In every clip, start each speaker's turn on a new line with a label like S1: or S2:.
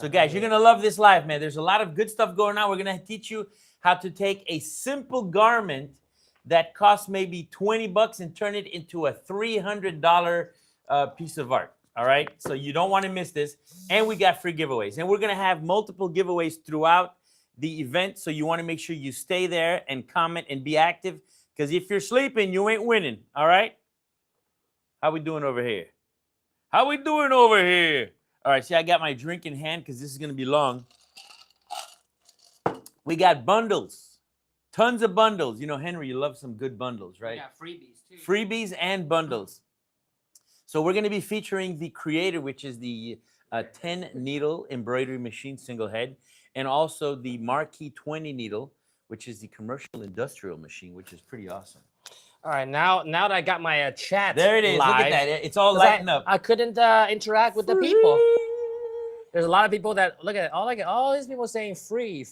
S1: So guys, you're going to love this live, man. There's a lot of good stuff going on. We're going to teach you how to take a simple garment that costs maybe 20 bucks and turn it into a $300 piece of art. All right. So you don't want to miss this. And we got free giveaways. And we're going to have multiple giveaways throughout the event. So you want to make sure you stay there and comment and be active. Because if you're sleeping, you ain't winning. All right. How we doing over here? How we doing over here? All right. See, I got my drink in hand because this is going to be long. We got bundles. Tons of bundles. You know, Henry, you love some good bundles, right?
S2: Yeah, freebies too.
S1: Freebies and bundles. So we're going to be featuring the Creator, which is the 10 needle embroidery machine, single head, and also the Marquee 20 needle, which is the commercial industrial machine, which is pretty awesome.
S2: All right, now that I got my chat
S1: there it is.
S2: live,
S1: look at that. It's all lighting up.
S2: I couldn't interact with the people. There's a lot of people that look at all these people saying free.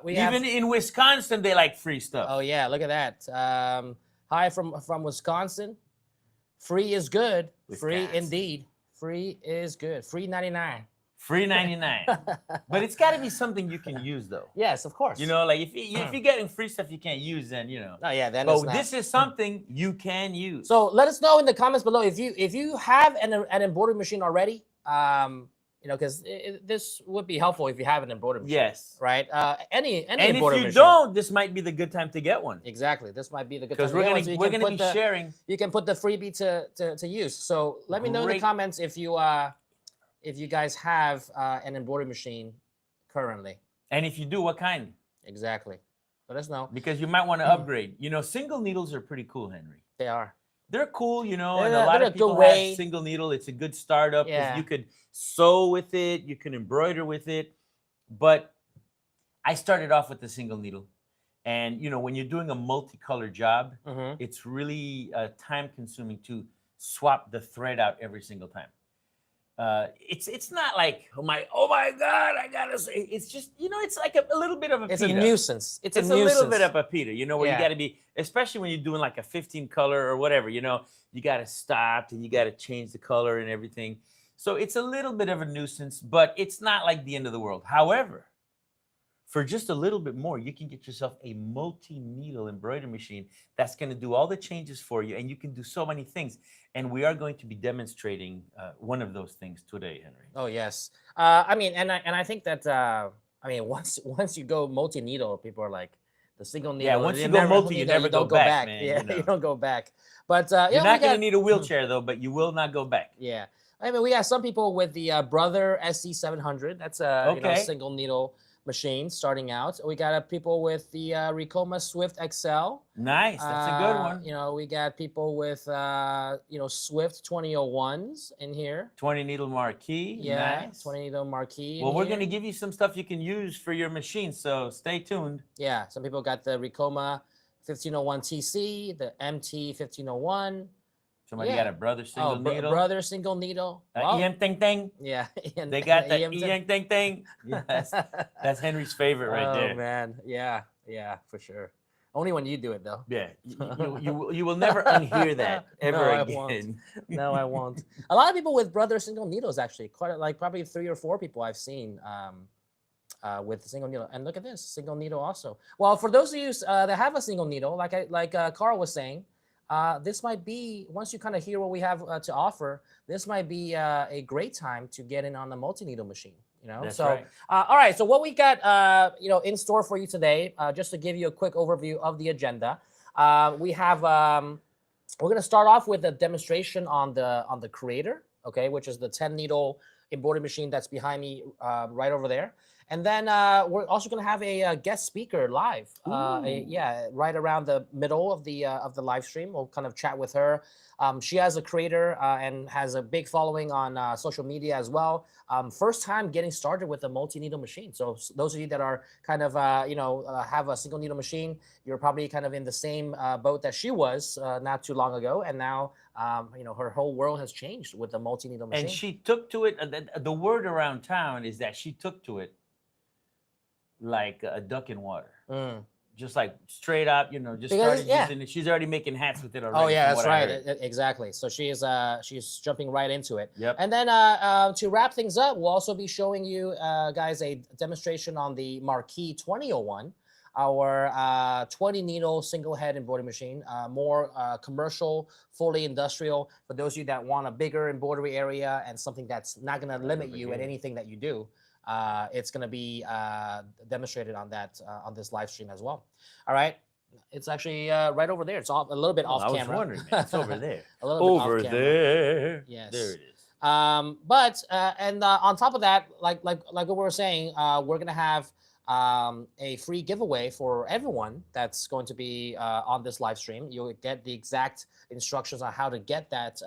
S1: Even in Wisconsin, they like free stuff.
S2: Oh yeah, look at that. Hi from Wisconsin. Free is good.
S1: Wisconsin.
S2: Free indeed. Free is good. Free 99.
S1: Free 99. But it's got to be something you can use, though.
S2: Yes, of course.
S1: You know, like if you're getting free stuff you can't use, then you know.
S2: Oh yeah, then.
S1: But this is something you can use.
S2: So let us know in the comments below if you have an embroidery machine already. You know, because this would be helpful if you have an embroidery machine.
S1: Yes.
S2: Right. Any
S1: and
S2: embroidery
S1: if you
S2: machine.
S1: don't, this might be the good time to get one.
S2: Exactly. This might be the good time.
S1: Because we're gonna be sharing.
S2: You can put the freebie to use. So let me know in the comments if you guys have an embroidery machine currently.
S1: And if you do, what kind?
S2: Exactly. Let us know.
S1: Because you might want to upgrade. You know, single needles are pretty cool, Henry.
S2: They are.
S1: They're cool, you know, and a lot of people have single needle. It's a good startup because you could sew with it, you can embroider with it. But I started off with the single needle. And, you know, when you're doing a multicolored job, it's really time consuming to swap the thread out every single time. It's not like, oh my God, I gotta say. It's just, you know, it's like a little bit of a
S2: It's
S1: pita.
S2: a nuisance. It's a
S1: little bit of a pita, you know, where you got to be, especially when you're doing like a 15 color or whatever, you know, you got to stop and you got to change the color and everything. So it's a little bit of a nuisance, but it's not like the end of the world. However, for just a little bit more, you can get yourself a multi-needle embroidery machine that's going to do all the changes for you, and you can do so many things. And we are going to be demonstrating one of those things today, Henry.
S2: Oh yes, I mean, and I think that I mean, once you go multi-needle, people are like the single needle.
S1: Yeah, once you go multi, you never go back, man.
S2: Yeah,
S1: you know.
S2: you don't go back. But
S1: you're not going to need a wheelchair though, but you will not go back.
S2: Yeah, I mean, we have some people with the Brother SC700. That's a you know, single needle machine starting out. We got people with the Ricoma Swift XL.
S1: Nice, that's a good one.
S2: You know, we got people with you know, Swift 2001s in here.
S1: 20 needle Marquee.
S2: Yeah,
S1: nice.
S2: 20 needle Marquee.
S1: Well, we're gonna give you some stuff you can use for your machine, so stay tuned.
S2: Yeah, some people got the Ricoma 1501 TC, the MT 1501.
S1: Somebody got a Brother single needle.
S2: Brother single needle.
S1: Ian Ting Ting.
S2: Yeah.
S1: They got the Ian Ting Ting. Yes, that's Henry's favorite right there.
S2: Oh man, yeah, for sure. Only when you do it though.
S1: Yeah, you will never unhear that ever again.
S2: No, I won't. A lot of people with Brother single needles actually, quite like probably 3 or 4 people I've seen with the single needle. And look at this single needle also. Well, for those of you that have a single needle, like Carl was saying. This might be, once you kind of hear what we have to offer, this might be a great time to get in on the multi-needle machine, you know?
S1: That's
S2: so,
S1: right.
S2: All right, so what we got, you know, in store for you today, just to give you a quick overview of the agenda, we have, we're gonna start off with a demonstration on the Creator, okay, which is the 10 needle embroidery machine that's behind me right over there. And then we're also going to have a guest speaker live, right around the middle of the live stream. We'll kind of chat with her. She has a creator and has a big following on social media as well. First time getting started with a multi-needle machine. So those of you that are kind of, you know, have a single needle machine, you're probably kind of in the same boat that she was not too long ago. And now, you know, her whole world has changed with the multi-needle machine.
S1: And she took to it. The word around town is that she took to it like a duck in water. just like straight up, just
S2: Because,
S1: started
S2: yeah.
S1: using it. She's already making hats with it already.
S2: Oh yeah,
S1: from
S2: that's
S1: what I
S2: right.
S1: heard.
S2: Exactly. So she's jumping right into it.
S1: Yep.
S2: And then to wrap things up, we'll also be showing you guys a demonstration on the Marquee 2001, our 20 needle single head embroidery machine, more commercial, fully industrial. For those of you that want a bigger embroidery area and something that's not going to limit you at anything that you do, it's going to be demonstrated on that on this live stream as well. All right. It's actually right over there. It's a little bit off
S1: I was
S2: camera.
S1: wondering, man. It's over there.
S2: A little bit
S1: over
S2: off camera.
S1: there.
S2: Yes.
S1: There it is.
S2: But on top of that, like what we were saying, we're gonna have a free giveaway for everyone that's going to be on this live stream. You'll get the exact instructions on how to get that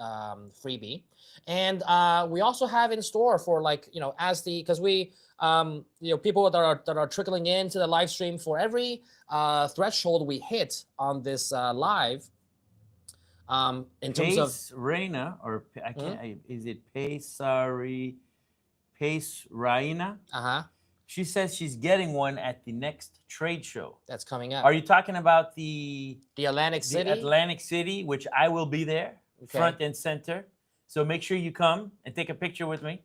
S2: freebie, and we also have in store for because we people that are trickling into the live stream, for every threshold we hit on this live. In terms of
S1: Reina, or I can't. Is it Pace Raina? She says she's getting one at the next trade show.
S2: That's coming up.
S1: Are you talking about the
S2: Atlantic City?
S1: Atlantic City, which I will be there, front and center. So make sure you come and take a picture with me.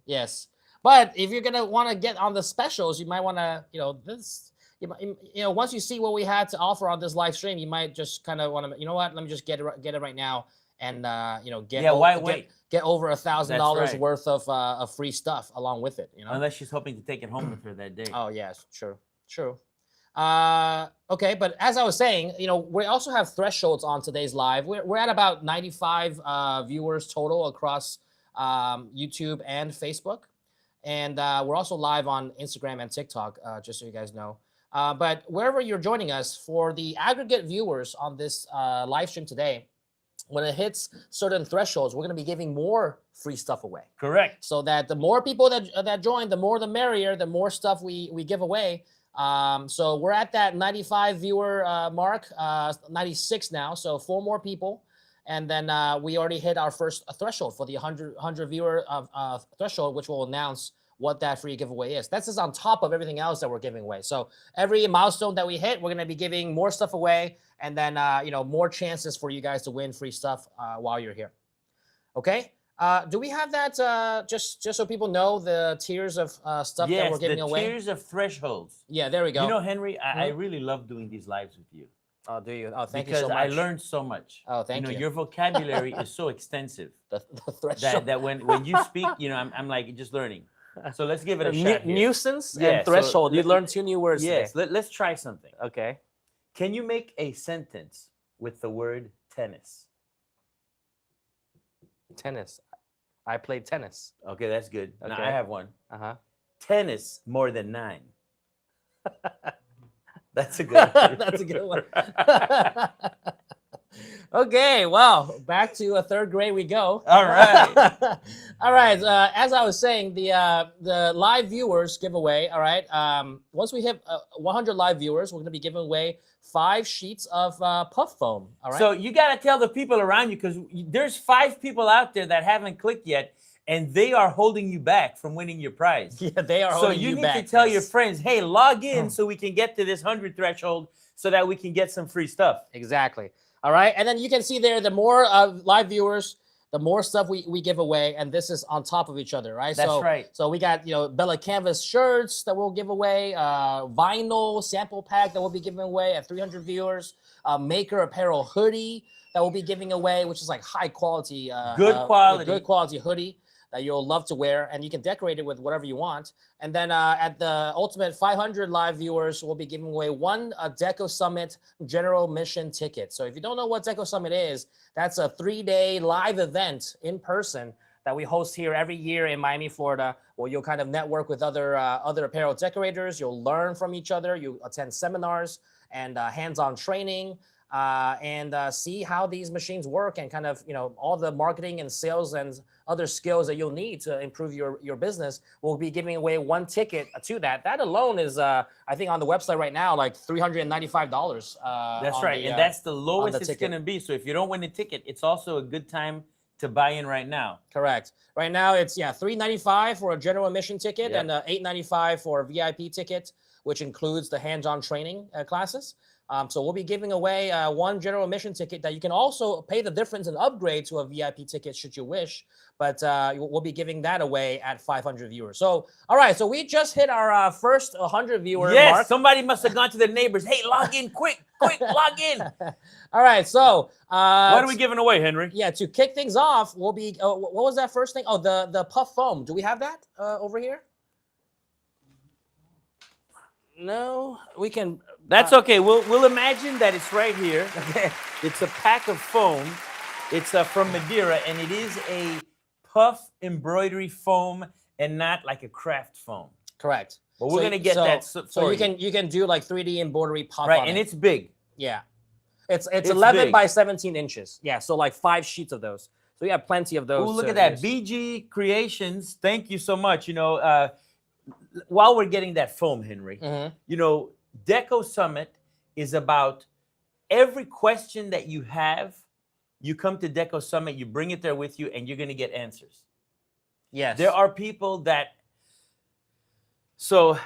S2: Yes, but if you're gonna want to get on the specials, you might want to, once you see what we had to offer on this live stream, you might just kind of want to, let me just get it right now, and get over $1,000 worth of free stuff along with it.
S1: Unless she's hoping to take it home with her that day.
S2: Oh yes, true. Okay, but as I was saying, we also have thresholds on today's live. We're at about 95 viewers total across YouTube and Facebook, and we're also live on Instagram and TikTok, just so you guys know. But wherever you're joining us, for the aggregate viewers on this live stream today, when it hits certain thresholds, we're going to be giving more free stuff away.
S1: Correct.
S2: So that the more people that join, the more the merrier, the more stuff we give away. So we're at that 95 viewer mark, 96 now. So 4 more people. And then we already hit our first threshold for the 100 viewer threshold, which will announce what that free giveaway is. That's just on top of everything else that we're giving away. So every milestone that we hit, we're going to be giving more stuff away, and then more chances for you guys to win free stuff while you're here. Okay. Do we have that just so people know the tiers of stuff that we're giving away?
S1: Yes, the tiers of thresholds.
S2: Yeah, there we go.
S1: Henry, I really love doing these lives with you.
S2: Oh, do you? Oh, thank you
S1: because
S2: so much.
S1: I learned so much.
S2: Oh, thank you.
S1: Your vocabulary is so extensive
S2: the threshold.
S1: that when you speak, I'm like just learning. So let's give it a shot here.
S2: Nuisance and threshold. You learned 2 new words
S1: Yes,
S2: today.
S1: let's try something.
S2: Okay.
S1: Can you make a sentence with the word tennis?
S2: Tennis. I played tennis.
S1: Okay, that's good.
S2: Okay.
S1: Now I have one.
S2: Tennis
S1: more than 9. That's a good one.
S2: That's a good one. Okay, well, back to 3rd grade we go.
S1: All right.
S2: All right. As I was saying, the live viewers giveaway. All right. Once we hit 100 live viewers, we're going to be giving away 5 sheets of puff foam. All right.
S1: So you got to tell the people around you, because there's 5 people out there that haven't clicked yet, and they are holding you back from winning your prize.
S2: Yeah, they are holding you back.
S1: So you need to tell your friends, hey, log in so we can get to this 100 threshold so that we can get some free stuff.
S2: Exactly. All right. And then you can see there, the more live viewers, the more stuff we give away. And this is on top of each other, right?
S1: That's right.
S2: So we got, Bella Canvas shirts that we'll give away, vinyl sample pack that we'll be giving away at 300 viewers, Maker apparel hoodie that we'll be giving away, which is like high quality,
S1: good
S2: quality hoodie that you'll love to wear, and you can decorate it with whatever you want. And then at the ultimate 500 live viewers, we'll be giving away 1 Deco Summit general mission ticket. So if you don't know what Deco Summit is, that's a 3-day live event in person that we host here every year in Miami, Florida, where you'll kind of network with other apparel decorators. You'll learn from each other. You attend seminars and hands-on training. And see how these machines work, and kind of, all the marketing and sales and other skills that you'll need to improve your business. We'll be giving away 1 ticket to that. That alone is, I think on the website right now, like $395.
S1: That's right. And that's the lowest it's going to be. So if you don't win the ticket, it's also a good time to buy in right now.
S2: Correct. Right now it's $395 for a general admission ticket, and $895 for a VIP ticket. which includes the hands-on training classes. So we'll be giving away one general admission ticket that you can also pay the difference and upgrade to a VIP ticket should you wish. But we'll be giving that away at 500 viewers. So, all right. So we just hit our first 100 viewer
S1: yes,
S2: mark.
S1: somebody must have gone to their neighbors. Hey, log in quick, log in.
S2: All right. So
S1: what are we giving away, Henry?
S2: Yeah, to kick things off, we'll be. What was that first thing? Oh, the puff foam. Do we have that over here? No, we can.
S1: That's okay. We'll imagine that it's right here.
S2: Okay.
S1: It's a pack of foam. It's from Madeira, and it is a puff embroidery foam and not like a craft foam.
S2: Correct.
S1: But we're gonna get that.
S2: So you can do like 3D embroidery puff.
S1: Right,
S2: on
S1: and
S2: it.
S1: it's big.
S2: Yeah, it's 11
S1: big.
S2: by 17 inches. Yeah, so like 5 sheets of those. So you have plenty of those.
S1: Oh, look at that, BG Creations. Thank you so much. You know, while we're getting that foam, Henry, you know, Deco Summit is about every question that you have. You come to Deco Summit, you bring it there with you, and you're going to get answers.
S2: Yes.
S1: There are people that. So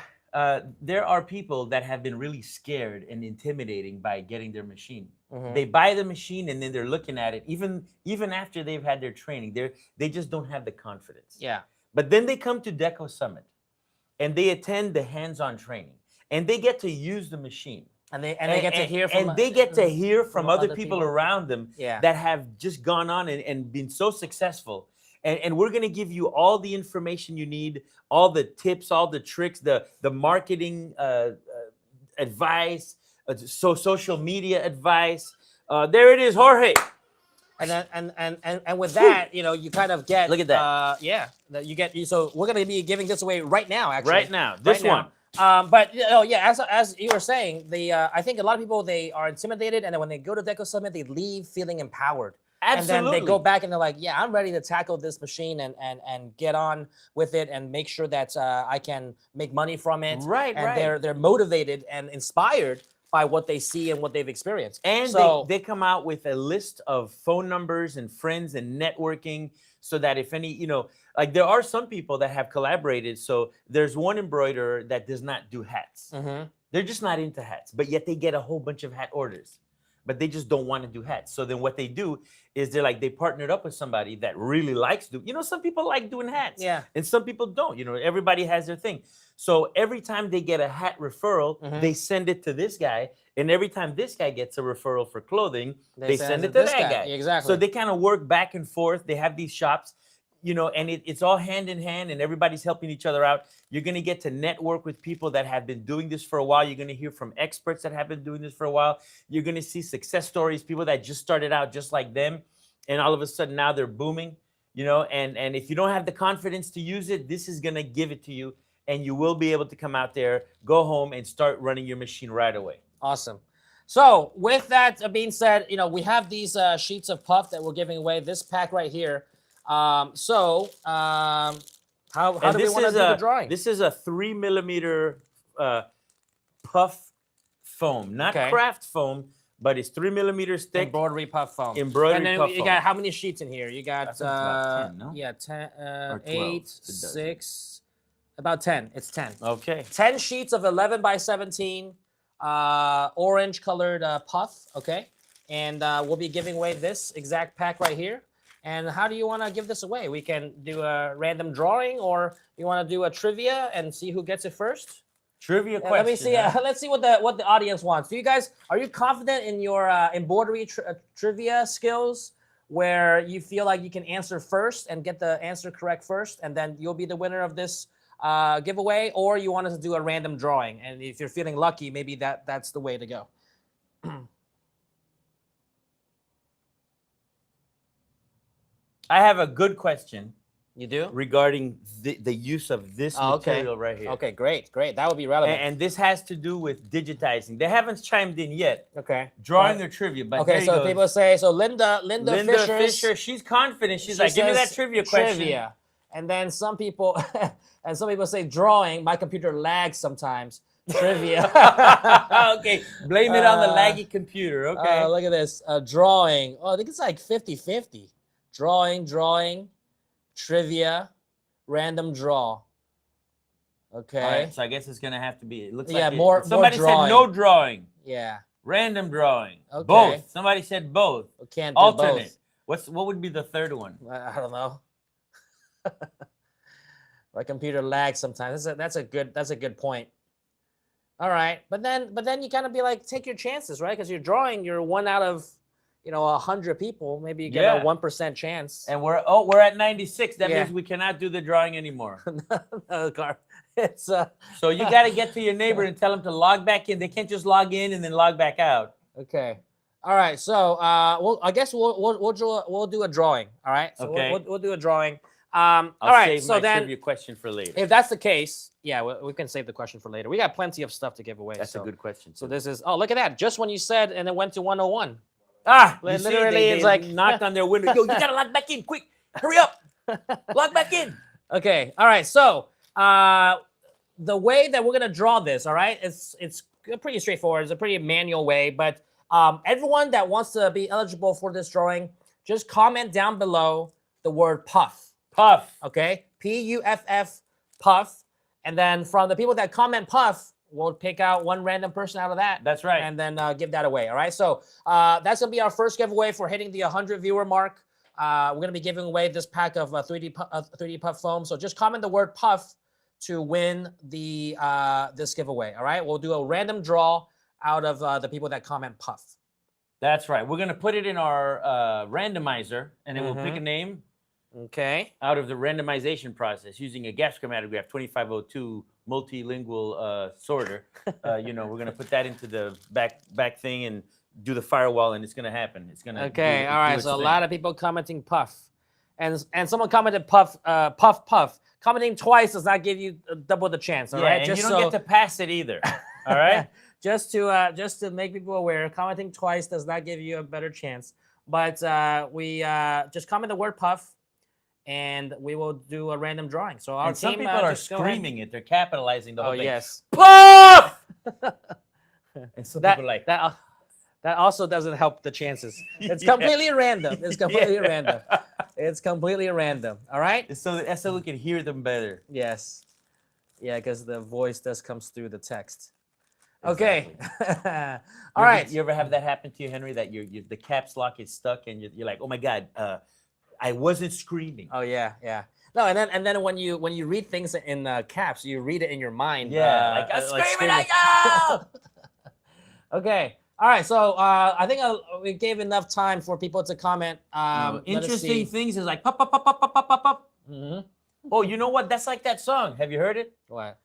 S1: there are people that have been really scared and intimidating by getting their machine. They buy the machine and then they're looking at it. Even after they've had their training, they just don't have the confidence.
S2: Yeah.
S1: But then they come to Deco Summit, and they attend the hands-on training, and they get to use the machine.
S2: And they get to hear from.
S1: And they get to hear from other
S2: people
S1: people around them
S2: Yeah.
S1: that have just gone on and been so successful. And we're going to give you all the information you need, all the tips, all the tricks, the marketing advice, social media advice. There it is, Jorge.
S2: And with that, you know, you kind of get.
S1: Look at that.
S2: Yeah, you get. So we're going to be giving this away right now. Actually,
S1: Right now, this one.
S2: But you know, yeah, as you were saying, I think a lot of people, they are intimidated, and then when they go to Deco Summit, they leave feeling empowered.
S1: Absolutely.
S2: And then they go back and they're like, yeah, I'm ready to tackle this machine and get on with it and make sure that I can make money from it.
S1: Right,
S2: and
S1: right.
S2: they're motivated and inspired by what they see and what they've experienced.
S1: And
S2: so,
S1: they come out with a list of phone numbers and friends and networking, so that if any, you know, like there are some people that have collaborated. So there's one embroiderer that does not do hats. They're just not into hats, but yet they get a whole bunch of hat orders, but they just don't want to do hats. So then what they do is they partnered up with somebody that really likes you know, some people like doing hats.
S2: Yeah.
S1: And some people don't. You know, everybody has their thing. So every time they get a hat referral, they send it to this guy. And every time this guy gets a referral for clothing, they send it to that guy.
S2: Exactly.
S1: So they kind of work back and forth. They have these shops, you know, and it's all hand in hand, and everybody's helping each other out. You're going to get to network with people that have been doing this for a while. You're going to hear from experts that have been doing this for a while. You're going to see success stories, people that just started out just like them, and all of a sudden now they're booming, you know, and if you don't have the confidence to use it, this is going to give it to you, and you will be able to come out there, go home, and start running your machine right away.
S2: Awesome. So with that being said, you know, we have these sheets of puff that we're giving away, this pack right here. How do we want to do the drawing?
S1: This is a 3mm puff foam, not craft foam, but it's 3mm thick.
S2: Embroidery puff foam.
S1: Embroidery
S2: and then
S1: puff
S2: you
S1: foam.
S2: got how many sheets in here? You got
S1: 10, no?
S2: Yeah, 10,
S1: Or 12.
S2: 8, 6, about 10. It's 10.
S1: Okay.
S2: 10 sheets of 11 by 17 orange colored puff. Okay, and we'll be giving away this exact pack right here. And how do you want to give this away? We can do a random drawing, or you want to do a trivia and see who gets it first?
S1: Trivia question.
S2: Let me see. Let's see what the audience wants. Do you guys, are you confident in your embroidery trivia skills, where you feel like you can answer first and get the answer correct first, and then you'll be the winner of this giveaway? Or you want us to do a random drawing, and if you're feeling lucky, maybe that's the way to go.
S1: I have a good question.
S2: You do?
S1: Regarding the use of this material right here.
S2: Okay, great. That would be relevant.
S1: And this has to do with digitizing. They haven't chimed in yet.
S2: Okay.
S1: Drawing their trivia, but
S2: okay, so people say, so Linda
S1: Fisher, she's confident. She's like, give me that trivia question.
S2: Trivia. And then some people say drawing. My computer lags sometimes. Trivia.
S1: Okay, blame it on the laggy computer. Okay.
S2: Look at this. Drawing. Oh, I think it's like 50-50. Drawing, trivia, random draw. Okay.
S1: All right, so I guess it's gonna have to be. It looks
S2: Yeah,
S1: like
S2: more
S1: somebody
S2: drawing.
S1: said no drawing.
S2: Yeah.
S1: Random drawing.
S2: Okay.
S1: Both. Somebody said both.
S2: We can't do
S1: Alternate.
S2: both.
S1: What would be the third one?
S2: I don't know. My computer lags sometimes. That's a good point. All right, but then you kind of be like, take your chances, right? Because you're drawing, you're one out of 100 people. Maybe you get a 1% chance.
S1: And we're at 96. That
S2: Yeah.
S1: means we cannot do the drawing anymore.
S2: No, Gar. It's
S1: So you got to get to your neighbor and tell them to log back in. They can't just log in and then log back out.
S2: okay. All right, so I guess we'll do a drawing. All right, so
S1: Okay.
S2: we'll do a drawing.
S1: I'll
S2: all right,
S1: save
S2: so
S1: my
S2: then
S1: trivia question for later.
S2: if that's the case, yeah, we can save the question for later. We got plenty of stuff to give away.
S1: That's a good question.
S2: So this is look at that! Just when you said, and it went to 101.
S1: You see,
S2: Literally,
S1: they
S2: it's like
S1: knocked on their window. Yo, you gotta log back in, quick! Hurry up! Log back in.
S2: Okay, all right. So the way that we're gonna draw this, all right, it's pretty straightforward. It's a pretty manual way, but everyone that wants to be eligible for this drawing, just comment down below the word puff.
S1: Puff.
S2: Okay, Puff, puff, and then from the people that comment puff, we'll pick out one random person out of that.
S1: That's right.
S2: And then give that away. All right. So that's gonna be our first giveaway for hitting the 100 viewer mark. We're gonna be giving away this pack of 3D puff foam. So just comment the word puff to win the this giveaway. All right. We'll do a random draw out of the people that comment puff.
S1: That's right. We're gonna put it in our randomizer, and then we'll pick a name.
S2: Okay.
S1: Out of the randomization process using a gap chromatograph 2502 multilingual sorter. We're going to put that into the back thing and do the firewall, and it's going to happen. It's going to
S2: Okay. All right. So a lot of people commenting puff, and someone commented puff, puff. Commenting twice does not give you double the chance. All right.
S1: And just you don't get to pass it either. All right.
S2: just to make people aware, commenting twice does not give you a better chance. But we just comment the word puff, and we will do a random drawing. So our
S1: and some
S2: team,
S1: people are screaming it. They're capitalizing the whole thing.
S2: Yes.
S1: Puff! And some people like
S2: that. That also doesn't help the chances. It's completely random. It's completely random. It's completely random. All right.
S1: So we can hear them better.
S2: Yes. Yeah, because the voice does comes through the text. Okay. All right.
S1: You ever have that happen to you, Henry? That the caps lock is stuck, and you're like, oh my God. I wasn't screaming.
S2: Oh yeah. No, and then when you read things in caps, you read it in your mind.
S1: Yeah, I'm screaming at you.
S2: Okay. All right. So I think we gave enough time for people to comment.
S1: Interesting things is like pop, pop, pop, pop, pop, pop, pop, pop.
S2: Mm-hmm.
S1: Oh, you know what? That's like that song. Have you heard it?
S2: What?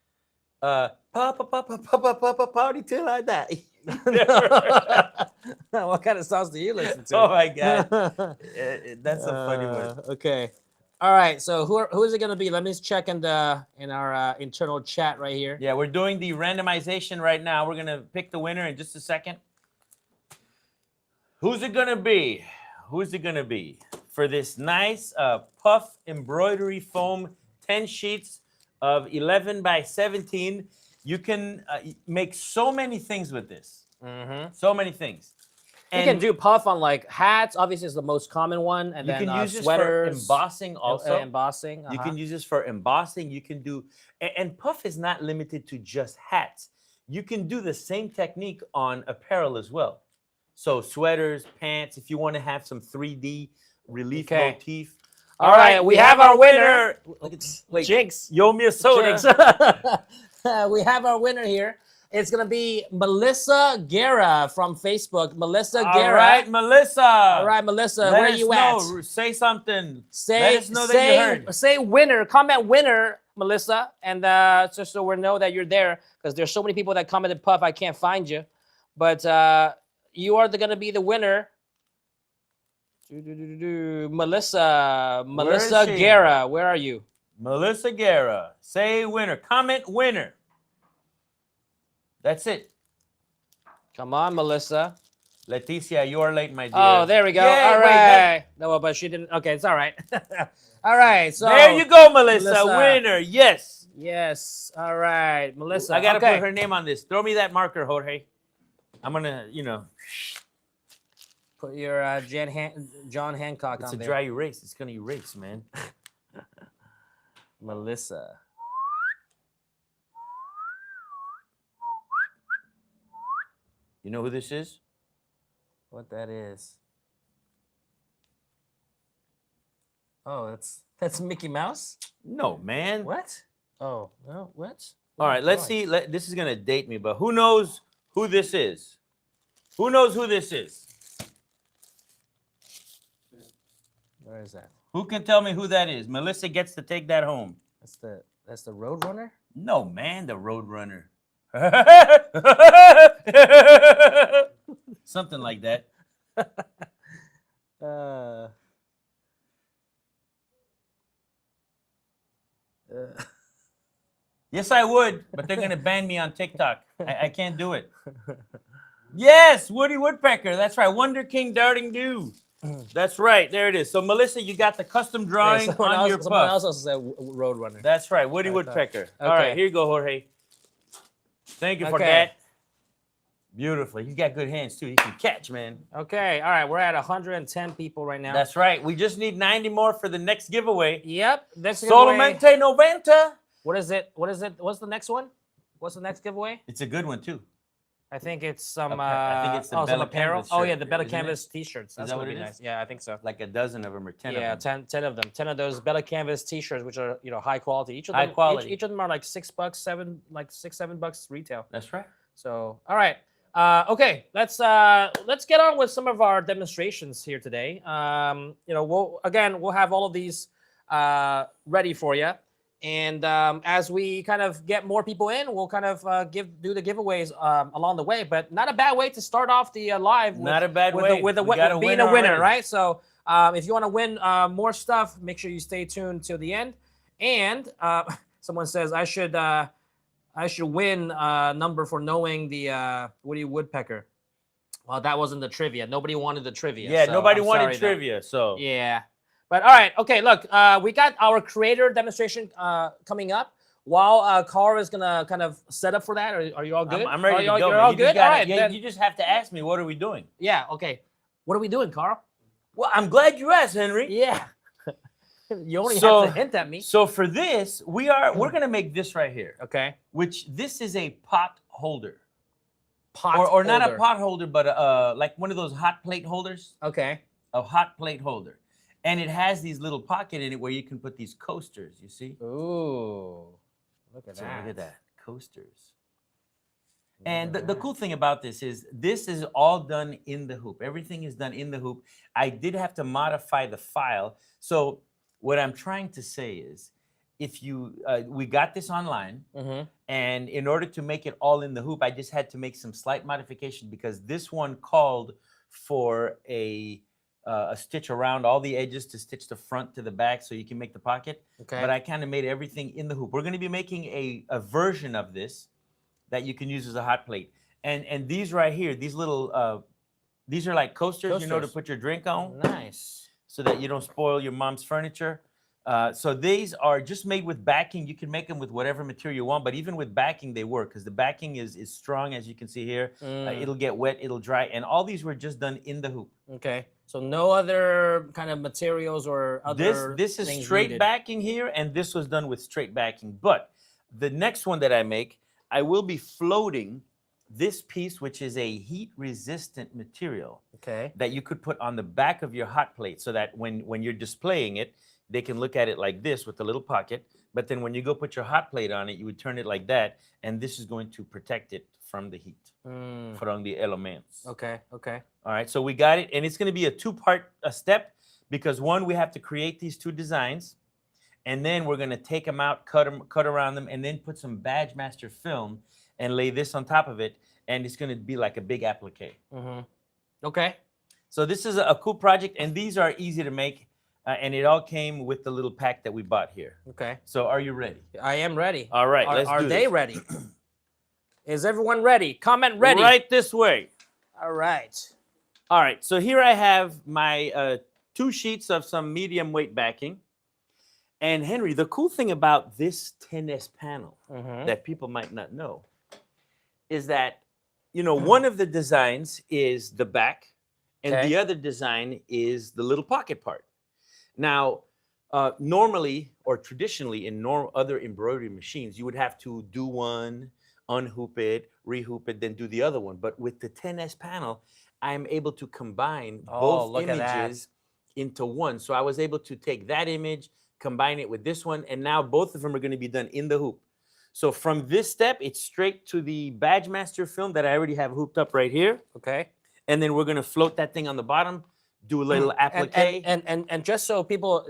S1: Pop, pop, pop, pop, pop, pop, pop, party till I die.
S2: What kind of songs do you listen to?
S1: Oh my God, that's a funny one.
S2: Okay, all right. So who is it gonna be? Let me check in our internal chat right here.
S1: Yeah, we're doing the randomization right now. We're gonna pick the winner in just a second. Who's it gonna be? Who's it gonna be for this nice puff embroidery foam 10 sheets of 11 by 17? You can make so many things with this. So many things.
S2: And you can do puff on like hats. Obviously, is the most common one, and
S1: you
S2: then
S1: can use this
S2: sweaters,
S1: for embossing also.
S2: Embossing.
S1: You can use this for embossing. You can do, and puff is not limited to just hats. You can do the same technique on apparel as well. So sweaters, pants. If you want to have some 3D relief motif.
S2: All right, we have our winner.
S1: Wait,
S2: Jinx.
S1: Yo me a soda.
S2: Jinx. We have our winner here. It's going to be Melissa Guerra from Facebook. Melissa Guerra.
S1: All right, Melissa.
S2: All right, Melissa, where are you at?
S1: Say something.
S2: Let
S1: us know that you heard.
S2: Say winner. Comment winner, Melissa. And just so we know that you're there, because there's so many people that commented puff, I can't find you. But you are going to be the winner. Melissa Guerra, where are you?
S1: Melissa Guerra. Say winner. Comment winner. That's it.
S2: Come on, Melissa.
S1: Leticia, you are late, my dear.
S2: Oh, there we go.
S1: Yay,
S2: all right. No, but she didn't. Okay, it's all right. All right. So
S1: there you go, Melissa. Winner. Yes.
S2: Yes. All right, Melissa.
S1: I gotta put her name on this. Throw me that marker, Jorge. I'm gonna,
S2: put your John Hancock on there.
S1: It's a dry erase. It's gonna erase, man.
S2: Melissa.
S1: You know who this is?
S2: What that is? Oh, that's Mickey Mouse.
S1: No, man.
S2: What? Oh, no, what?
S1: All right, let's see. This is gonna date me, but who knows who this is? Who knows who this is?
S2: Where is that?
S1: Who can tell me who that is? Melissa gets to take that home.
S2: That's the Roadrunner.
S1: No, man, the Roadrunner. Something like that. Yes, I would, but they're gonna ban me on TikTok. I can't do it. Yes, Woody Woodpecker. That's right. Wonder King Darting Dew. That's right. There it is. So Melissa, you got the custom drawing on your puff.
S2: Someone else also said Roadrunner.
S1: That's right. Woody Woodpecker.
S2: Okay.
S1: All right, here you go, Jorge. Thank you for that. Beautiful. You got good hands too. You can catch, man.
S2: Okay. All right. We're at 110 people right now.
S1: That's right. We just need 90 more for the next giveaway.
S2: Yep. Next giveaway.
S1: Solamente 90.
S2: What is it? What is it? What's the next one? What's the next giveaway?
S1: It's a good one too.
S2: I think it's some.
S1: I think it's the
S2: some
S1: Bella
S2: apparel.
S1: Canvas
S2: Oh yeah,
S1: shirt,
S2: the Bella
S1: isn't
S2: Canvas T-shirts. That's
S1: that
S2: gonna
S1: what
S2: be
S1: it
S2: nice.
S1: is?
S2: Yeah, I think so.
S1: Like a dozen of them or 10
S2: Yeah,
S1: of them.
S2: 10 of them. 10 of those Bella Canvas T-shirts, which are high quality. Each of them,
S1: High quality.
S2: Each of them are like $6, $7 retail.
S1: That's right.
S2: So all right. Okay, let's get on with some of our demonstrations here today. We'll have all of these ready for you, and as we kind of get more people in, we'll kind of do the giveaways along the way. But not a bad way to start off the live.
S1: Not a bad way.
S2: With being a winner, right? So if you want to win more stuff, make sure you stay tuned till the end. And someone says I should win a number for knowing the Woody Woodpecker. Well, that wasn't the trivia. Nobody wanted the trivia.
S1: Yeah,
S2: so
S1: nobody
S2: I'm
S1: wanted
S2: sorry,
S1: trivia. So
S2: yeah. But all right, okay. Look, we got our creator demonstration coming up. While Carl is gonna kind of set up for that, are you all good?
S1: I'm ready to go.
S2: You're all good. All right.
S1: Yeah,
S2: Then,
S1: you just have to ask me, what are we doing?
S2: yeah. Okay. What are we doing, Carl?
S1: Well, I'm glad you asked, Henry.
S2: Yeah. You only have to hint at me.
S1: So for this, we're gonna make this right here.
S2: Okay.
S1: Which this is a pot holder.
S2: Pot
S1: or not a
S2: holder.
S1: pot holder, but like one of those hot plate holders.
S2: Okay.
S1: A hot plate holder. And it has these little pocket in it where you can put these coasters, you see?
S2: Ooh. Look at
S1: So
S2: that.
S1: look at that. Coasters. And the cool thing about this is all done in the hoop. Everything is done in the hoop. I did have to modify the file. So what I'm trying to say is, if you, we got this online, and in order to make it all in the hoop, I just had to make some slight modification because this one called for a stitch around all the edges to stitch the front to the back so you can make the pocket.
S2: Okay.
S1: But I kind of made everything in the hoop. We're going to be making a version of this that you can use as a hot plate. And these right here, these little, these are like coasters, you know, to put your drink on.
S2: Nice.
S1: So that you don't spoil your mom's furniture. So these are just made with backing. You can make them with whatever material you want, but even with backing, they work because the backing is strong, as you can see here. It'll get wet, it'll dry, and all these were just done in the hoop.
S2: Okay. So no other kind of materials or other
S1: This is
S2: things
S1: straight
S2: needed.
S1: backing here, and this was done with straight backing. But the next one that I make, I will be floating this piece, which is a heat-resistant material that you could put on the back of your hot plate so that when you're displaying it, they can look at it like this with a little pocket. But then when you go put your hot plate on it, you would turn it like that, and this is going to protect it from the heat, from the elements.
S2: Okay, okay.
S1: All right, so we got it, and it's going to be a two-part step because one, we have to create these two designs, and then we're going to take them out, cut around them, and then put some Badge Master film and lay this on top of it, and it's going to be like a big applique.
S2: Okay.
S1: So this is a cool project, and these are easy to make, and it all came with the little pack that we bought here.
S2: Okay.
S1: So are you ready?
S2: I am ready.
S1: All right, let's
S2: Are
S1: do
S2: they
S1: this.
S2: ready? Is everyone ready? Comment ready.
S1: Right this way.
S2: All right.
S1: All right, so here I have my 2 sheets of some medium weight backing. And Henry, the cool thing about this 10S panel that people might not know is that, you know, one of the designs is the back and the other design is the little pocket part. Now, normally or traditionally in other embroidery machines, you would have to do one unhoop it, rehoop it, then do the other one. But with the 10S panel, I'm able to combine both
S2: look at that.
S1: images into one. So I was able to take that image, combine it with this one, and now both of them are going to be done in the hoop. So from this step, it's straight to the Badge Master film that I already have hooped up right here.
S2: Okay.
S1: And then we're going to float that thing on the bottom, do a little applique.
S2: And just so people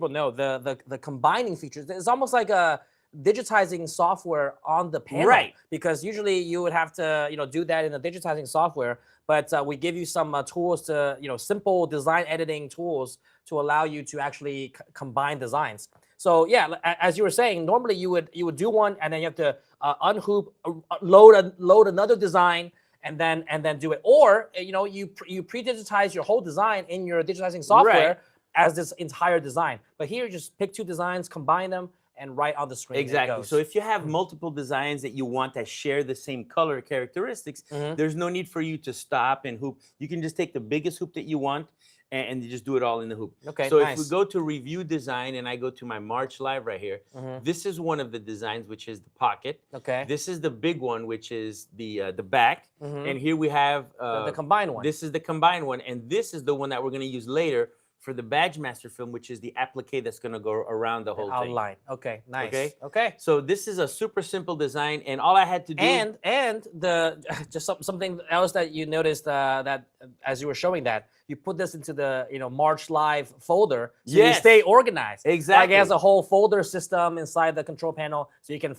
S2: know, the combining features, it's almost like a digitizing software on the panel,
S1: Right.
S2: Because usually you would have to do that in the digitizing software, but we give you some tools to simple design editing tools to allow you to actually combine designs. So yeah, as you were saying, normally you would do one and then you have to unhoop, load another design, and then do it, or you pre-digitize your whole design in your digitizing software,
S1: Right.
S2: as this entire design. But here, you just pick two designs, combine them, and right on the screen.
S1: Exactly. So if you have multiple designs that you want that share the same color characteristics, there's no need for you to stop and hoop. You can just take the biggest hoop that you want and you just do it all in the hoop.
S2: Okay,
S1: so
S2: nice.
S1: if we go to review design and I go to my March live right here, this is one of the designs, which is the pocket.
S2: Okay.
S1: This is the big one, which is the back. And here we have
S2: the combined one.
S1: This is the combined one, and this is the one that we're going to use later for the Badge Master film, which is the applique that's going to go around the whole thing.
S2: Outline. Okay, nice.
S1: Okay. So this is a super simple design, and all I had to do.
S2: And the just something else that you noticed that as you were showing that you put this into the March Live folder, so you stay organized.
S1: Exactly.
S2: Like it has a whole folder system inside the control panel, so you can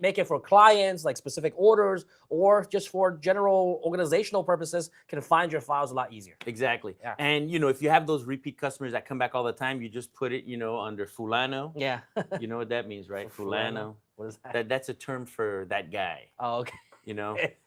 S2: make it for clients, like specific orders, or just for general organizational purposes. Can find your files a lot easier.
S1: Exactly.
S2: Yeah.
S1: And if you have those repeat customers that come back all the time, you just put it under fulano.
S2: Yeah.
S1: You know what that means, right? Fulano.
S2: What is that?
S1: That's a term for that guy.
S2: Oh, okay.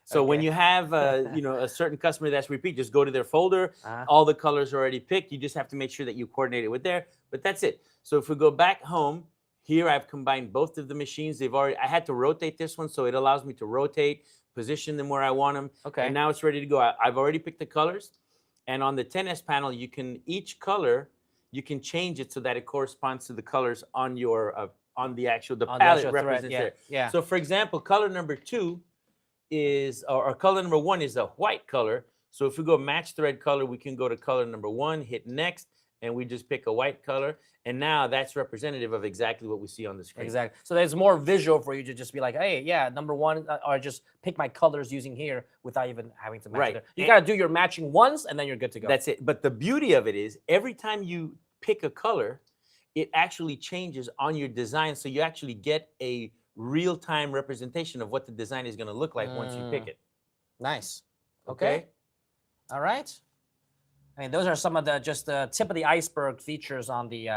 S1: So when you have a certain customer that's repeat, just go to their folder. All the colors are already picked. You just have to make sure that you coordinate it with there. But that's it. So if we go back home, here I've combined both of the machines. I had to rotate this one, so it allows me to rotate, position them where I want them.
S2: Okay.
S1: And now it's ready to go. I've already picked the colors. And on the 10S panel, each color, you can change it so that it corresponds to the colors on your the palette represents there.
S2: Yeah.
S1: So for example, color number 2 is, or color number 1 is a white color. So if we go match thread color, we can go to color number 1, hit next, and we just pick a white color. And now that's representative of exactly what we see on the screen.
S2: Exactly. So there's more visual for you to just be like, hey, yeah, number 1, or just pick my colors using here without even having to match it. You got to do your matching once, and then you're good to go.
S1: That's it. But the beauty of it is every time you pick a color, it actually changes on your design. So you actually get a real-time representation of what the design is going to look like once you pick it.
S2: Nice. Okay. All right. I mean, those are some of the tip of the iceberg features on the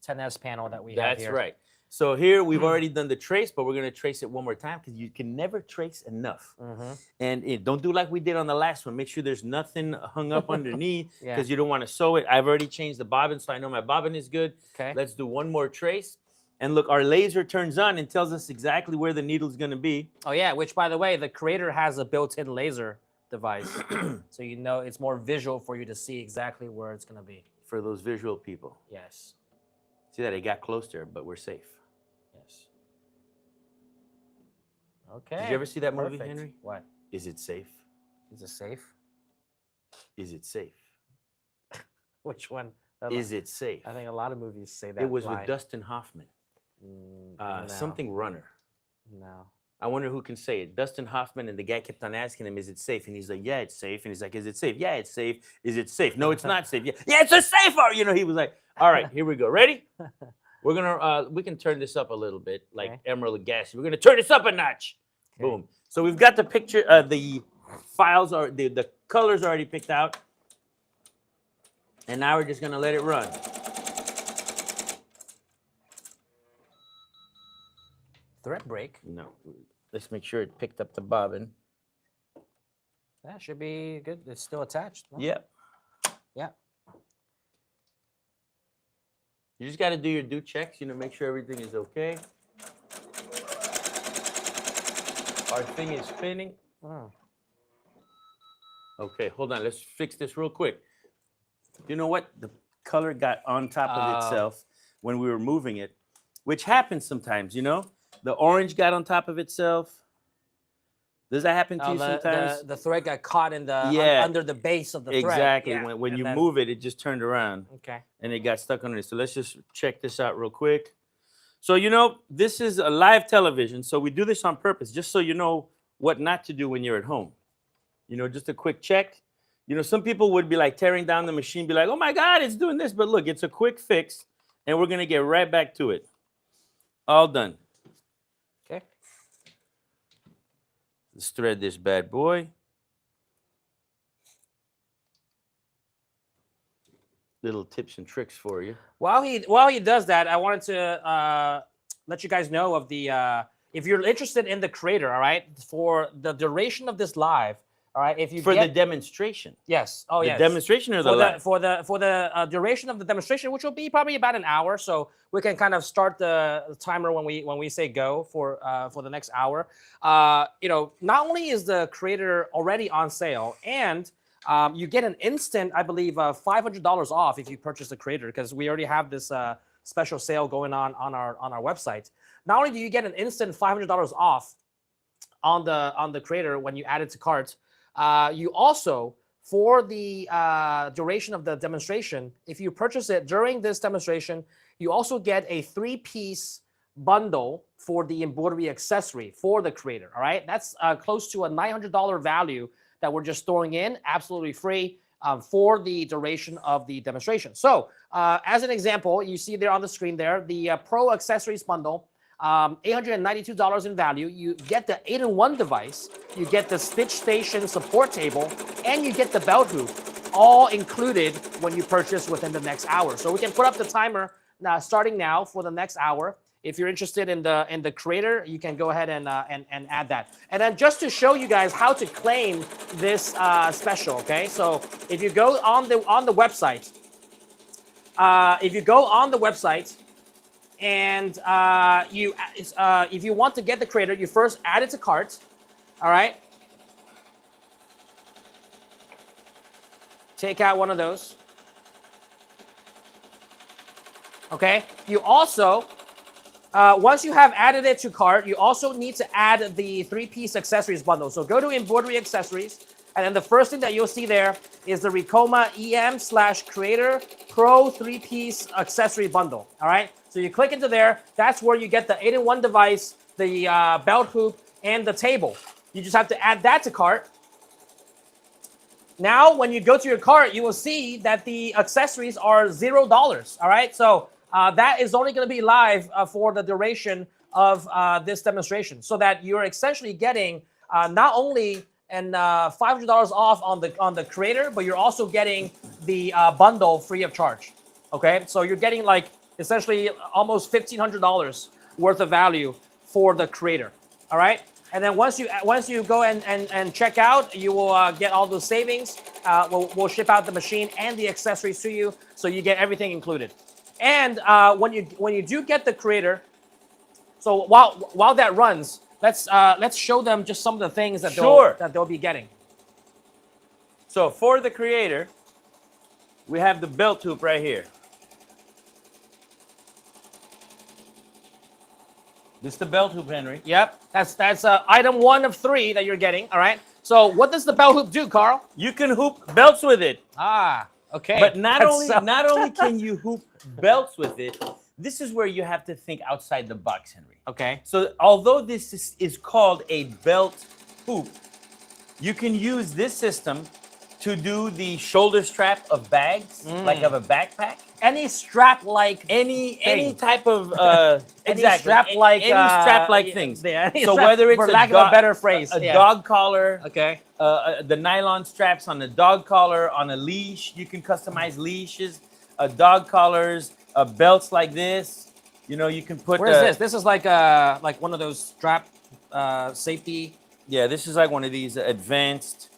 S2: 10S panel that we have here.
S1: That's right. So here we've already done the trace, but we're going to trace it one more time because you can never trace enough. And don't do like we did on the last one. Make sure there's nothing hung up underneath because you don't want to sew it. I've already changed the bobbin, so I know my bobbin is good.
S2: Okay.
S1: Let's do one more trace. And look, our laser turns on and tells us exactly where the needle's going to be.
S2: Oh, yeah, which, by the way, the creator has a built-in laser device. So it's more visual for you to see exactly where it's going to be.
S1: For those visual people.
S2: Yes.
S1: See that? It got close there, but we're safe.
S2: Yes. Okay.
S1: Did you ever see that movie, Henry?
S2: What?
S1: Is it safe?
S2: Is it safe?
S1: Is it safe?
S2: Which one?
S1: Is it safe?
S2: I think a lot of movies say that.
S1: It was
S2: line.
S1: with Dustin Hoffman.
S2: No.
S1: Something runner.
S2: No.
S1: I wonder who can say it. Dustin Hoffman, and the guy kept on asking him, is it safe? And he's like, yeah, it's safe. And he's like, is it safe? Yeah, it's safe. Is it safe? No, it's not safe. Yeah, it's a safe. He was like, all right, here we go. Ready? We're going to, we can turn this up a little bit, like Emerald Lagasse. We're going to turn this up a notch. Okay. Boom. So we've got the picture, the files, the colors already picked out. And now we're just going to let it run.
S2: Thread break?
S1: No. Let's make sure it picked up the bobbin.
S2: That should be good. It's still attached. No?
S1: Yep.
S2: Yeah.
S1: You just got to do your due checks, make sure everything is okay. Our thing is spinning.
S2: Oh.
S1: Okay, hold on. Let's fix this real quick. You know what? The color got on top of itself when we were moving it, which happens sometimes, The orange got on top of itself. Does that happen to you sometimes?
S2: The thread got caught in the
S1: Yeah.
S2: under the base of the thread.
S1: Exactly.
S2: Yeah.
S1: When
S2: And
S1: you
S2: then-
S1: move it, it just turned around
S2: Okay.
S1: and it got stuck under it. So let's just check this out real quick. So, you know, this is a live television. So we do this on purpose, just so you know what not to do when you're at home. You know, just a quick check. You know, some people would be like tearing down the machine, be like, oh my God, it's doing this. But look, it's a quick fix and we're going to get right back to it. All done.
S2: Okay.
S1: Let's thread this bad boy. Little tips and tricks for you.
S2: While he does that, I wanted to let you guys know of the if you're interested in the creator, all right, for the duration of this live, all right, if you
S1: For the demonstration.
S2: yes, oh
S1: The
S2: yes,
S1: demonstration or the
S2: for
S1: live?
S2: the duration of the demonstration, which will be probably about an hour, so we can kind of start the timer when we say go for the next hour. You know, not only is the creator already on sale, and you get an instant, I believe, $500 off if you purchase the creator, because we already have this special sale going on our website. Not only do you get an instant $500 off on the creator when you add it to cart, you also, for the duration of the demonstration, if you purchase it during this demonstration, you also get a 3-piece bundle for the embroidery accessory for the creator. All right, that's close to a $900 value that we're just throwing in, absolutely free, for the duration of the demonstration. So as an example, you see there on the screen there, the Pro Accessories Bundle, $892 in value. You get the 8-in-1 device, you get the Stitch Station support table, and you get the belt hoop, all included when you purchase within the next hour. So we can put up the timer now, starting now for the next hour. If you're interested in the creator, you can go ahead and add that. And then just to show you guys how to claim this special, okay? So if you go on the website, and if you want to get the creator, you first add it to cart. All right. Take out one of those. Okay. You also, once you have added it to cart, you also need to add the 3-piece accessories bundle. So go to embroidery accessories, and then the first thing that you'll see there is the Ricoma EM/Creator Pro 3-piece accessory bundle. All right. So you click into there. That's where you get the 8-in-1 device, the belt hoop, and the table. You just have to add that to cart. Now, when you go to your cart, you will see that the accessories are $0. All right. So that is only going to be live for the duration of this demonstration, so that you're essentially getting not only $500 off on the creator, but you're also getting the bundle free of charge. Okay. So you're getting like essentially almost $1,500 worth of value for the creator. All right. And then once you go and check out, you will get all those savings. We'll ship out the machine and the accessories to you, so you get everything included. And when you do get the creator, so while that runs, let's show them just some of the things that they'll be getting.
S1: So for the creator, we have the belt hoop right here. This is the belt hoop, Henry.
S2: Yep, that's item 1 of 3 that you're getting. All right. So what does the belt hoop do, Carl?
S1: You can hoop belts with it.
S2: Ah, okay.
S1: But not only can you hoop belts with it, this is where you have to think outside the box, Henry.
S2: Okay.
S1: So although this is called a belt hoop, you can use this system to do the shoulder strap of bags, like of a backpack.
S2: Any strap-like
S1: any type of
S2: any
S1: exactly
S2: strap-like
S1: things.
S2: Yeah,
S1: so whether it's
S2: for lack of a better phrase,
S1: a dog collar,
S2: okay,
S1: the nylon straps on the dog collar, on a leash, you can customize leashes, dog collars, belts like this. You know, you can put.
S2: Where is this? This is like one of those strap safety.
S1: Yeah, this is like one of these advanced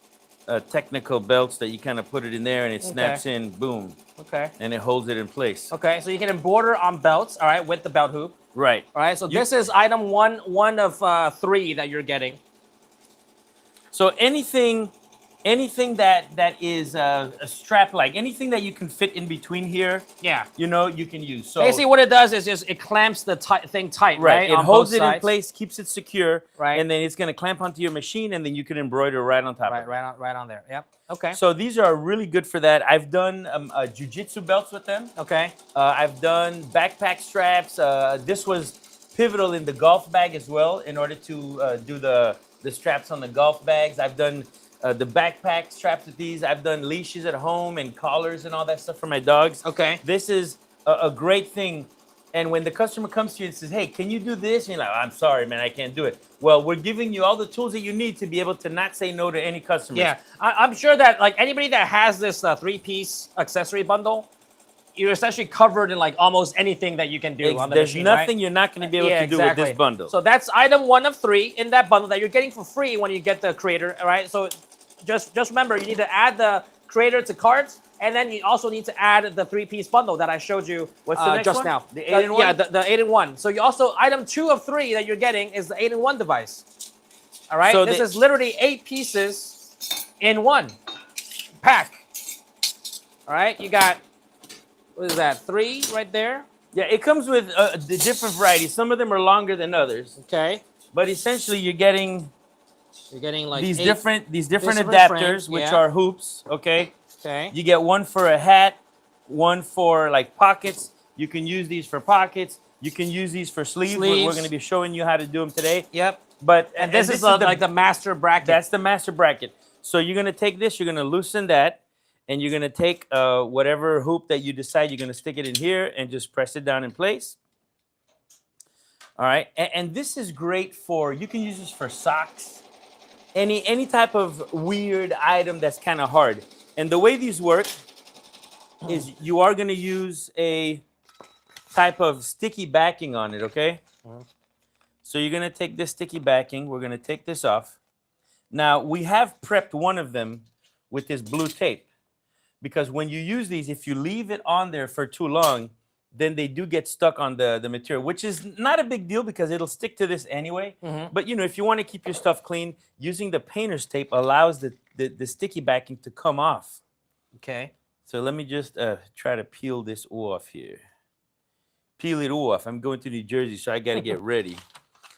S1: technical belts that you kind of put it in there and it snaps in, boom.
S2: Okay.
S1: And it holds it in place.
S2: Okay, so you can embroider on belts, all right, with the belt hoop.
S1: Right.
S2: All right, so this is item one of 3 that you're getting.
S1: So anything anything that is a strap like, anything that you can fit in between here,
S2: Yeah.
S1: you know, you can use. So
S2: Basically, what it does is just it clamps the thing tight, right?
S1: it
S2: on
S1: holds
S2: both
S1: it in
S2: sides.
S1: place, keeps it secure,
S2: Right.
S1: and then it's going to clamp onto your machine, and then you can embroider right on top of it.
S2: Right on there. Yep. Okay.
S1: So these are really good for that. I've done jiu-jitsu belts with them.
S2: Okay.
S1: I've done backpack straps. This was pivotal in the golf bag as well in order to do the straps on the golf bags. I've done the backpack straps with these. I've done leashes at home and collars and all that stuff for my dogs.
S2: Okay.
S1: This is a great thing. And when the customer comes to you and says, hey, can you do this? And you're like, I'm sorry, man, I can't do it. Well, we're giving you all the tools that you need to be able to not say no to any customer.
S2: Yeah, I'm sure that like anybody that has this 3-piece accessory bundle, you're essentially covered in like almost anything that you can do on the
S1: There's
S2: machine,
S1: nothing
S2: right?
S1: you're not going to be able to do with this bundle.
S2: So that's item 1 of 3 in that bundle that you're getting for free when you get the creator, all right? So just remember, you need to add the creator to carts, and then you also need to add the 3-piece bundle that I showed you
S1: What's the next
S2: just
S1: one?
S2: now.
S1: The 8-in-1?
S2: Yeah, the 8-in-1. So you also, item 2 of 3 that you're getting is the 8-in-1 device. All right,
S1: So
S2: this is literally 8 pieces in one pack. All right, you got, what is that, 3 right there?
S1: Yeah, it comes with the different varieties. Some of them are longer than others.
S2: Okay.
S1: But essentially, you're getting
S2: like
S1: these
S2: 8
S1: different
S2: different
S1: adapters,
S2: frames,
S1: which
S2: yeah.
S1: are hoops. Okay.
S2: Okay.
S1: You get one for a hat, one for like pockets. You can use these for pockets. You can use these for sleeves. We're going to be showing you how to do them today.
S2: Yep.
S1: But
S2: And this is like the master bracket.
S1: That's the master bracket. So you're going to take this. You're going to loosen that, and you're going to take whatever hoop that you decide. You're going to stick it in here and just press it down in place. All right. And this is great for, you can use this for socks. Any type of weird item that's kind of hard. And the way these work is you are going to use a type of sticky backing on it, okay? So you're going to take this sticky backing. We're going to take this off. Now, we have prepped one of them with this blue tape because when you use these, if you leave it on there for too long, then they do get stuck on the material, which is not a big deal because it'll stick to this anyway. But, you know, if you want to keep your stuff clean, using the painter's tape allows the sticky backing to come off.
S2: Okay.
S1: So let me just try to peel this off here. Peel it off. I'm going to New Jersey, so I got to get ready.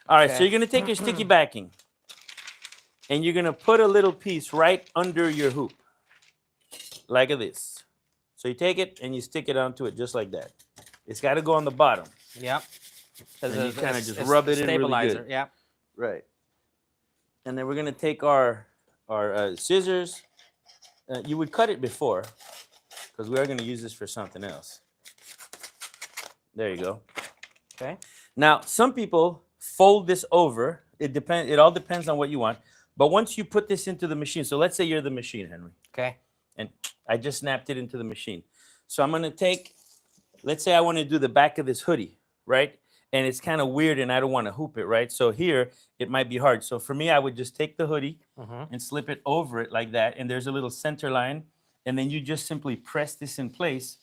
S1: All right, so you're going to take your sticky backing, and you're going to put a little piece right under your hoop, like this. So you take it, and you stick it onto it just like that. It's got to go on the bottom.
S2: Yep.
S1: And you kind of just rub it in really good.
S2: Yeah.
S1: Right. And then we're going to take our scissors. You would cut it before, because we are going to use this for something else. There you go.
S2: Okay.
S1: Now, some people fold this over. It all depends on what you want. But once you put this into the machine, so let's say you're the machine, Henry.
S2: Okay.
S1: And I just snapped it into the machine. So I'm going to take, let's say I want to do the back of this hoodie, right? And it's kind of weird and I don't want to hoop it, right? So here, it might be hard. So for me, I would just take the hoodie and slip it over it like that. And there's a little center line. And then you just simply press this in place.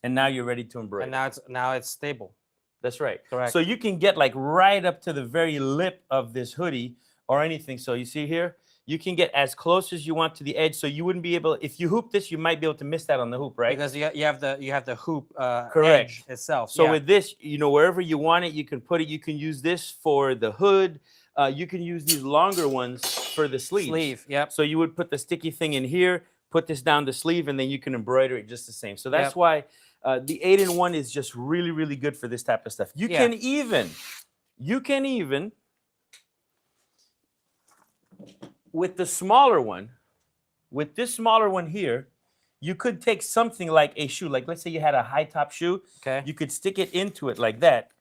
S1: And now you're ready to embroider.
S2: And now it's stable.
S1: That's right.
S2: Correct.
S1: So you can get like right up to the very lip of this hoodie or anything. So you see here, you can get as close as you want to the edge. So you wouldn't be able, if you hoop this, you might be able to miss that on the hoop, right?
S2: Because you have the hoop
S1: Correct.
S2: edge itself.
S1: So with this, you know, wherever you want it, you can put it. You can use this for the hood. You can use these longer ones for the sleeve.
S2: Sleeve, yep.
S1: So you would put the sticky thing in here, put this down the sleeve, and then you can embroider it just the same. So that's why the 8-in-1 is just really, really good for this type of stuff. You can even, with the smaller one, with this smaller one here, you could take something like a shoe. Like let's say you had a high top shoe.
S2: Okay.
S1: You could stick it into it like that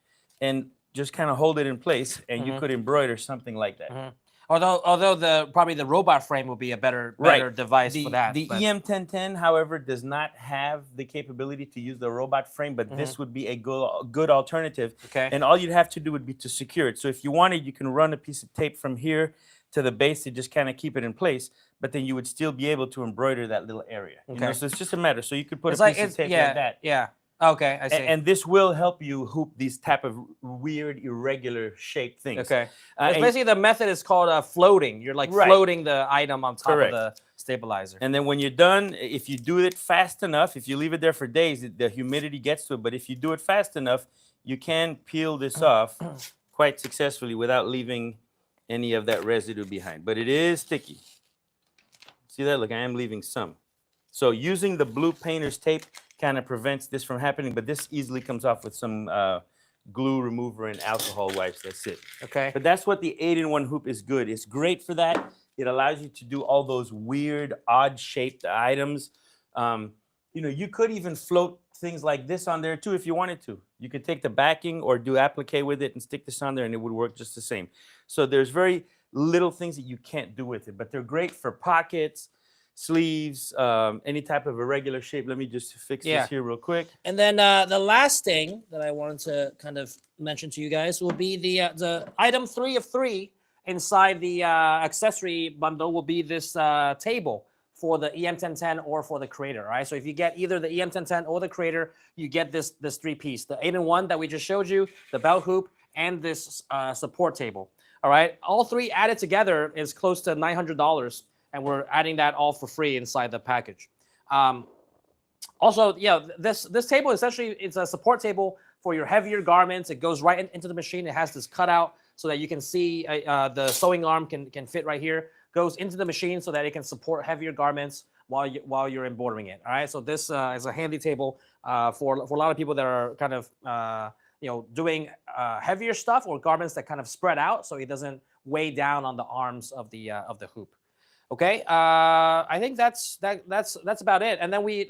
S1: and just kind of hold it in place, and you could embroider something like that.
S2: Although probably the robot frame would be a better device for that.
S1: The EM1010, however, does not have the capability to use the robot frame, but this would be a good alternative.
S2: Okay.
S1: And all you'd have to do would be to secure it. So if you wanted, you can run a piece of tape from here to the base to just kind of keep it in place, but then you would still be able to embroider that little area. You know? So it's just a matter. So you could put a piece of tape like that.
S2: Yeah. Okay, I see.
S1: And this will help you hoop these type of weird, irregular shaped things.
S2: Okay.
S1: And-
S2: Basically, the method is called floating. You're like
S1: Right.
S2: floating the item on top
S1: Correct.
S2: of the stabilizer.
S1: And then when you're done, if you do it fast enough, if you leave it there for days, the humidity gets to it. But if you do it fast enough, you can peel this off quite successfully without leaving any of that residue behind. But it is sticky. See that? Look, I am leaving some. So using the blue painter's tape kind of prevents this from happening, but this easily comes off with some glue remover and alcohol wipes. That's it.
S2: Okay.
S1: But that's what the 8-in-1 hoop is good. It's great for that. It allows you to do all those weird, odd-shaped items. You know, you could even float things like this on there too if you wanted to. You could take the backing or do applique with it and stick this on there, and it would work just the same. So there's very little things that you can't do with it, but they're great for pockets, sleeves, any type of irregular shape. Let me just fix this here real quick.
S2: And then the last thing that I wanted to kind of mention to you guys will be the item 3 of 3 inside the accessory bundle will be this table for the EM1010 or for the Creator, right? So if you get either the EM1010 or the Creator, you get this 3-piece, the 8-in-1 that we just showed you, the belt hoop, and this support table. All right, all 3 added together is close to $900, and we're adding that all for free inside the package. Also, yeah, this table essentially it's a support table for your heavier garments. It goes right into the machine. It has this cutout so that you can see the sewing arm can fit right here. Goes into the machine so that it can support heavier garments while you're embroidering it. All right, so this is a handy table for a lot of people that are kind of doing heavier stuff or garments that kind of spread out, so it doesn't weigh down on the arms of the hoop. Okay, I think that's about it. And then we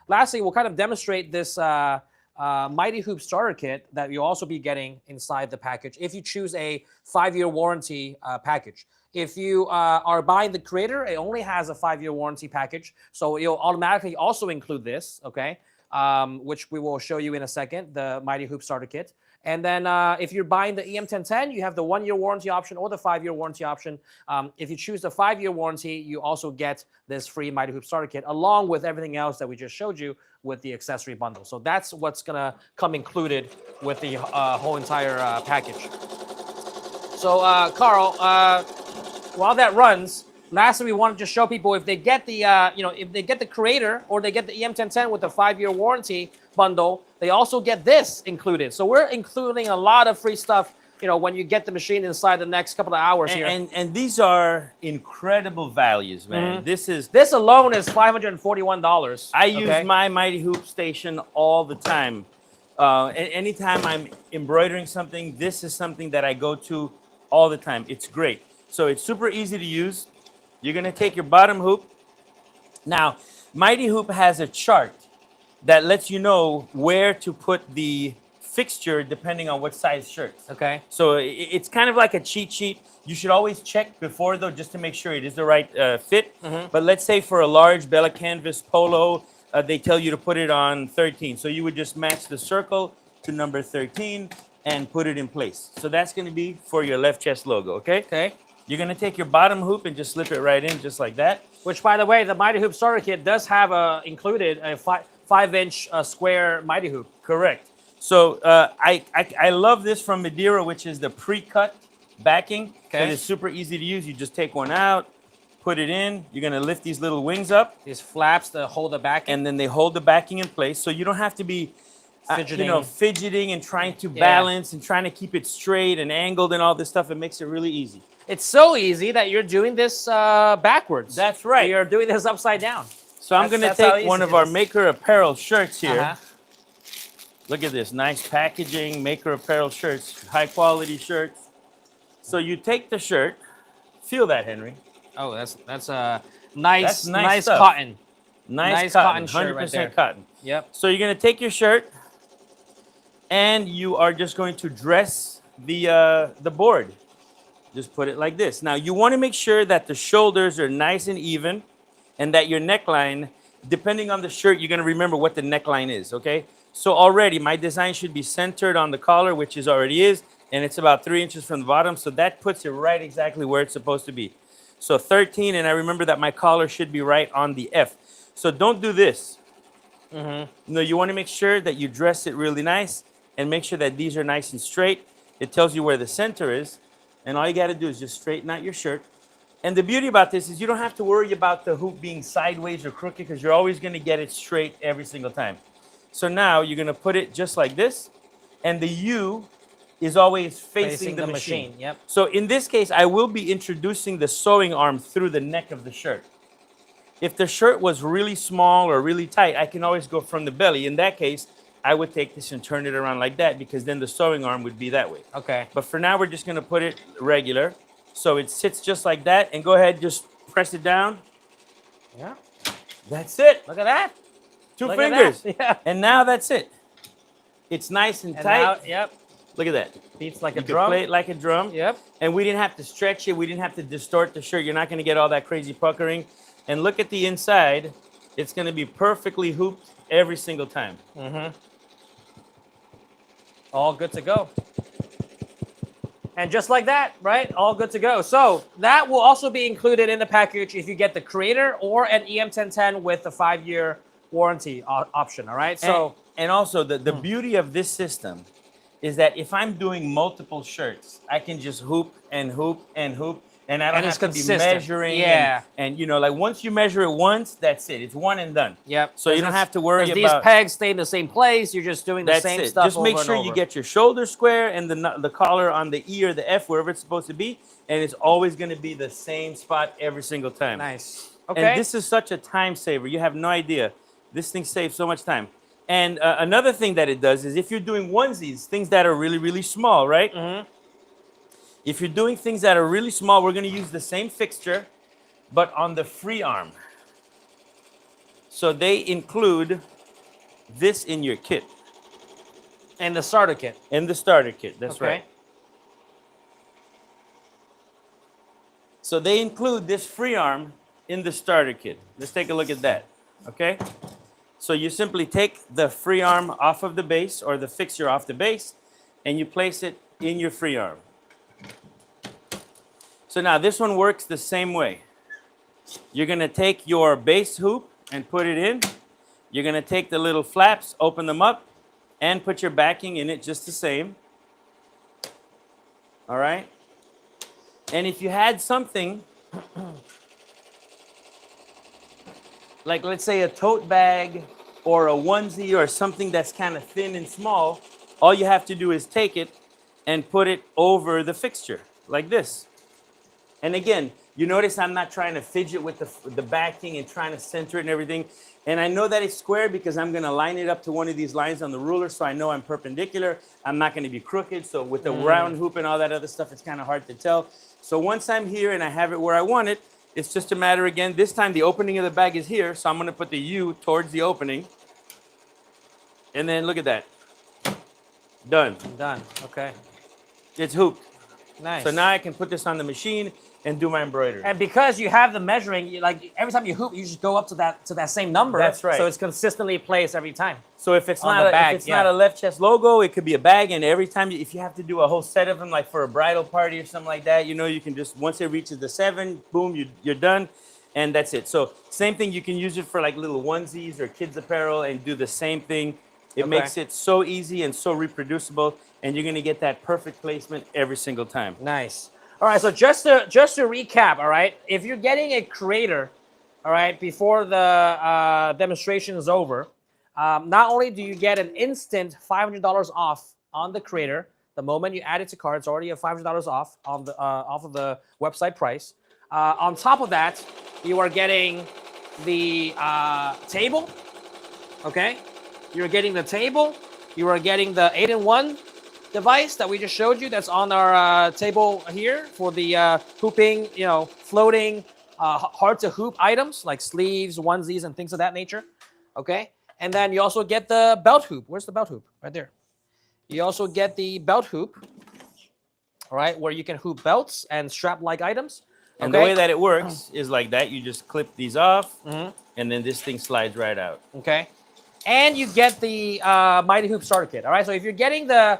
S2: lastly we'll kind of demonstrate this Mighty Hoop starter kit that you'll also be getting inside the package if you choose a 5-year warranty package. If you are buying the Creator, it only has a 5-year warranty package, so it'll automatically also include this, okay, which we will show you in a second, the Mighty Hoop starter kit. And then if you're buying the EM1010, you have the 1-year warranty option or the 5-year warranty option. If you choose the 5-year warranty, you also get this free Mighty Hoop starter kit along with everything else that we just showed you with the accessory bundle. So that's what's gonna come included with the whole entire package. So Carl, while that runs, lastly, we want to just show people if they get the if they get the Creator or they get the EM1010 with the 5-year warranty bundle, they also get this included. So we're including a lot of free stuff, when you get the machine inside the next couple of hours here.
S1: And these are incredible values, man.
S2: Mm-hmm. This alone is $541.
S1: I use my Mighty Hoop station all the time. Anytime I'm embroidering something, this is something that I go to all the time. It's great. So it's super easy to use. You're gonna take your bottom hoop. Now, Mighty Hoop has a chart that lets you know where to put the fixture depending on what size shirt.
S2: Okay.
S1: So it's kind of like a cheat sheet. You should always check before though, just to make sure it is the right fit.
S2: Mm-hmm.
S1: But let's say for a large Bella Canvas polo, they tell you to put it on 13. So you would just match the circle to number 13 and put it in place. So that's gonna be for your left chest logo, okay?
S2: Okay.
S1: You're gonna take your bottom hoop and just slip it right in just like that.
S2: Which, by the way, the Mighty Hoop starter kit does have included a 5-inch square Mighty Hoop.
S1: Correct. So I love this from Madeira, which is the pre-cut backing.
S2: Okay.
S1: It's super easy to use. You just take one out, put it in. You're gonna lift these little wings up.
S2: These flaps to hold the backing.
S1: And then they hold the backing in place. So you don't have to be fidgeting and trying to balance and trying to keep it straight and angled and all this stuff. It makes it really easy.
S2: It's so easy that you're doing this backwards.
S1: That's right.
S2: You're doing this upside down.
S1: So I'm going to take one of our Maker Apparel shirts here. Look at this. Nice packaging, Maker Apparel shirts, high quality shirts. So you take the shirt. Feel that, Henry.
S2: Oh, that's a nice
S1: stuff.
S2: cotton.
S1: Nice cotton shirt 100%
S2: right there.
S1: cotton.
S2: Yep.
S1: So you're going to take your shirt and you are just going to dress the board. Just put it like this. Now, you want to make sure that the shoulders are nice and even and that your neckline, depending on the shirt, you're going to remember what the neckline is, okay? So already, my design should be centered on the collar, which is already is, and it's about 3 inches from the bottom, so that puts it right exactly where it's supposed to be. So 13, and I remember that my collar should be right on the F. So don't do this. No, you want to make sure that you dress it really nice and make sure that these are nice and straight. It tells you where the center is, and all you got to do is just straighten out your shirt. And the beauty about this is you don't have to worry about the hoop being sideways or crooked because you're always going to get it straight every single time. So now you're going to put it just like this, and the U is always facing the machine.
S2: Yep.
S1: So in this case, I will be introducing the sewing arm through the neck of the shirt. If the shirt was really small or really tight, I can always go from the belly. In that case, I would take this and turn it around like that because then the sewing arm would be that way.
S2: Okay.
S1: But for now, we're just going to put it regular. So it sits just like that. And go ahead, just press it down.
S2: Yeah.
S1: That's it.
S2: Look at that.
S1: Two
S2: Look at
S1: fingers.
S2: that. Yeah.
S1: And now that's it. It's nice and tight.
S2: Now, yep.
S1: Look at that.
S2: Beats like
S1: You
S2: a
S1: can
S2: drum.
S1: play it like a drum.
S2: Yep.
S1: And we didn't have to stretch it. We didn't have to distort the shirt. You're not going to get all that crazy puckering. And look at the inside. It's going to be perfectly hooped every single time.
S2: All good to go. And just like that, right? All good to go. So that will also be included in the package if you get the Creator or an EM1010 with the 5-year warranty option, all right? So
S1: and also the beauty of this system is that if I'm doing multiple shirts, I can just hoop and hoop and hoop, and I don't have to be measuring.
S2: Yeah.
S1: And you know, like once you measure it once, that's it. It's one and done.
S2: Yep.
S1: So you don't have to worry about
S2: these pegs stay in the same place. You're just doing the same stuff.
S1: Just make sure you get your shoulder square and the collar on the E or the F, wherever it's supposed to be, and it's always going to be the same spot every single time.
S2: Nice. Okay.
S1: And this is such a time saver. You have no idea. This thing saves so much time. And another thing that it does is if you're doing onesies, things that are really, really small, right? If you're doing things that are really small, we're going to use the same fixture, but on the free arm. So they include this in your kit.
S2: And the starter kit.
S1: In the starter kit, that's right. So they include this free arm in the starter kit. Let's take a look at that, okay? So you simply take the free arm off of the base or the fixture off the base, and you place it in your free arm. So now this one works the same way. You're going to take your base hoop and put it in. You're going to take the little flaps, open them up, and put your backing in it just the same. All right? And if you had something like, let's say, a tote bag or a onesie or something that's kind of thin and small, all you have to do is take it and put it over the fixture like this. And again, you notice I'm not trying to fidget with the backing and trying to center it and everything. And I know that it's square because I'm going to line it up to one of these lines on the ruler, so I know I'm perpendicular. I'm not going to be crooked. So with the round hoop and all that other stuff, it's kind of hard to tell. So once I'm here and I have it where I want it, it's just a matter, again, this time the opening of the bag is here, so I'm going to put the U towards the opening. And then look at that. Done.
S2: Done. Okay.
S1: It's hooped.
S2: Nice.
S1: So now I can put this on the machine and do my embroidery.
S2: And because you have the measuring, like every time you hoop, you just go up to that same number.
S1: That's right.
S2: So it's consistently placed every time.
S1: So if it's
S2: On
S1: not
S2: the bag,
S1: not a left chest logo, it could be a bag. And every time, if you have to do a whole set of them, like for a bridal party or something like that, you know, you can just, once it reaches the 7, boom, you're done, and that's it. So same thing, you can use it for like little onesies or kids apparel and do the same thing. It makes it so easy and so reproducible, and you're gonna get that perfect placement every single time.
S2: Nice. All right, so just to recap, all right, if you're getting a Creator, all right, before the demonstration is over, not only do you get an instant $500 off on the Creator, the moment you add it to cart, it's already a $500 off on the off of the website price. On top of that, you are getting the table, okay? You're getting the table. You are getting the 8-in-1 device that we just showed you that's on our table here for the hooping, you know, floating, hard to hoop items like sleeves, onesies, and things of that nature, okay? And then you also get the belt hoop. Where's the belt hoop? Right there. You also get the belt hoop, all right, where you can hoop belts and strap-like items.
S1: And the way that it works is like that. You just clip these off, and then this thing slides right out.
S2: Okay. And you get the Mighty Hoop Starter Kit, all right? So if you're getting the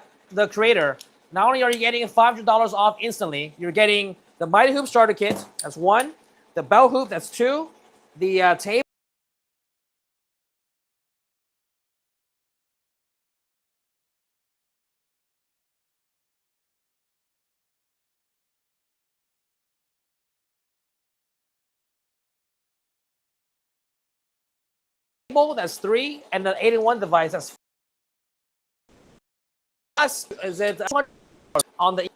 S2: Creator, not only are you getting $500 off instantly, you're getting the Mighty Hoop Starter Kit, that's 1, the belt hoop, that's 2, the table, cable, that's 3, and the 8-in-1 device, that's 4. Plus, is it on the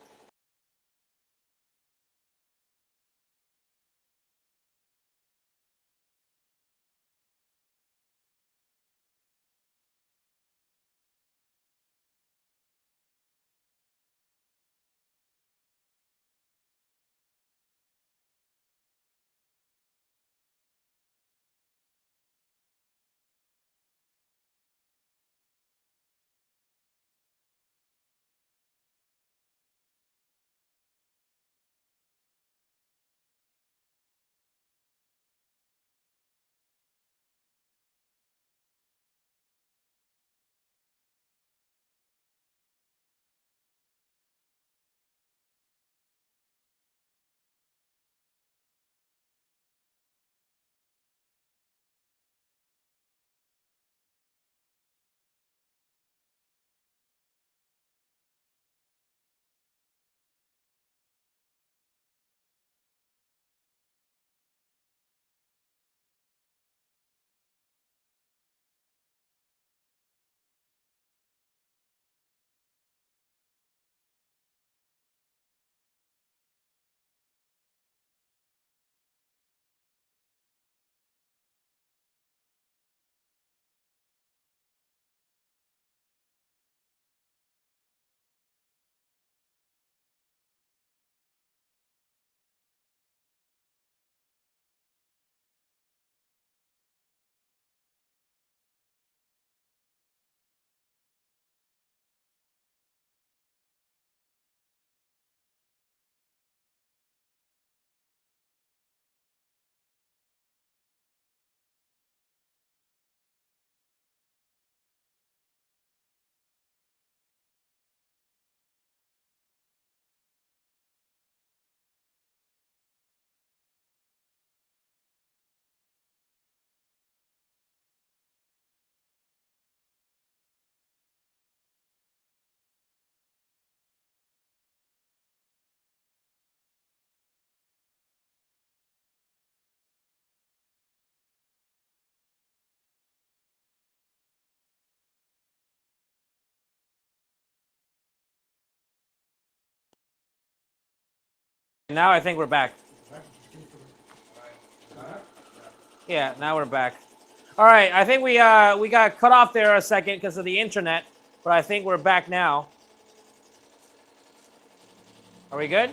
S2: Now I think we're back. Yeah, now we're back. All right, I think we got cut off there a second because of the internet, but I think we're back now. Are we good?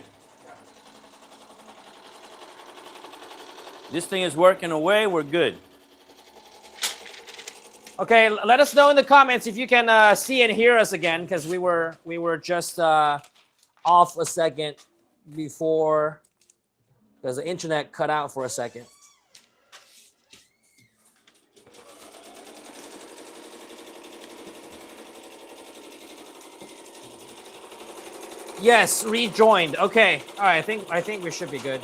S1: This thing is working away. We're good.
S2: Okay, let us know in the comments if you can see and hear us again, because we were just off a second before because the internet cut out for a second. Yes, rejoined. Okay, all right. I think we should be good.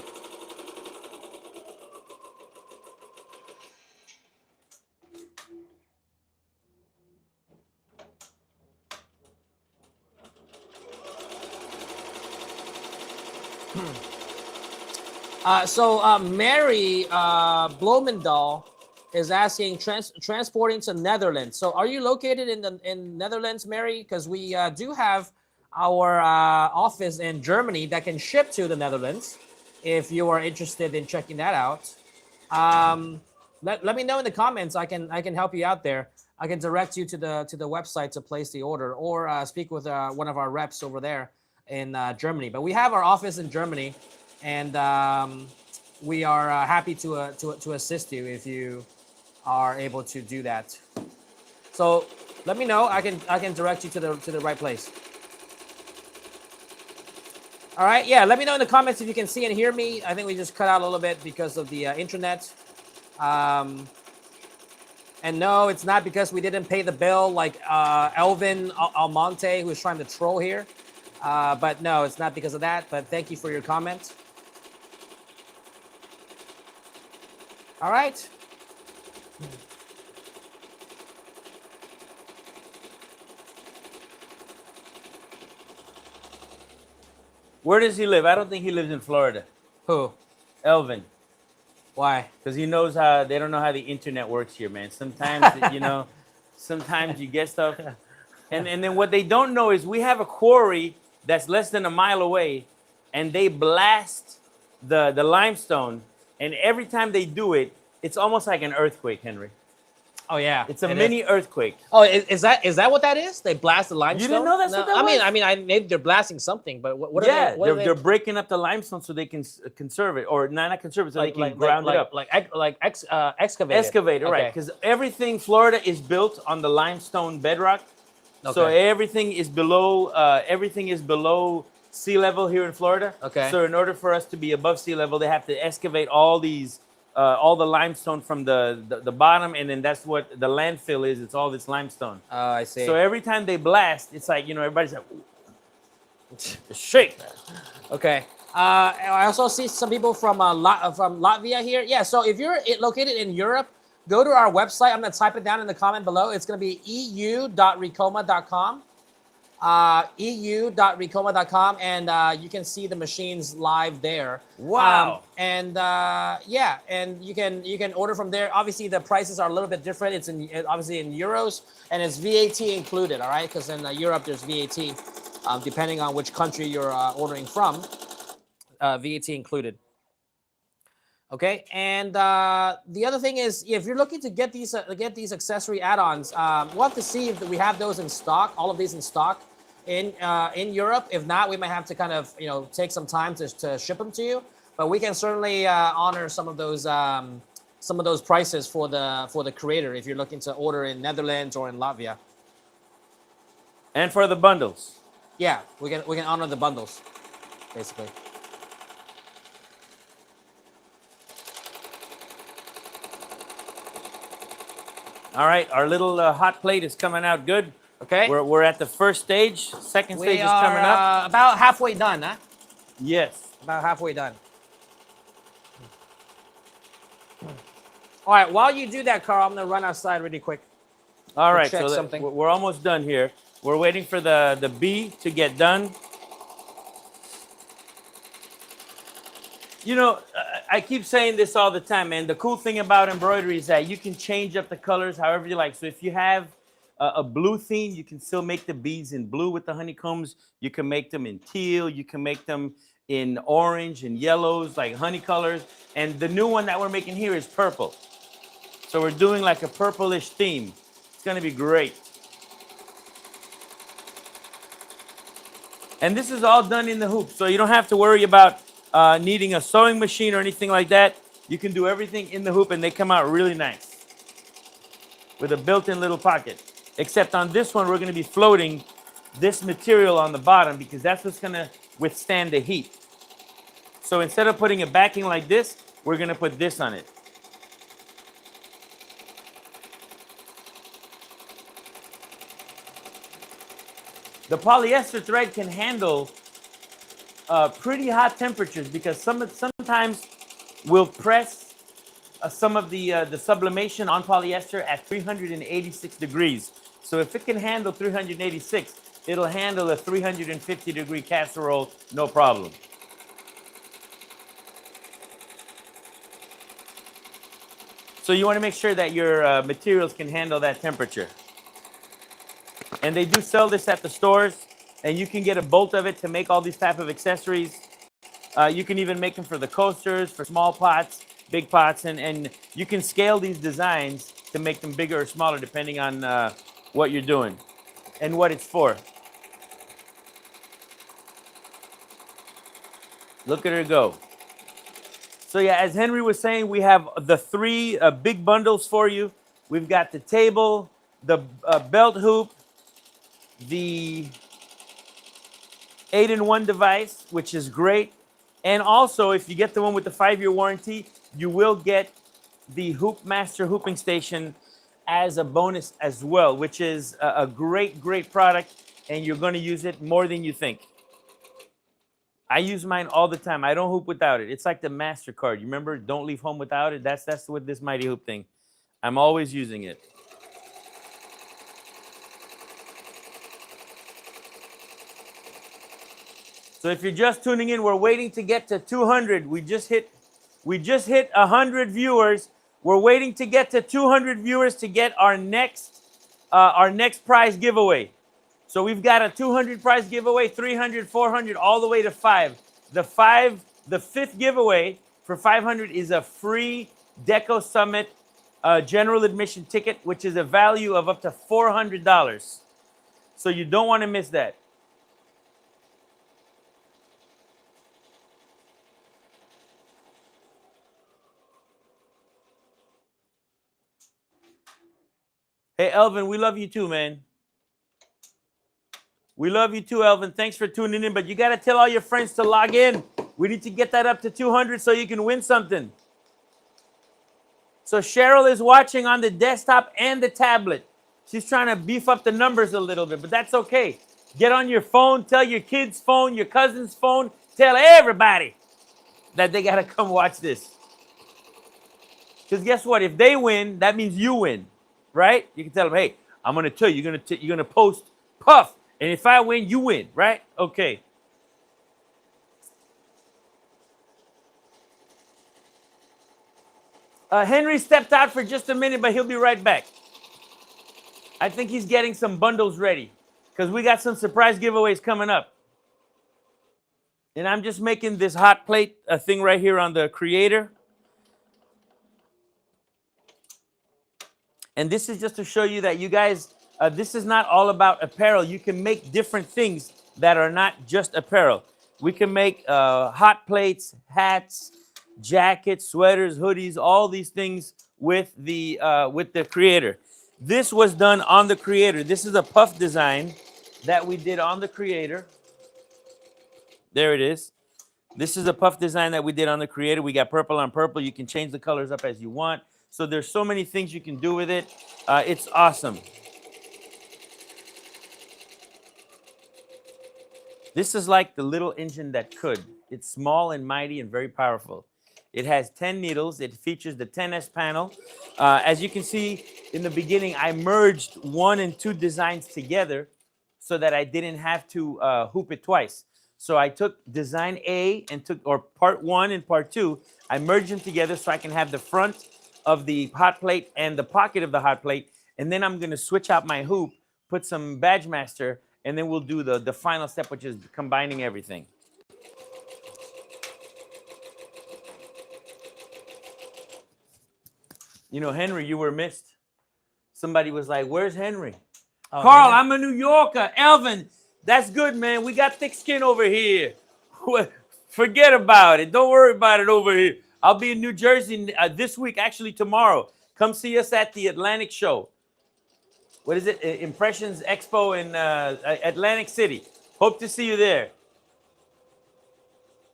S2: So Mary Bloemendahl is asking transporting to Netherlands. So are you located in Netherlands, Mary? Because we do have our office in Germany that can ship to the Netherlands. If you are interested in checking that out, let me know in the comments. I can help you out there. I can direct you to the website to place the order, or speak with one of our reps over there in Germany. But we have our office in Germany, and we are happy to assist you if you are able to do that. So let me know. I can direct you to the right place. All right. Yeah. Let me know in the comments if you can see and hear me. I think we just cut out a little bit because of the internet. And no, it's not because we didn't pay the bill like Elvin Almonte, who is trying to troll here. But no, it's not because of that. But thank you for your comment. All right.
S1: Where does he live? I don't think he lives in Florida.
S2: Who?
S1: Elvin.
S2: Why?
S1: Because he knows how they don't know how the internet works here, man. Sometimes you know, sometimes you get stuff, and then what they don't know is we have a quarry that's less than a mile away, and they blast the limestone, and every time they do it, it's almost like an earthquake, Henry.
S2: Oh yeah,
S1: It's a
S2: it
S1: mini
S2: is.
S1: earthquake.
S2: Oh, is that what that is? They blast the limestone.
S1: You didn't know that's what that
S2: I
S1: was?
S2: mean, maybe they're blasting something, but what are
S1: Yeah,
S2: they? What are
S1: they're breaking up the limestone so they can conserve it, or not conserve it, so they can ground it up.
S2: Excavate it.
S1: Excavator, right?
S2: Okay.
S1: Because everything Florida is built on the limestone bedrock, so
S2: Okay.
S1: everything is below sea level here in Florida.
S2: Okay.
S1: So in order for us to be above sea level, they have to excavate all the limestone from the bottom, and then that's what the landfill is. It's all this limestone.
S2: Oh, I see.
S1: So every time they blast, it's like, everybody's like, shake.
S2: Okay. I also see some people from Latvia here. Yeah. So if you're located in Europe, go to our website. I'm gonna type it down in the comment below. It's gonna be eu.ricoma.com. eu.ricoma.com, and you can see the machines live there.
S1: Wow.
S2: And you can order from there. Obviously, the prices are a little bit different. It's obviously in euros, and it's VAT included. All right, because in Europe there's VAT, depending on which country you're ordering from. VAT included. Okay, and the other thing is, if you're looking to get these accessory add-ons, we'll have to see if we have those in stock, all of these in stock in Europe. If not, we might have to kind of take some time to ship them to you. But we can certainly honor some of those prices for the creator if you're looking to order in Netherlands or in Latvia.
S1: And for the bundles.
S2: Yeah, we can honor the bundles, basically.
S1: All right, our little hot plate is coming out good.
S2: Okay.
S1: We're at the first stage. Second stage is coming up.
S2: About halfway done, huh?
S1: Yes.
S2: About halfway done. All right, while you do that, Carl, I'm gonna run outside really quick.
S1: All right,
S2: check
S1: so
S2: something.
S1: we're almost done here. We're waiting for the B to get done. I keep saying this all the time, man. The cool thing about embroidery is that you can change up the colors however you like. So if you have a blue theme, you can still make the beads in blue with the honeycombs. You can make them in teal. You can make them in orange and yellows, like honey colors. And the new one that we're making here is purple. So we're doing like a purplish theme. It's going to be great. And this is all done in the hoop. So you don't have to worry about needing a sewing machine or anything like that. You can do everything in the hoop and they come out really nice with a built-in little pocket. Except on this one, we're going to be floating this material on the bottom because that's what's going to withstand the heat. So instead of putting a backing like this, we're going to put this on it. The polyester thread can handle pretty hot temperatures because sometimes we'll press some of the sublimation on polyester at 386 degrees. So if it can handle 386, it'll handle a 350-degree casserole, no problem. So you want to make sure that your materials can handle that temperature. And they do sell this at the stores, and you can get a bolt of it to make all these type of accessories. You can even make them for the coasters, for small pots, big pots, and you can scale these designs to make them bigger or smaller depending on what you're doing and what it's for. Look at her go. So yeah, as Henry was saying, we have the three big bundles for you. We've got the table, the belt hoop, the 8-in-1 device, which is great. And also, if you get the one with the 5-year warranty, you will get the Hoop Master hooping station as a bonus as well, which is a great, great product, and you're going to use it more than you think. I use mine all the time. I don't hoop without it. It's like the MasterCard. You remember, don't leave home without it? That's with this Mighty Hoop thing. I'm always using it. So if you're just tuning in, we're waiting to get to 200. We just hit We just hit 100 viewers. We're waiting to get to 200 viewers to get our next prize giveaway. So we've got a 200 prize giveaway, 300, 400, all the way to 5. The 5th giveaway for 500 is a free Deco Summit general admission ticket, which is a value of up to $400. So you don't want to miss that. Hey, Elvin, we love you too, man. We love you too, Elvin. Thanks for tuning in, but you got to tell all your friends to log in. We need to get that up to 200 so you can win something. So Cheryl is watching on the desktop and the tablet. She's trying to beef up the numbers a little bit, but that's okay. Get on your phone, tell your kid's phone, your cousin's phone, tell everybody that they got to come watch this. Because guess what? If they win, that means you win, right? You can tell them, hey, I'm going to tell you, you're going to post Puff, and if I win, you win, right? Okay. Henry stepped out for just a minute, but he'll be right back. I think he's getting some bundles ready because we got some surprise giveaways coming up. And I'm just making this hot plate thing right here on the creator. And this is just to show you that you guys, this is not all about apparel. You can make different things that are not just apparel. We can make hot plates, hats, jackets, sweaters, hoodies, all these things with the creator. This was done on the creator. This is a puff design that we did on the creator. There it is. This is a puff design that we did on the creator. We got purple on purple. You can change the colors up as you want. So there's so many things you can do with it. It's awesome. This is like the little engine that could. It's small and mighty and very powerful. It has 10 needles. It features the 10S panel. As you can see in the beginning, I merged 1 and 2 designs together so that I didn't have to hoop it twice. So I took design A and or part 1 and part 2. I merged them together so I can have the front of the hot plate and the pocket of the hot plate. And then I'm going to switch out my hoop, put some Badge Master, and then we'll do the final step, which is combining everything. You know, Henry, you were missed. Somebody was like, where's Henry? Oh, Carl, man. I'm a New Yorker. Elvin, that's good, man. We got thick skin over here. Forget about it. Don't worry about it over here. I'll be in New Jersey this week, actually tomorrow. Come see us at the Atlantic Show. What is it? Impressions Expo in Atlantic City. Hope to see you there.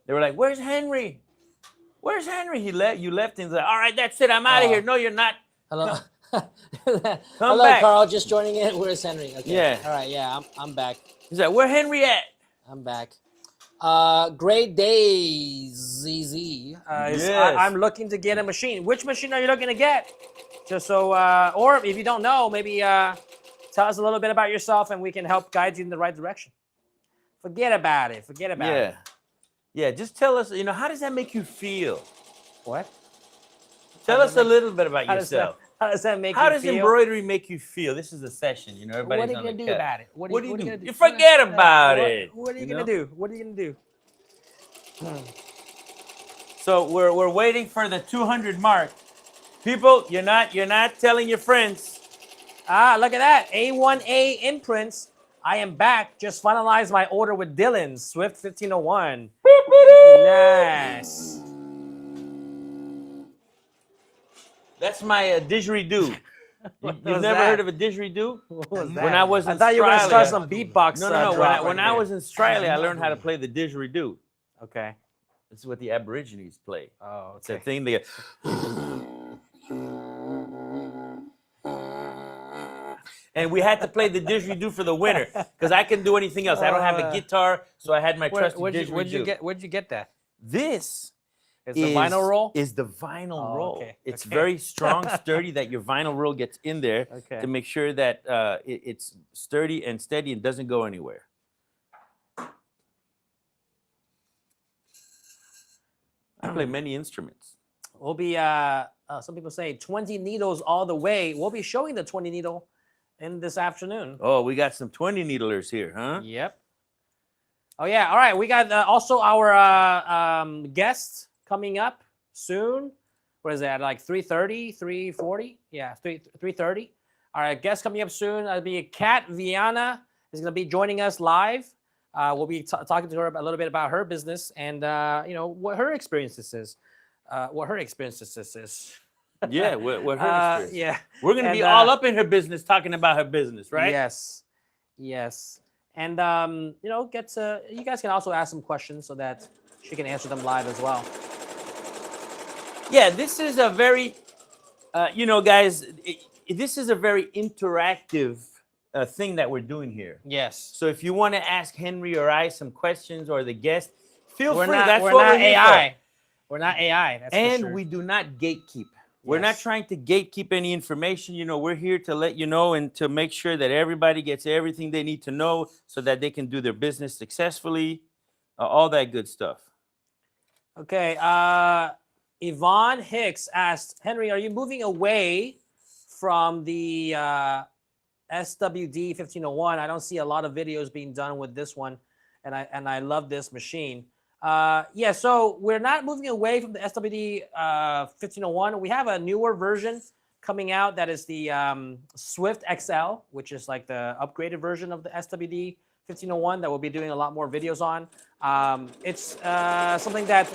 S1: They were like, where's Henry? Where's Henry? You left and he's like, all right, that's it. I'm out of here. No, you're not.
S2: Hello.
S1: Hello,
S2: back. Carl. Just joining in. Where's Henry? Okay.
S1: Yeah.
S2: All right. Yeah, I'm back.
S1: He's like, where Henry at?
S2: I'm back. Great day, ZZ.
S1: Yes.
S2: I'm looking to get a machine. Which machine are you looking to get? Just so, or if you don't know, maybe tell us a little bit about yourself and we can help guide you in the right direction. Forget about it. Forget about it.
S1: Yeah, just tell us, how does that make you feel?
S2: What?
S1: Tell us a little bit about yourself.
S2: How does that make you feel?
S1: How does embroidery make you feel? This is a session, everybody's
S2: what are you going to do about it? What are you going to do?
S1: You forget about it.
S2: What are you going to do? What are you going to do?
S1: So we're waiting for the 200 mark. People, you're not telling your friends.
S2: Look at that. A1A imprints. I am back. Just finalized my order with Dylan. Swift 1501. Nice.
S1: That's my didgeridoo. You've never heard of a didgeridoo?
S2: What was that?
S1: When I was in
S2: I thought you were going to start some beatbox.
S1: No. When I was in Australia, I learned how to play the didgeridoo.
S2: Okay.
S1: This is what the Aborigines play.
S2: Oh, okay.
S1: It's a thing they. And we had to play the didgeridoo for the winter because I couldn't do anything else. I don't have a guitar, so I had my trusty didgeridoo.
S2: Where'd you get that?
S1: This
S2: is the vinyl roll.
S1: Is the vinyl roll?
S2: Okay.
S1: It's very strong, sturdy. That your vinyl roll gets in there to make sure that it's sturdy and steady and doesn't go anywhere. I play many instruments.
S2: we'll be some people say 20 needles all the way. We'll be showing the 20 needle in this afternoon.
S1: Oh, we got some 20 needlers here, huh?
S2: Yep. Oh yeah. All right. We got also our guest coming up soon. What is that? Like 3:30, 3:40? Yeah, 3:30. All right, guest coming up soon. It'll be Kat Viana is going to be joining us live. We'll be talking to her a little bit about her business and you know what her experiences is. What her experiences is.
S1: Yeah, what her experience.
S2: Yeah.
S1: We're going to be all up in her business talking about her business, right?
S2: Yes. Yes. And you know, you guys can also ask some questions so that she can answer them live as well.
S1: Yeah, this is a very, you know, guys, this is a very interactive thing that we're doing here.
S2: Yes.
S1: So if you want to ask Henry or I some questions or the guest, feel free.
S2: We're
S1: That's
S2: not
S1: what we're here
S2: AI.
S1: for.
S2: We're not AI. That's
S1: And
S2: for sure.
S1: we do not gatekeep. We're not
S2: Yes.
S1: trying to gatekeep any information. You know, we're here to let you know and to make sure that everybody gets everything they need to know so that they can do their business successfully, all that good stuff.
S2: Okay. Yvonne Hicks asked, Henry, are you moving away from the SWD 1501? I don't see a lot of videos being done with this one, and I love this machine. Yeah, so we're not moving away from the SWD 1501. We have a newer version coming out that is the Swift XL, which is like the upgraded version of the SWD 1501 that we'll be doing a lot more videos on. It's something that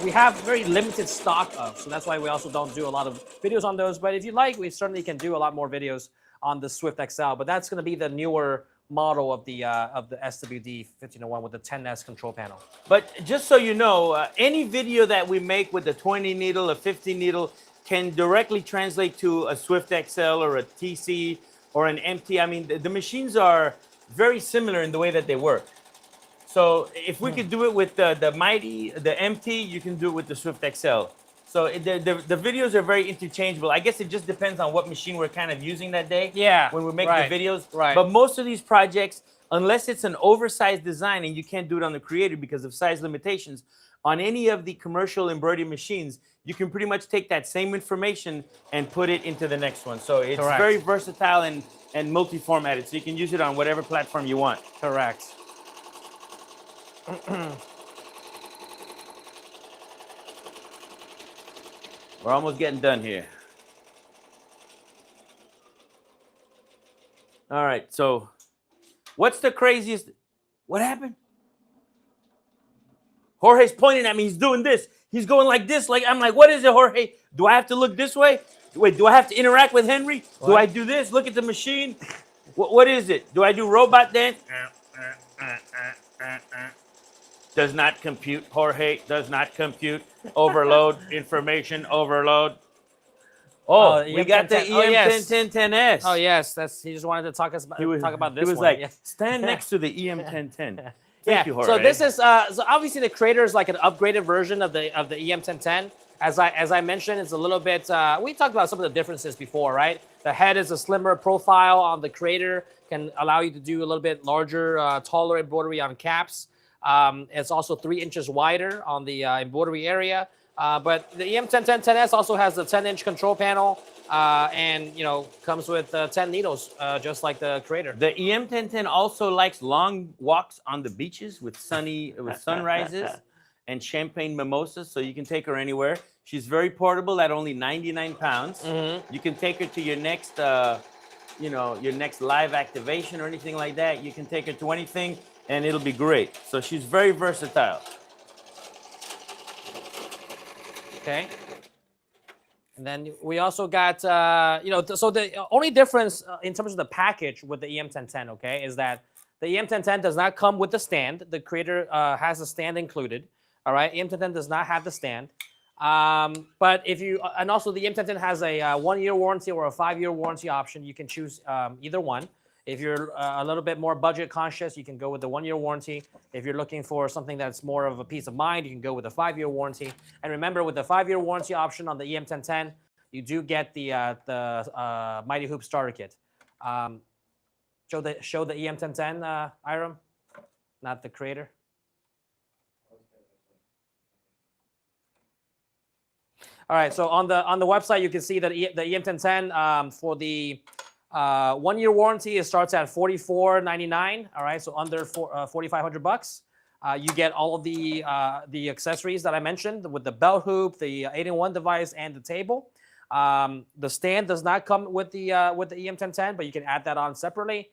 S2: we have very limited stock of, so that's why we also don't do a lot of videos on those. But if you like, we certainly can do a lot more videos on the Swift XL. But that's going to be the newer model of the SWD 1501 with the 10S control panel.
S1: But just so you know, any video that we make with the 20 needle, a 50 needle, can directly translate to a Swift XL or a TC or an MT. I mean, the machines are very similar in the way that they work. So if we could do it with the Mighty, the MT, you can do it with the Swift XL. So the videos are very interchangeable. I guess it just depends on what machine we're kind of using that day.
S2: Yeah,
S1: when we make
S2: right,
S1: the videos.
S2: right.
S1: But most of these projects, unless it's an oversized design and you can't do it on the Creator because of size limitations, on any of the commercial embroidery machines, you can pretty much take that same information and put it into the next one. So it's
S2: Correct.
S1: very versatile and multi-formatted. So you can use it on whatever platform you want.
S2: Correct.
S1: We're almost getting done here. All right, so what's the craziest? What happened? Jorge's pointing at me. He's doing this. He's going like this. Like I'm like, what is it, Jorge? Do I have to look this way? Wait, do I have to interact with Henry?
S2: What?
S1: Do I do this? Look at the machine. What is it? Do I do robot dance? Does not compute, Jorge. Does not compute. Overload. Information overload. Oh, we got the EM101010S.
S2: Oh yes, he just wanted to talk about this.
S1: He was
S2: one.
S1: like,
S2: Yeah.
S1: stand next to the EM1010.
S2: Yeah.
S1: You,
S2: so this is so obviously the Creator is like an upgraded version of the EM1010. As I mentioned, it's a little bit. We talked about some of the differences before, right? The head is a slimmer profile on the Creator, can allow you to do a little bit larger, taller embroidery on caps. It's also 3 inches wider on the embroidery area. But the EM101010S also has the 10-inch control panel, and comes with 10 needles, just like the Creator.
S1: The EM1010 also likes long walks on the beaches with sunrises and champagne mimosas, so you can take her anywhere. She's very portable at only 99 pounds.
S2: Mm-hmm.
S1: You can take her to your next, your next live activation or anything like that. You can take her to anything, and it'll be great. So she's very versatile.
S2: Okay. And then we also got, so the only difference in terms of the package with the EM1010, okay, is that the EM1010 does not come with the stand. The Creator has a stand included. All right, EM1010 does not have the stand. But and also the EM1010 has a 1-year warranty or a 5-year warranty option. You can choose either one. If you're a little bit more budget conscious, you can go with the 1-year warranty. If you're looking for something that's more of a peace of mind, you can go with a 5-year warranty. And remember, with the 5-year warranty option on the EM1010, you do get the Mighty Hoop starter kit. Show the EM1010, Iram, not the Creator. All right, so on the website, you can see that the EM1010 for the 1 year warranty, it starts at $44.99. All right, so under $4,500. You get all of the accessories that I mentioned with the belt hoop, the 8-in-1 device, and the table. The stand does not come with the EM1010, but you can add that on separately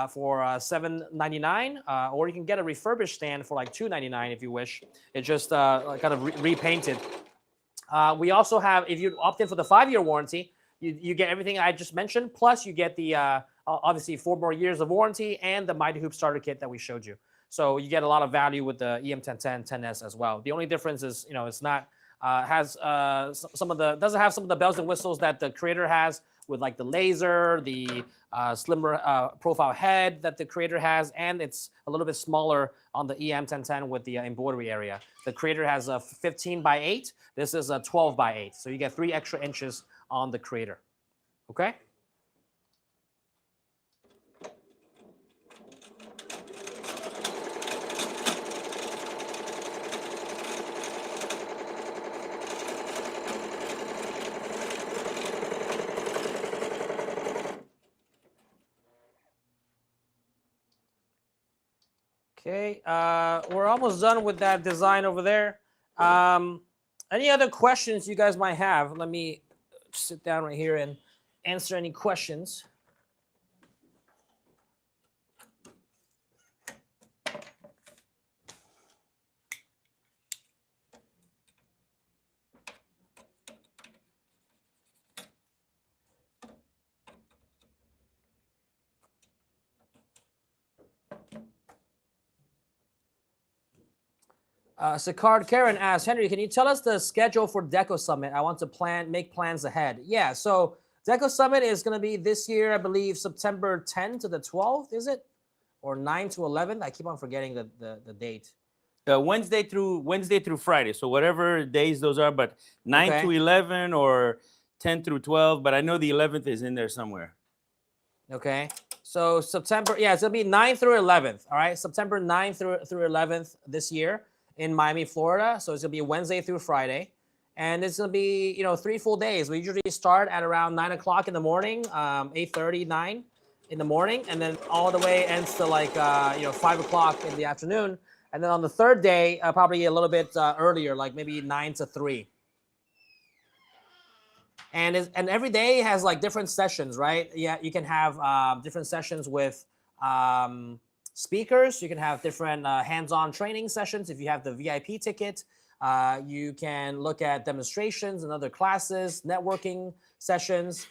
S2: for $7.99, or you can get a refurbished stand for like $2.99 if you wish. It's just kind of repainted. We also have, if you opt in for the 5-year warranty, you get everything I just mentioned, plus you get the obviously 4 more years of warranty and the Mighty Hoop starter kit that we showed you. So you get a lot of value with the EM1010 10S as well. The only difference is, it's not doesn't have some of the bells and whistles that the Creator has, with like the laser, the slimmer profile head that the Creator has, and it's a little bit smaller on the EM1010 with the embroidery area. The Creator has a 15x8. This is a 12x8. So you get 3 extra inches on the Creator. Okay? Okay, we're almost done with that design over there. Any other questions you guys might have? Let me sit down right here and answer any questions. Sicard Karen asks, Henry, can you tell us the schedule for Deco Summit? I want to make plans ahead. Yeah, so Deco Summit is going to be this year, I believe, September 10th to the 12th, is it? Or 9 to 11? I keep on forgetting the date.
S1: Wednesday through Friday. So whatever days those are, but 9 to 11 or 10 through 12. But I know the 11th is in there somewhere.
S2: Okay. So September, yeah, it's going to be 9th through 11th. All right. September 9th through 11th this year in Miami, Florida. So it's going to be Wednesday through Friday. And it's going to be, 3 full days. We usually start at around 9 o'clock in the morning, 8:30, 9 in the morning. And then all the way ends to like, 5 o'clock in the afternoon. And then on the third day, probably a little bit earlier, like maybe 9 to 3. And every day has like different sessions, right? Yeah, you can have different sessions with speakers. You can have different hands-on training sessions if you have the VIP ticket. You can look at demonstrations and other classes, networking sessions,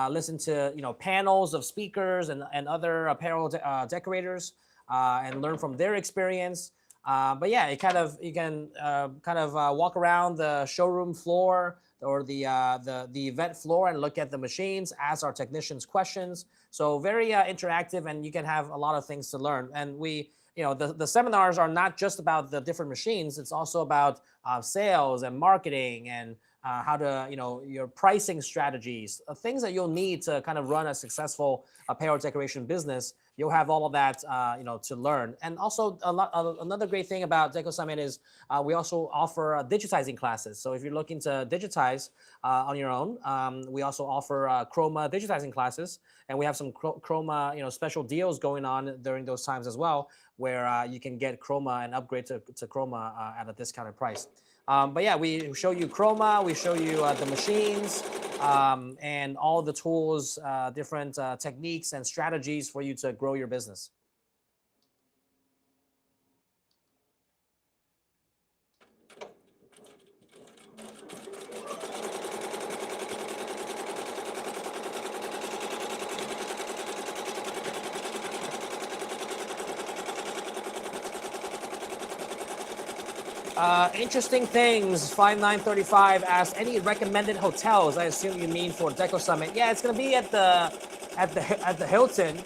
S2: listen to panels of speakers and other apparel decorators, and learn from their experience. But yeah, you can walk around the showroom floor or the event floor and look at the machines, ask our technicians questions. So very interactive, and you can have a lot of things to learn. And the seminars are not just about the different machines. It's also about sales and marketing and how to, your pricing strategies, things that you'll need to kind of run a successful apparel decoration business. You'll have all of that, to learn. And also another great thing about Deco Summit is we also offer digitizing classes. So if you're looking to digitize on your own, we also offer Chroma digitizing classes. And we have some Chroma, special deals going on during those times as well, where you can get Chroma and upgrade to Chroma at a discounted price. But yeah, we show you Chroma, we show you the machines, and all the tools, different techniques and strategies for you to grow your business. Interesting things. 5935 asks, any recommended hotels? I assume you mean for Deco Summit. Yeah, it's gonna be at the Hilton,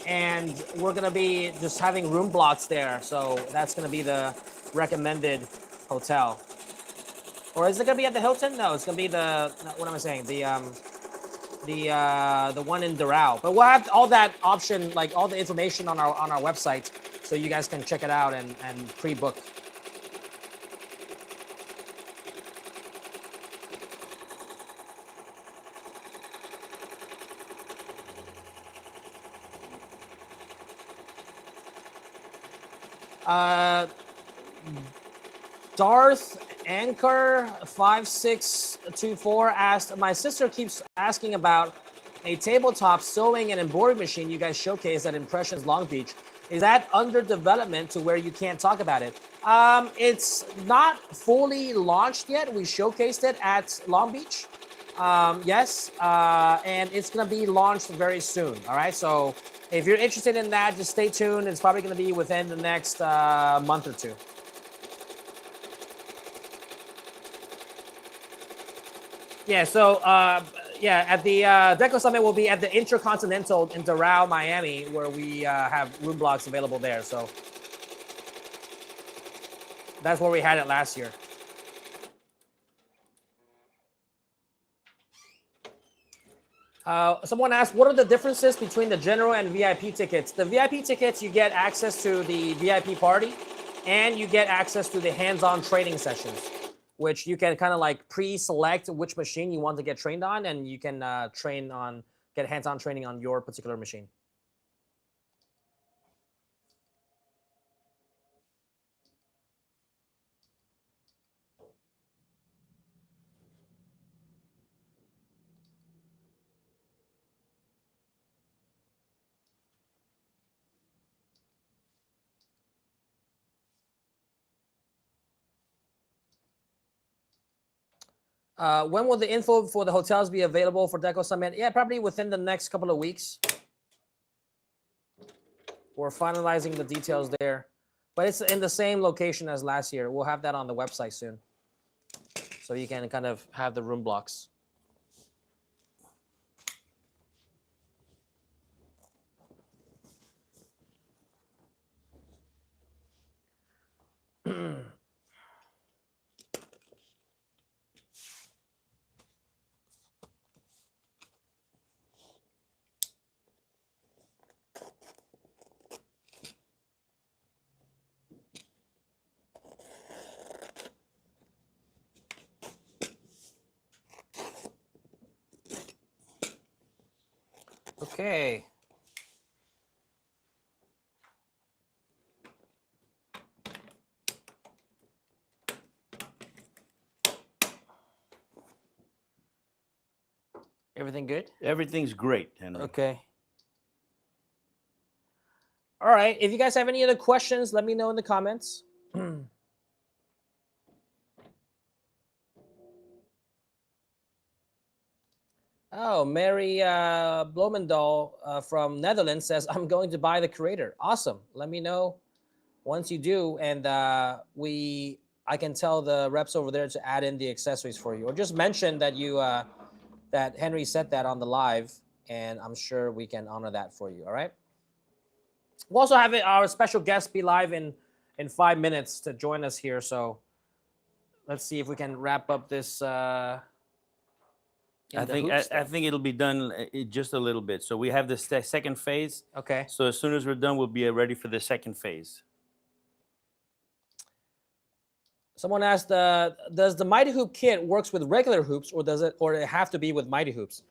S2: and we're gonna be just having room blocks there. So that's gonna be the recommended hotel. Or is it gonna be at the Hilton? No, it's gonna be what am I saying? The one in Doral. But we'll have all that option, like all the information on our website, so you guys can check it out and pre-book. Darth Anchor 5624 asked, my sister keeps asking about a tabletop sewing and embroidery machine you guys showcased at Impressions Long Beach. Is that under development to where you can't talk about it? It's not fully launched yet. We showcased it at Long Beach. Yes, and it's gonna be launched very soon. All right, so if you're interested in that, just stay tuned. It's probably gonna be within the next month or two. Yeah, so at the Deco Summit, we'll be at the Intercontinental in Doral, Miami, where we have room blocks available there. So that's where we had it last year. Someone asked, what are the differences between the general and VIP tickets? The VIP tickets, you get access to the VIP party, and you get access to the hands-on training sessions, which you can kind of like pre-select which machine you want to get trained on, and you can get hands-on training on your particular machine. When will the info for the hotels be available for Deco Summit? Yeah, probably within the next couple of weeks. We're finalizing the details there, but it's in the same location as last year. We'll have that on the website soon, so you can kind of have the room blocks. Okay. Everything good?
S1: Everything's great, Henry.
S2: Okay. All right. If you guys have any other questions, let me know in the comments. Oh, Mary Blomendahl from Netherlands says, I'm going to buy the creator. Awesome. Let me know once you do, and I can tell the reps over there to add in the accessories for you, or just mention that you that Henry said that on the live, and I'm sure we can honor that for you. All right. We'll also have our special guest be live in 5 minutes to join us here. So let's see if we can wrap up this.
S1: I think it'll be done just a little bit. So we have the second phase.
S2: Okay.
S1: So as soon as we're done, we'll be ready for the second phase.
S2: Someone asked, does the Mighty Hoop kit works with regular hoops, or does it have to be with Mighty Hoops?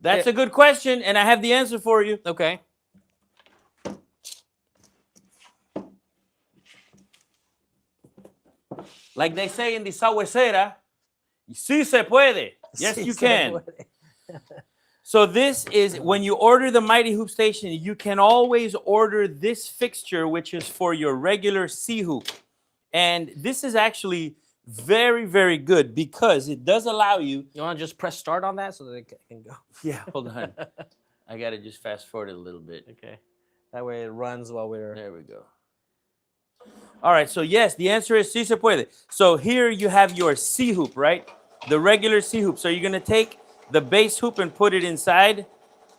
S1: That's a good question, and I have the answer for you.
S2: Okay.
S1: Like they say in the Sahuesera, sí se puede. Yes, you can. So this is, when you order the Mighty Hoop Station, you can always order this fixture, which is for your regular C hoop. And this is actually very, very good because it does allow you.
S2: You want to just press start on that so that it can go?
S1: Yeah, hold on. I got to just fast forward it a little bit.
S2: Okay. That way it runs while we're...
S1: There we go. All right, so yes, the answer is sí se puede. So here you have your C hoop, right? The regular C hoop. So you're going to take the base hoop and put it inside.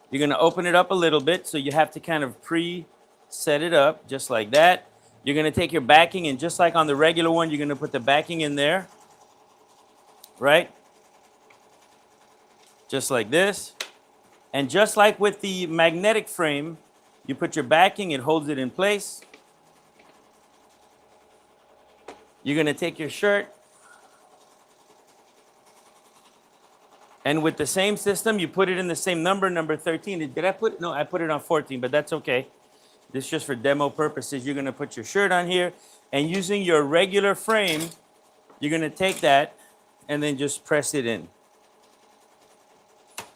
S1: You're going to open it up a little bit. So you have to kind of pre-set it up just like that. You're going to take your backing, and just like on the regular one, you're going to put the backing in there, right? Just like this. And just like with the magnetic frame, you put your backing, it holds it in place. You're going to take your shirt, and with the same system, you put it in the same number 13. Did I put it? No, I put it on 14, but that's okay. This is just for demo purposes. You're gonna put your shirt on here, and using your regular frame, you're gonna take that and then just press it in.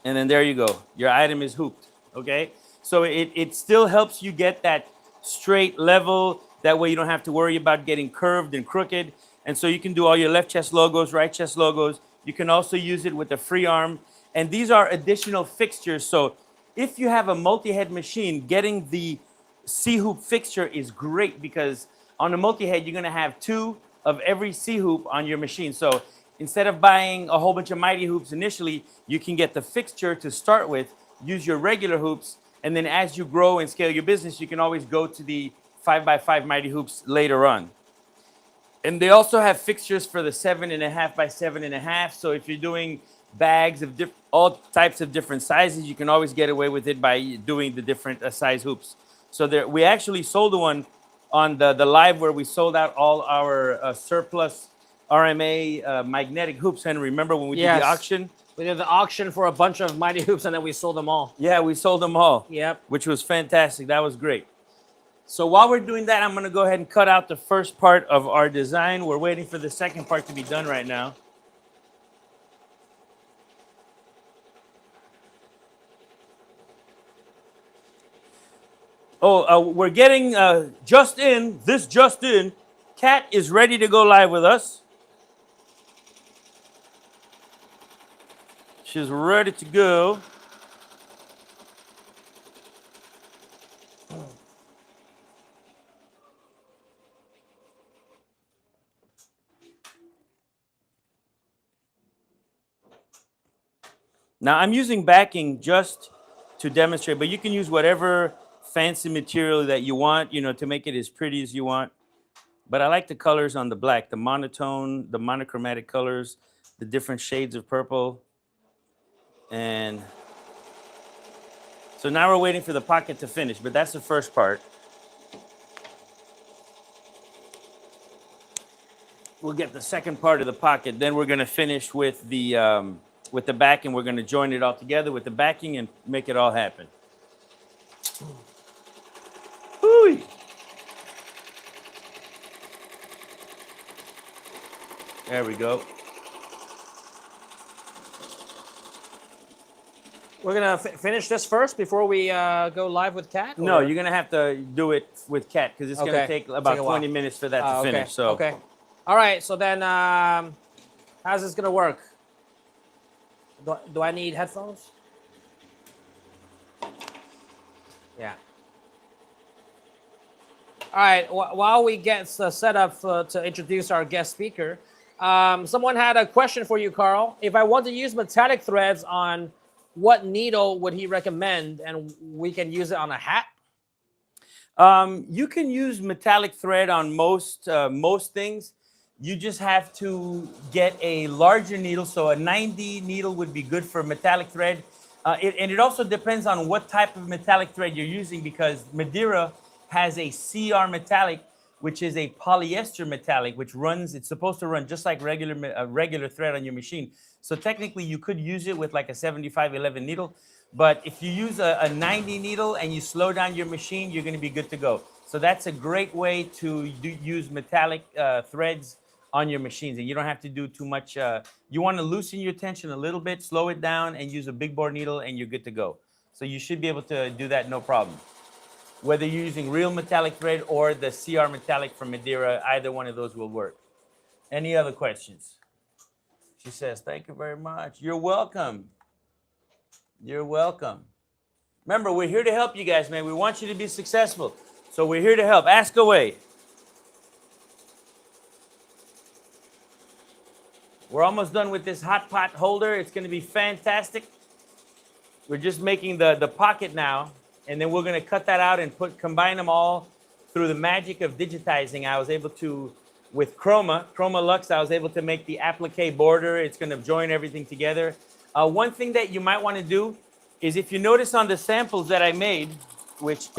S1: And then there you go. Your item is hooped, okay? So it still helps you get that straight level. That way you don't have to worry about getting curved and crooked. And so you can do all your left chest logos, right chest logos. You can also use it with a free arm. And these are additional fixtures. So if you have a multi-head machine, getting the C-hoop fixture is great because on a multi-head, you're gonna have 2 of every C-hoop on your machine. So instead of buying a whole bunch of mighty hoops initially, you can get the fixture to start with, use your regular hoops, and then as you grow and scale your business, you can always go to the 5x5 mighty hoops later on. And they also have fixtures for the 7.5x7.5. So if you're doing bags of all types of different sizes, you can always get away with it by doing the different size hoops. So there, we actually sold one on the live where we sold out all our surplus RMA magnetic hoops. Henry, remember when we did the auction?
S2: We did the auction for a bunch of mighty hoops and then we sold them all.
S1: Yeah, we sold them all.
S2: Yep.
S1: Which was fantastic. That was great. So while we're doing that, I'm going to go ahead and cut out the first part of our design. We're waiting for the second part to be done right now. Oh, we're getting just in. Kat is ready to go live with us. She's ready to go. Now I'm using backing just to demonstrate, but you can use whatever fancy material that you want, you know, to make it as pretty as you want. But I like the colors on the black, the monotone, the monochromatic colors, the different shades of purple. And so now we're waiting for the pocket to finish, but that's the first part. We'll get the second part of the pocket. Then we're going to finish with the back, and we're going to join it all together with the backing and make it all happen. Woo! There we go.
S2: We're going to finish this first before we go live with Kat?
S1: No, you're going to have to do it with Kat because it's going to take about 20 minutes for that to finish. So.
S2: Okay. All right. So then how's this going to work? Do I need headphones? Yeah. All right. While we get set up to introduce our guest speaker, someone had a question for you, Carl. If I want to use metallic threads on what needle would he recommend, and we can use it on a hat?
S1: You can use metallic thread on most things. You just have to get a larger needle. So a 90 needle would be good for metallic thread. And it also depends on what type of metallic thread you're using, because Madeira has a CR metallic, which is a polyester metallic, which runs, it's supposed to run just like regular thread on your machine. So technically you could use it with like a 7511 needle, but if you use a 90 needle and you slow down your machine, you're gonna be good to go. So that's a great way to use metallic threads on your machines, and you don't have to do too much. You wanna loosen your tension a little bit, slow it down, and use a big bore needle, and you're good to go. So you should be able to do that no problem. Whether you're using real metallic thread or the CR metallic from Madeira, either one of those will work. Any other questions? She says, thank you very much. You're welcome. You're welcome. Remember, we're here to help you guys, man. We want you to be successful. So we're here to help. Ask away. We're almost done with this hot pot holder. It's going to be fantastic. We're just making the pocket now, and then we're going to cut that out and combine them all through the magic of digitizing. I was able to, with Chroma Lux, I was able to make the applique border. It's going to join everything together. One thing that you might want to do is, if you notice on the samples that I made, which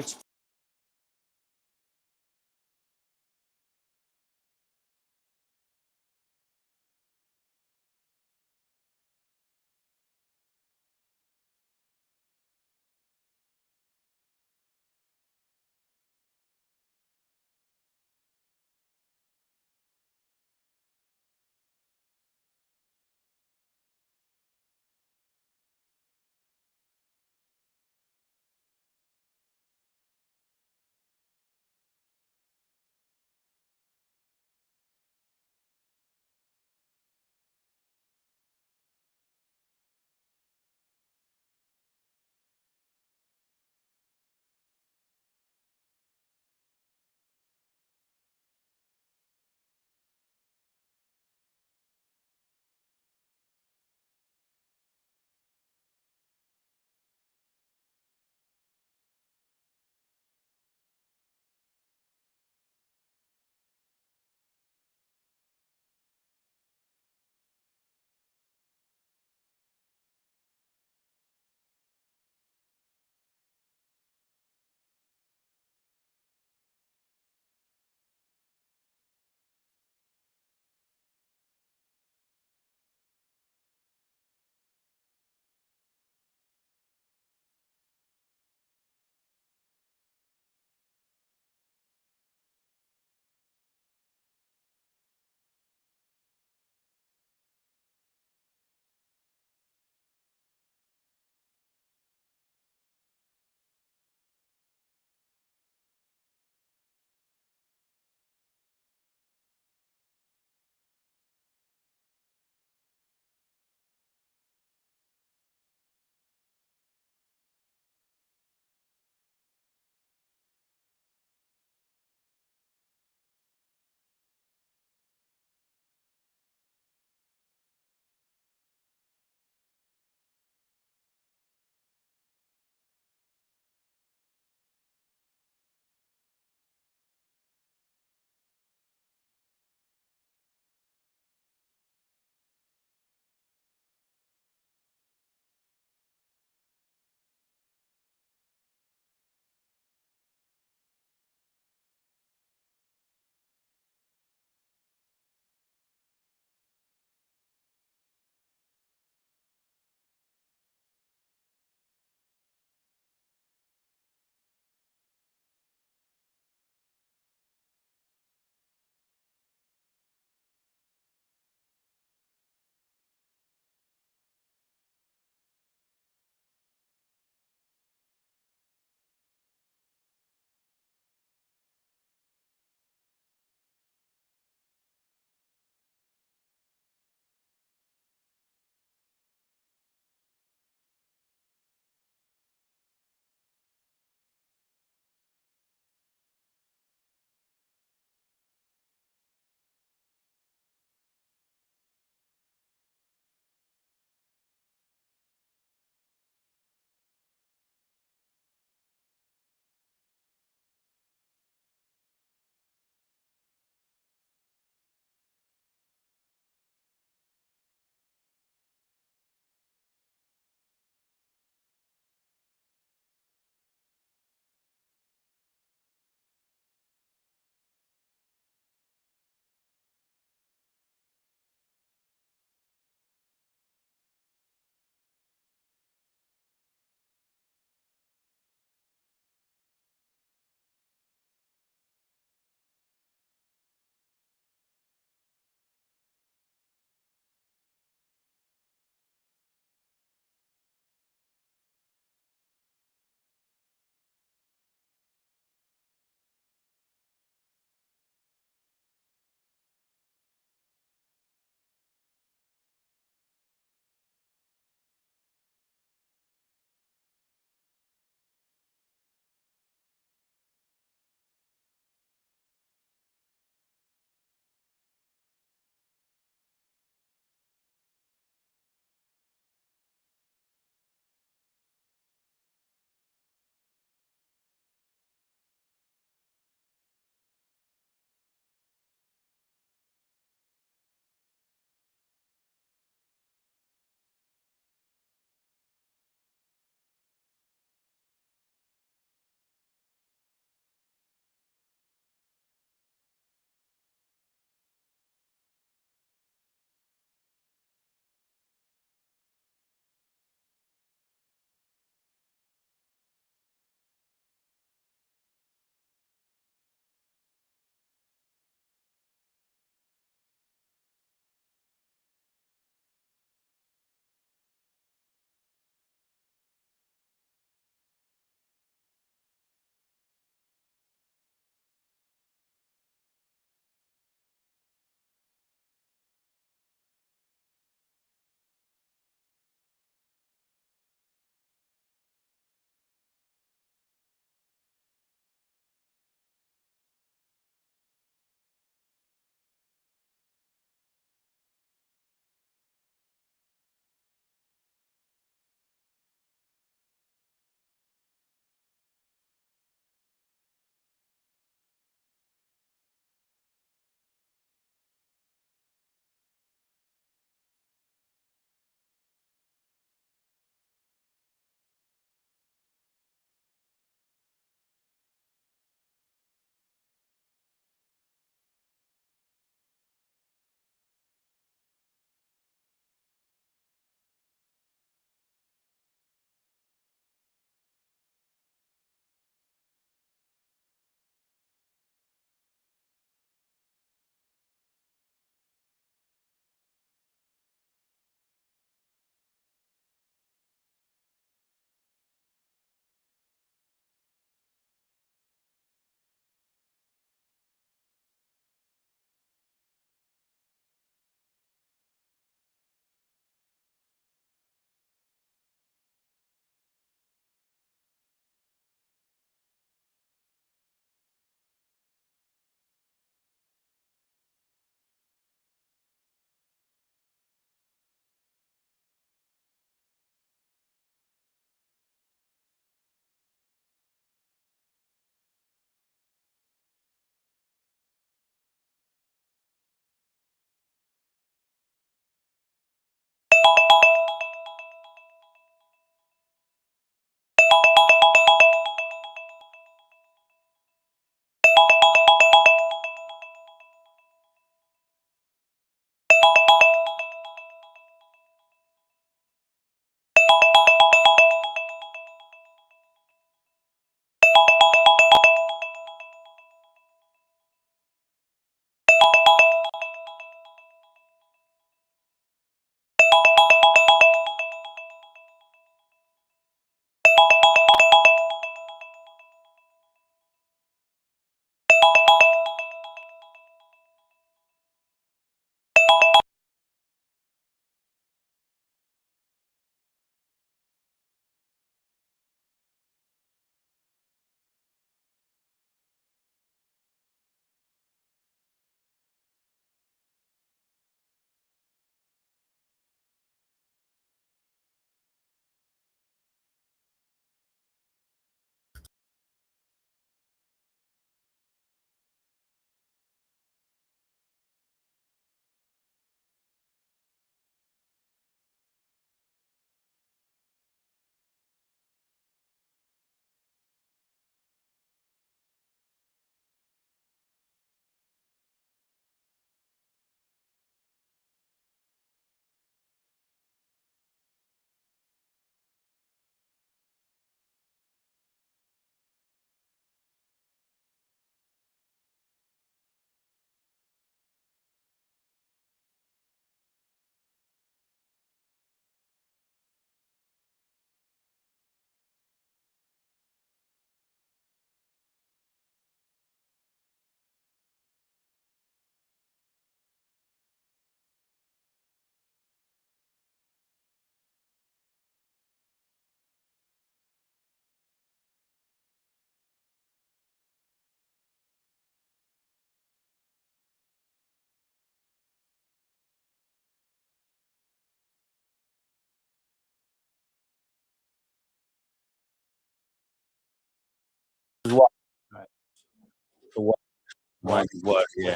S1: One water, yeah.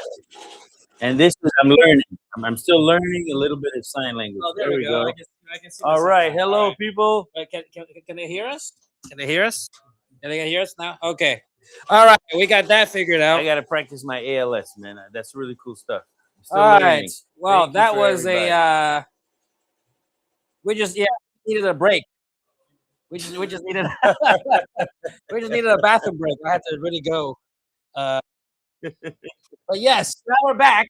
S1: And this is I'm learning. I'm still learning a little bit of sign language.
S2: Oh,
S1: there we go.
S2: I can see
S1: All
S2: myself
S1: right,
S2: now.
S1: hello
S2: All right.
S1: people.
S2: Can they hear us? Can they hear us? Can they hear us now? Okay. All right, we got that figured out.
S1: I gotta practice my ALS, man. That's really cool stuff. I'm still
S2: All
S1: learning.
S2: right. Well,
S1: Thank you
S2: that
S1: for
S2: was
S1: everybody.
S2: a. We just needed a break. We just needed we just needed a bathroom break. I had to really go. But yes, now we're back.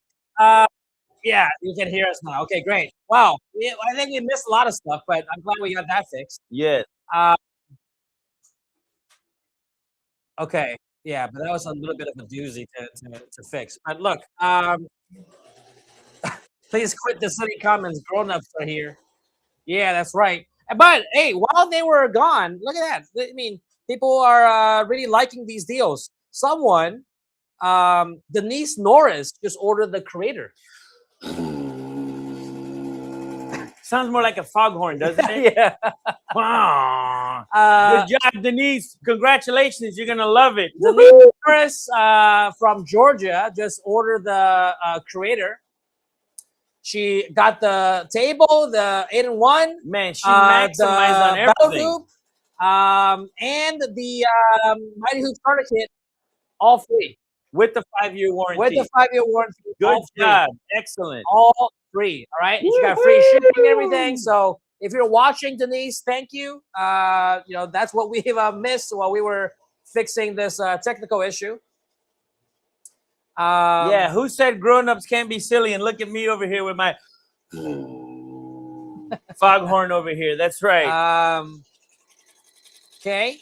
S2: Yeah, you can hear us now. Okay, great. Wow, I think we missed a lot of stuff, but I'm glad we got that fixed.
S1: Yes.
S2: Okay, yeah, but that was a little bit of a doozy to fix. But look, please quit the silly comments. Grown-ups are here. Yeah, that's right. But hey, while they were gone, look at that. I mean, people are really liking these deals. Someone, Denise Norris, just ordered the creator.
S1: Sounds more like a foghorn, doesn't it?
S2: Yeah.
S1: Good job, Denise. Congratulations. You're going to love it.
S2: Denise Norris from Georgia just ordered the creator. She got the table, the 8-in-1.
S1: Man, she maximized on everything.
S2: Hoop, and the Mighty Hoop starter kit, all free.
S1: With the 5-year warranty.
S2: With the 5-year warranty.
S1: Good job. Excellent.
S2: All free. All right. And she got free shipping and everything. So if you're watching, Denise, thank you. You know, that's what we've missed while we were fixing this technical issue.
S1: Yeah, who said grown-ups can't be silly? And look at me over here with my foghorn over here. That's right.
S2: Okay.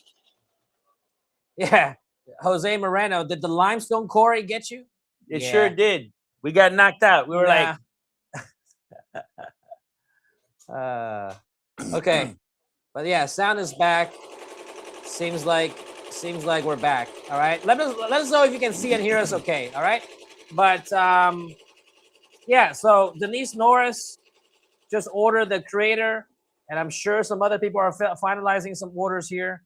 S2: Yeah. Jose Moreno, did the limestone quarry get you?
S1: It sure did. We got knocked out. We were like,
S2: okay. But yeah, sound is back. Seems like we're back. All right. Let us know if you can see and hear us okay. All right. But yeah, so Denise Norris just ordered the creator, and I'm sure some other people are finalizing some orders here.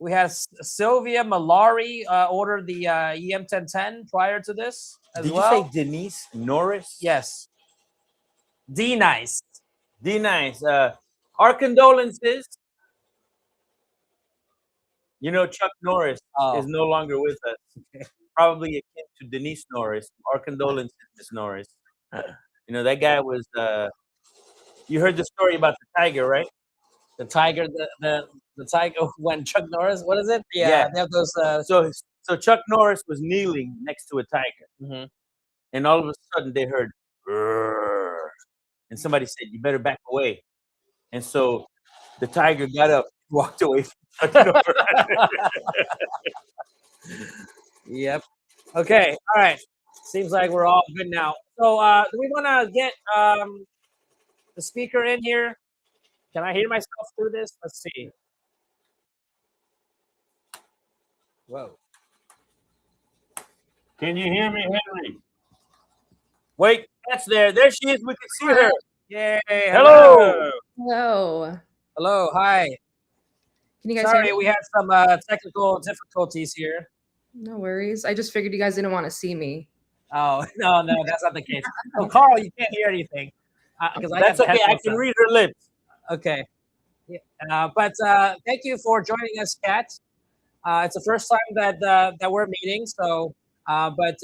S2: We had Sylvia Malari ordered the EM1010 prior to this as well.
S1: Did you say Denise Norris?
S2: Yes. D-Nice.
S1: D-Nice. Our condolences. You know, Chuck Norris is no longer with us. Probably akin to Denise Norris. Our condolences, Miss Norris. You know, that guy was, you heard the story about the tiger, right?
S2: The tiger, the tiger when Chuck Norris, what is it?
S1: Yeah.
S2: They have those.
S1: So Chuck Norris was kneeling next to a tiger. And all of a sudden they heard, "Grrr," and somebody said, "You better back away." And so the tiger got up, walked away from Chuck Norris.
S2: Yep. Okay. All right. Seems like we're all good now. So do we want to get the speaker in here? Can I hear myself through this? Let's see. Whoa.
S1: Can you hear me, Henry? Wait, that's there. There she is. We can see her.
S2: Yay.
S1: Hello.
S3: Hello.
S2: Hello. Hi.
S3: Can you guys hear
S2: Sorry,
S3: me?
S2: we had some technical difficulties here.
S3: No worries. I just figured you guys didn't want to see me.
S2: Oh, no, that's not the case. Oh, Carl, you can't hear anything.
S1: That's okay. I can read her lips.
S2: Okay. Yeah. But thank you for joining us, Kat. It's the first time that we're meeting. So, but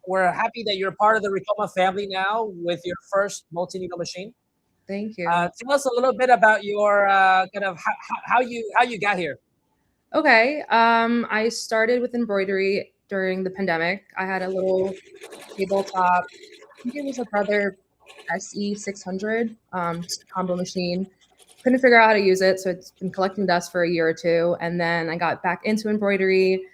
S2: we're happy that you're part of the Ricoma family now with your first multi-needle machine.
S3: Thank you.
S2: Tell us a little bit about your kind of how you got here.
S3: Okay. I started with embroidery during the pandemic. I had a little tabletop. I think it was a Brother SE 600 combo machine. Couldn't figure out how to use it, so it's been collecting dust for a year or two. And then I got back into embroidery.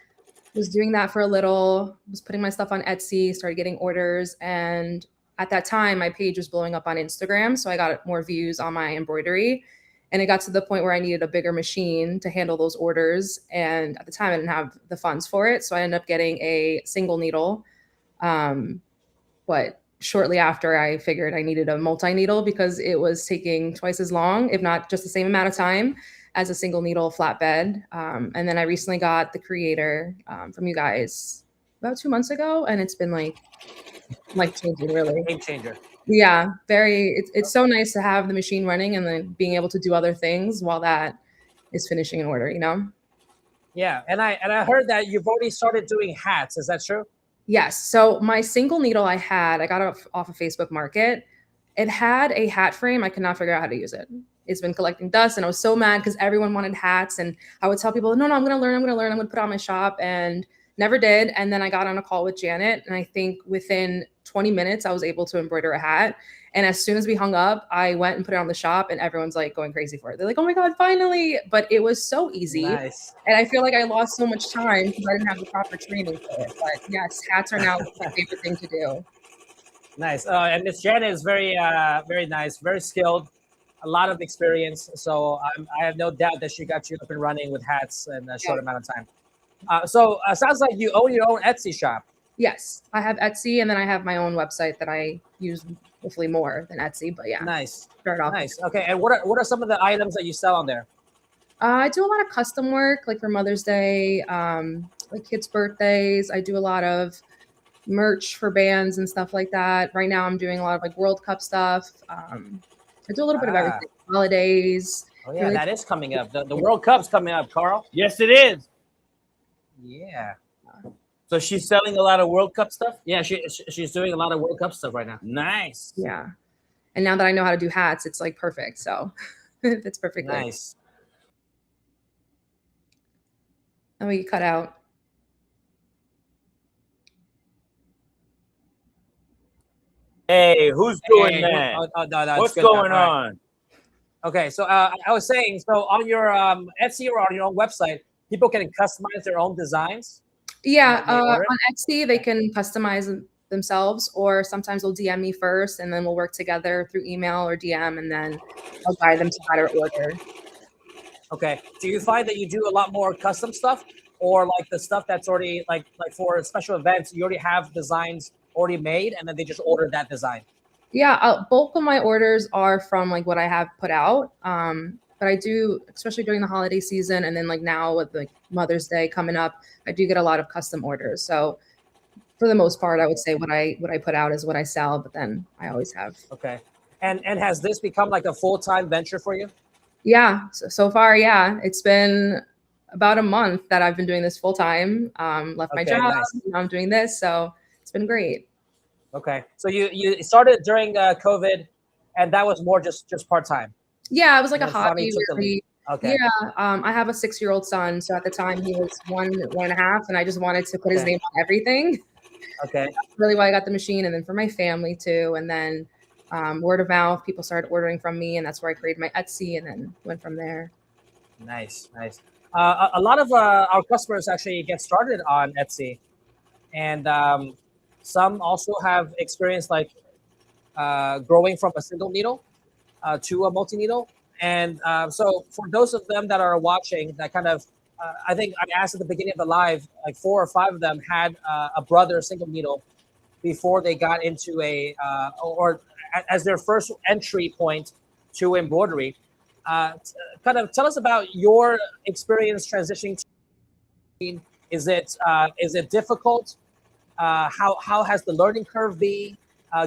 S3: Was doing that for a little. Was putting my stuff on Etsy. Started getting orders, and at that time, my page was blowing up on Instagram, so I got more views on my embroidery. And it got to the point where I needed a bigger machine to handle those orders. And at the time, I didn't have the funds for it. So I ended up getting a single needle. But shortly after, I figured I needed a multi-needle because it was taking twice as long, if not just the same amount of time. as a single needle flatbed. And then I recently got the Creator from you guys about 2 months ago, and it's been like life changing, really.
S2: Game changer.
S3: Yeah, very. It's so nice to have the machine running and then being able to do other things while that is finishing an order.
S2: Yeah, and I heard that you've already started doing hats. Is that true?
S3: Yes. So my single needle I got off of Facebook Market. It had a hat frame. I could not figure out how to use it. It's been collecting dust, and I was so mad because everyone wanted hats, and I would tell people, no, I'm going to learn. I'm going to learn. I'm going to put it on my shop, and never did. And then I got on a call with Janet, and I think within 20 minutes, I was able to embroider a hat. And as soon as we hung up, I went and put it on the shop, and everyone's like going crazy for it. They're like, oh my God, finally. But it was so easy.
S2: Nice.
S3: And I feel like I lost so much time because I didn't have the proper training for it. But yes, hats are now my favorite thing to do.
S2: Nice. And Miss Janet is very nice, very skilled, a lot of experience. So I have no doubt that she got you up and running with hats in a short amount of time. So sounds like you own your own Etsy shop.
S3: Yes, I have Etsy, and then I have my own website that I use hopefully more than Etsy. But yeah,
S2: Nice.
S3: start off.
S2: Nice. Okay. And what are some of the items that you sell on there?
S3: I do a lot of custom work, like for Mother's Day, like kids' birthdays. I do a lot of merch for bands and stuff like that. Right now, I'm doing a lot of like World Cup stuff. I do a little bit of everything. Holidays.
S2: Oh yeah, that is coming up. The World Cup's coming up, Carl.
S1: Yes, it is.
S2: Yeah.
S1: So she's selling a lot of World Cup stuff?
S2: Yeah, she's doing a lot of World Cup stuff right now.
S1: Nice.
S3: Yeah. And now that I know how to do hats, it's like perfect. So it's perfectly.
S2: Nice.
S3: And we cut out.
S1: Hey, who's doing
S2: Hey,
S1: that?
S2: no,
S1: What's
S2: it's good now.
S1: going
S2: All right.
S1: on?
S2: Okay, so I was saying, so on your Etsy or on your own website, people can customize their own designs.
S3: Yeah,
S2: They order it?
S3: on Etsy, they can customize themselves, or sometimes they'll DM me first, and then we'll work together through email or DM, and then I'll guide them to how to order.
S2: Okay. Do you find that you do a lot more custom stuff, or like the stuff that's already like for special events, you already have designs already made, and then they just order that design?
S3: Yeah, bulk of my orders are from like what I have put out. But I do, especially during the holiday season, and then like now with like Mother's Day coming up, I do get a lot of custom orders. So for the most part, I would say what I put out is what I sell, but then I always have.
S2: Okay. And has this become like a full-time venture for you?
S3: Yeah, so far, yeah, it's been about a month that I've been doing this full time. Left my
S2: Okay,
S3: job,
S2: nice.
S3: now I'm doing this, so it's been great.
S2: Okay. So you started during COVID, and that was more just part-time.
S3: Yeah, it was like
S2: And
S3: a
S2: then finally
S3: hobby,
S2: took the
S3: really.
S2: leap. Okay.
S3: Yeah, I have a 6-year-old son, so at the time he was one and a half, and I just wanted to put his
S2: Okay.
S3: name on everything.
S2: Okay.
S3: That's really why I got the machine, and then for my family too, and then word of mouth, people started ordering from me, and that's where I created my Etsy, and then went from there.
S2: Nice. A lot of our customers actually get started on Etsy, and some also have experience like growing from a single needle to a multi-needle. And so for those of them that are watching, that kind of, I think I asked at the beginning of the live, like 4 or 5 of them had a brother single needle before they got into or as their first entry point to embroidery. Kind of tell us about your experience transitioning to. Is it difficult? How has the learning curve been?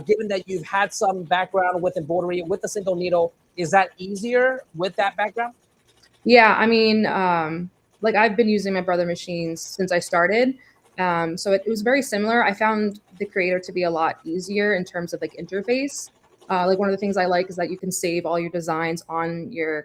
S2: Given that you've had some background with embroidery with the single needle, is that easier with that background?
S3: Yeah, I mean, like I've been using my brother machines since I started. So it was very similar. I found the Creator to be a lot easier in terms of like interface. Like one of the things I like is that you can save all your designs on your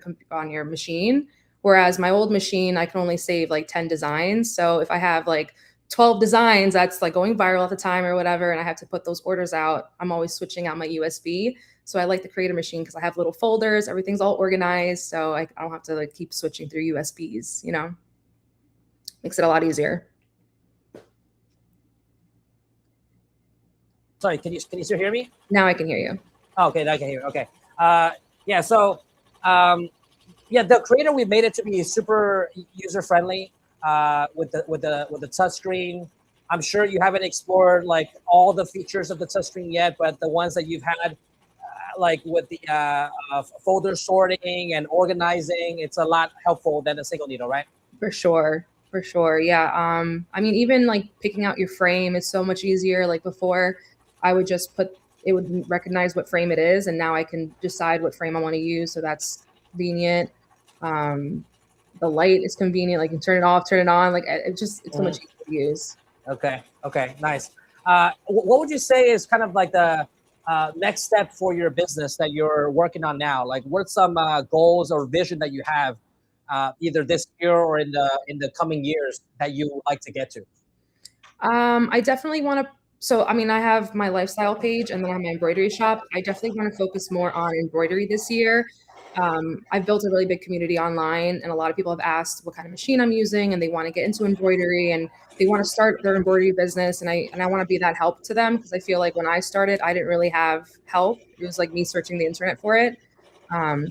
S3: machine. Whereas my old machine, I can only save like 10 designs. So if I have like 12 designs that's like going viral at the time or whatever, and I have to put those orders out, I'm always switching out my USB. So I like the Creator machine because I have little folders, everything's all organized. So I don't have to like keep switching through USBs, makes it a lot easier.
S2: Sorry, can you still hear me?
S3: Now I can hear you.
S2: Oh, okay, I can hear. Okay. Yeah. So, the Creator, we made it to be super user friendly with the touch screen. I'm sure you haven't explored like all the features of the touch screen yet, but the ones that you've had, like with the folder sorting and organizing, it's a lot helpful than a single needle, right?
S3: For sure. For sure. Yeah. I mean, even like picking out your frame is so much easier. Like before, I would just it would recognize what frame it is, and now I can decide what frame I want to use. So that's convenient. Um, the light is convenient. Like you can turn it off, turn it on. Like it's so much easier to use.
S2: Okay. Okay. Nice. What would you say is kind of like the next step for your business that you're working on now? Like, what's some goals or vision that you have, either this year or in the coming years that you would like to get to?
S3: I definitely want to. So, I mean, I have my lifestyle page and then I have my embroidery shop. I definitely want to focus more on embroidery this year. I've built a really big community online, and a lot of people have asked what kind of machine I'm using, and they want to get into embroidery and they want to start their embroidery business. And I want to be that help to them because I feel like when I started, I didn't really have help. It was like me searching the internet for it.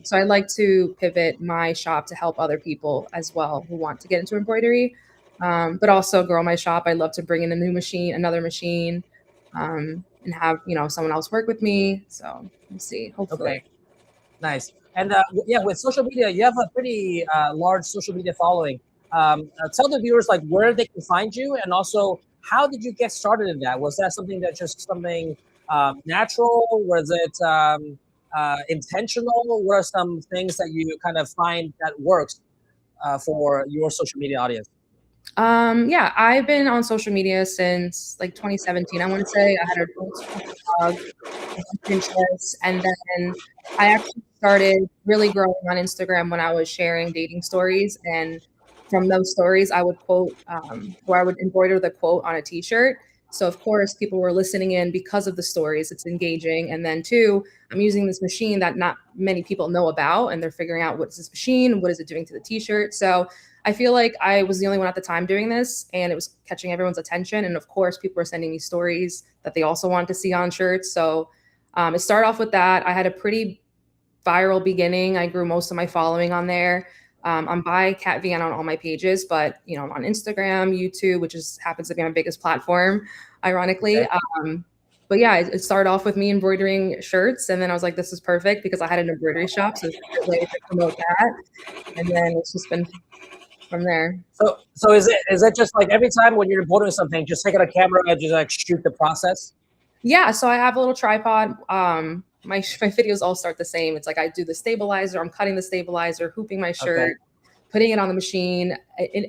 S3: So I'd like to pivot my shop to help other people as well who want to get into embroidery, but also grow my shop. I'd love to bring in another machine, and have someone else work with me. So we'll see. Hopefully.
S2: Okay. Nice. And yeah, with social media, you have a pretty large social media following. Tell the viewers like where they can find you, and also how did you get started in that? Was that something natural? Was it intentional? What are some things that you kind of find that works for your social media audience?
S3: Yeah, I've been on social media since like 2017. I want to say I had a blog, Pinterest, and then I actually started really growing on Instagram when I was sharing dating stories. And from those stories, I would quote, or I would embroider the quote on a T-shirt. So of course, people were listening in because of the stories. It's engaging, and then two, I'm using this machine that not many people know about, and they're figuring out what's this machine, what is it doing to the T-shirt. So I feel like I was the only one at the time doing this, and it was catching everyone's attention. And of course, people were sending me stories that they also wanted to see on shirts. So it started off with that. I had a pretty viral beginning. I grew most of my following on there. I'm by Cat Vienna on all my pages, but I'm on Instagram, YouTube, which happens to be my biggest platform, ironically.
S2: Okay.
S3: But yeah, it started off with me embroidering shirts, and then I was like, this is perfect because I had an embroidery shop, so it's a good way to promote that. And then it's just been from there.
S2: So is it just like every time when you're embroidering something, just take out a camera and just like shoot the process?
S3: Yeah, so I have a little tripod. My videos all start the same. It's like I do the stabilizer, I'm cutting the stabilizer, hooping my shirt, putting it on the machine,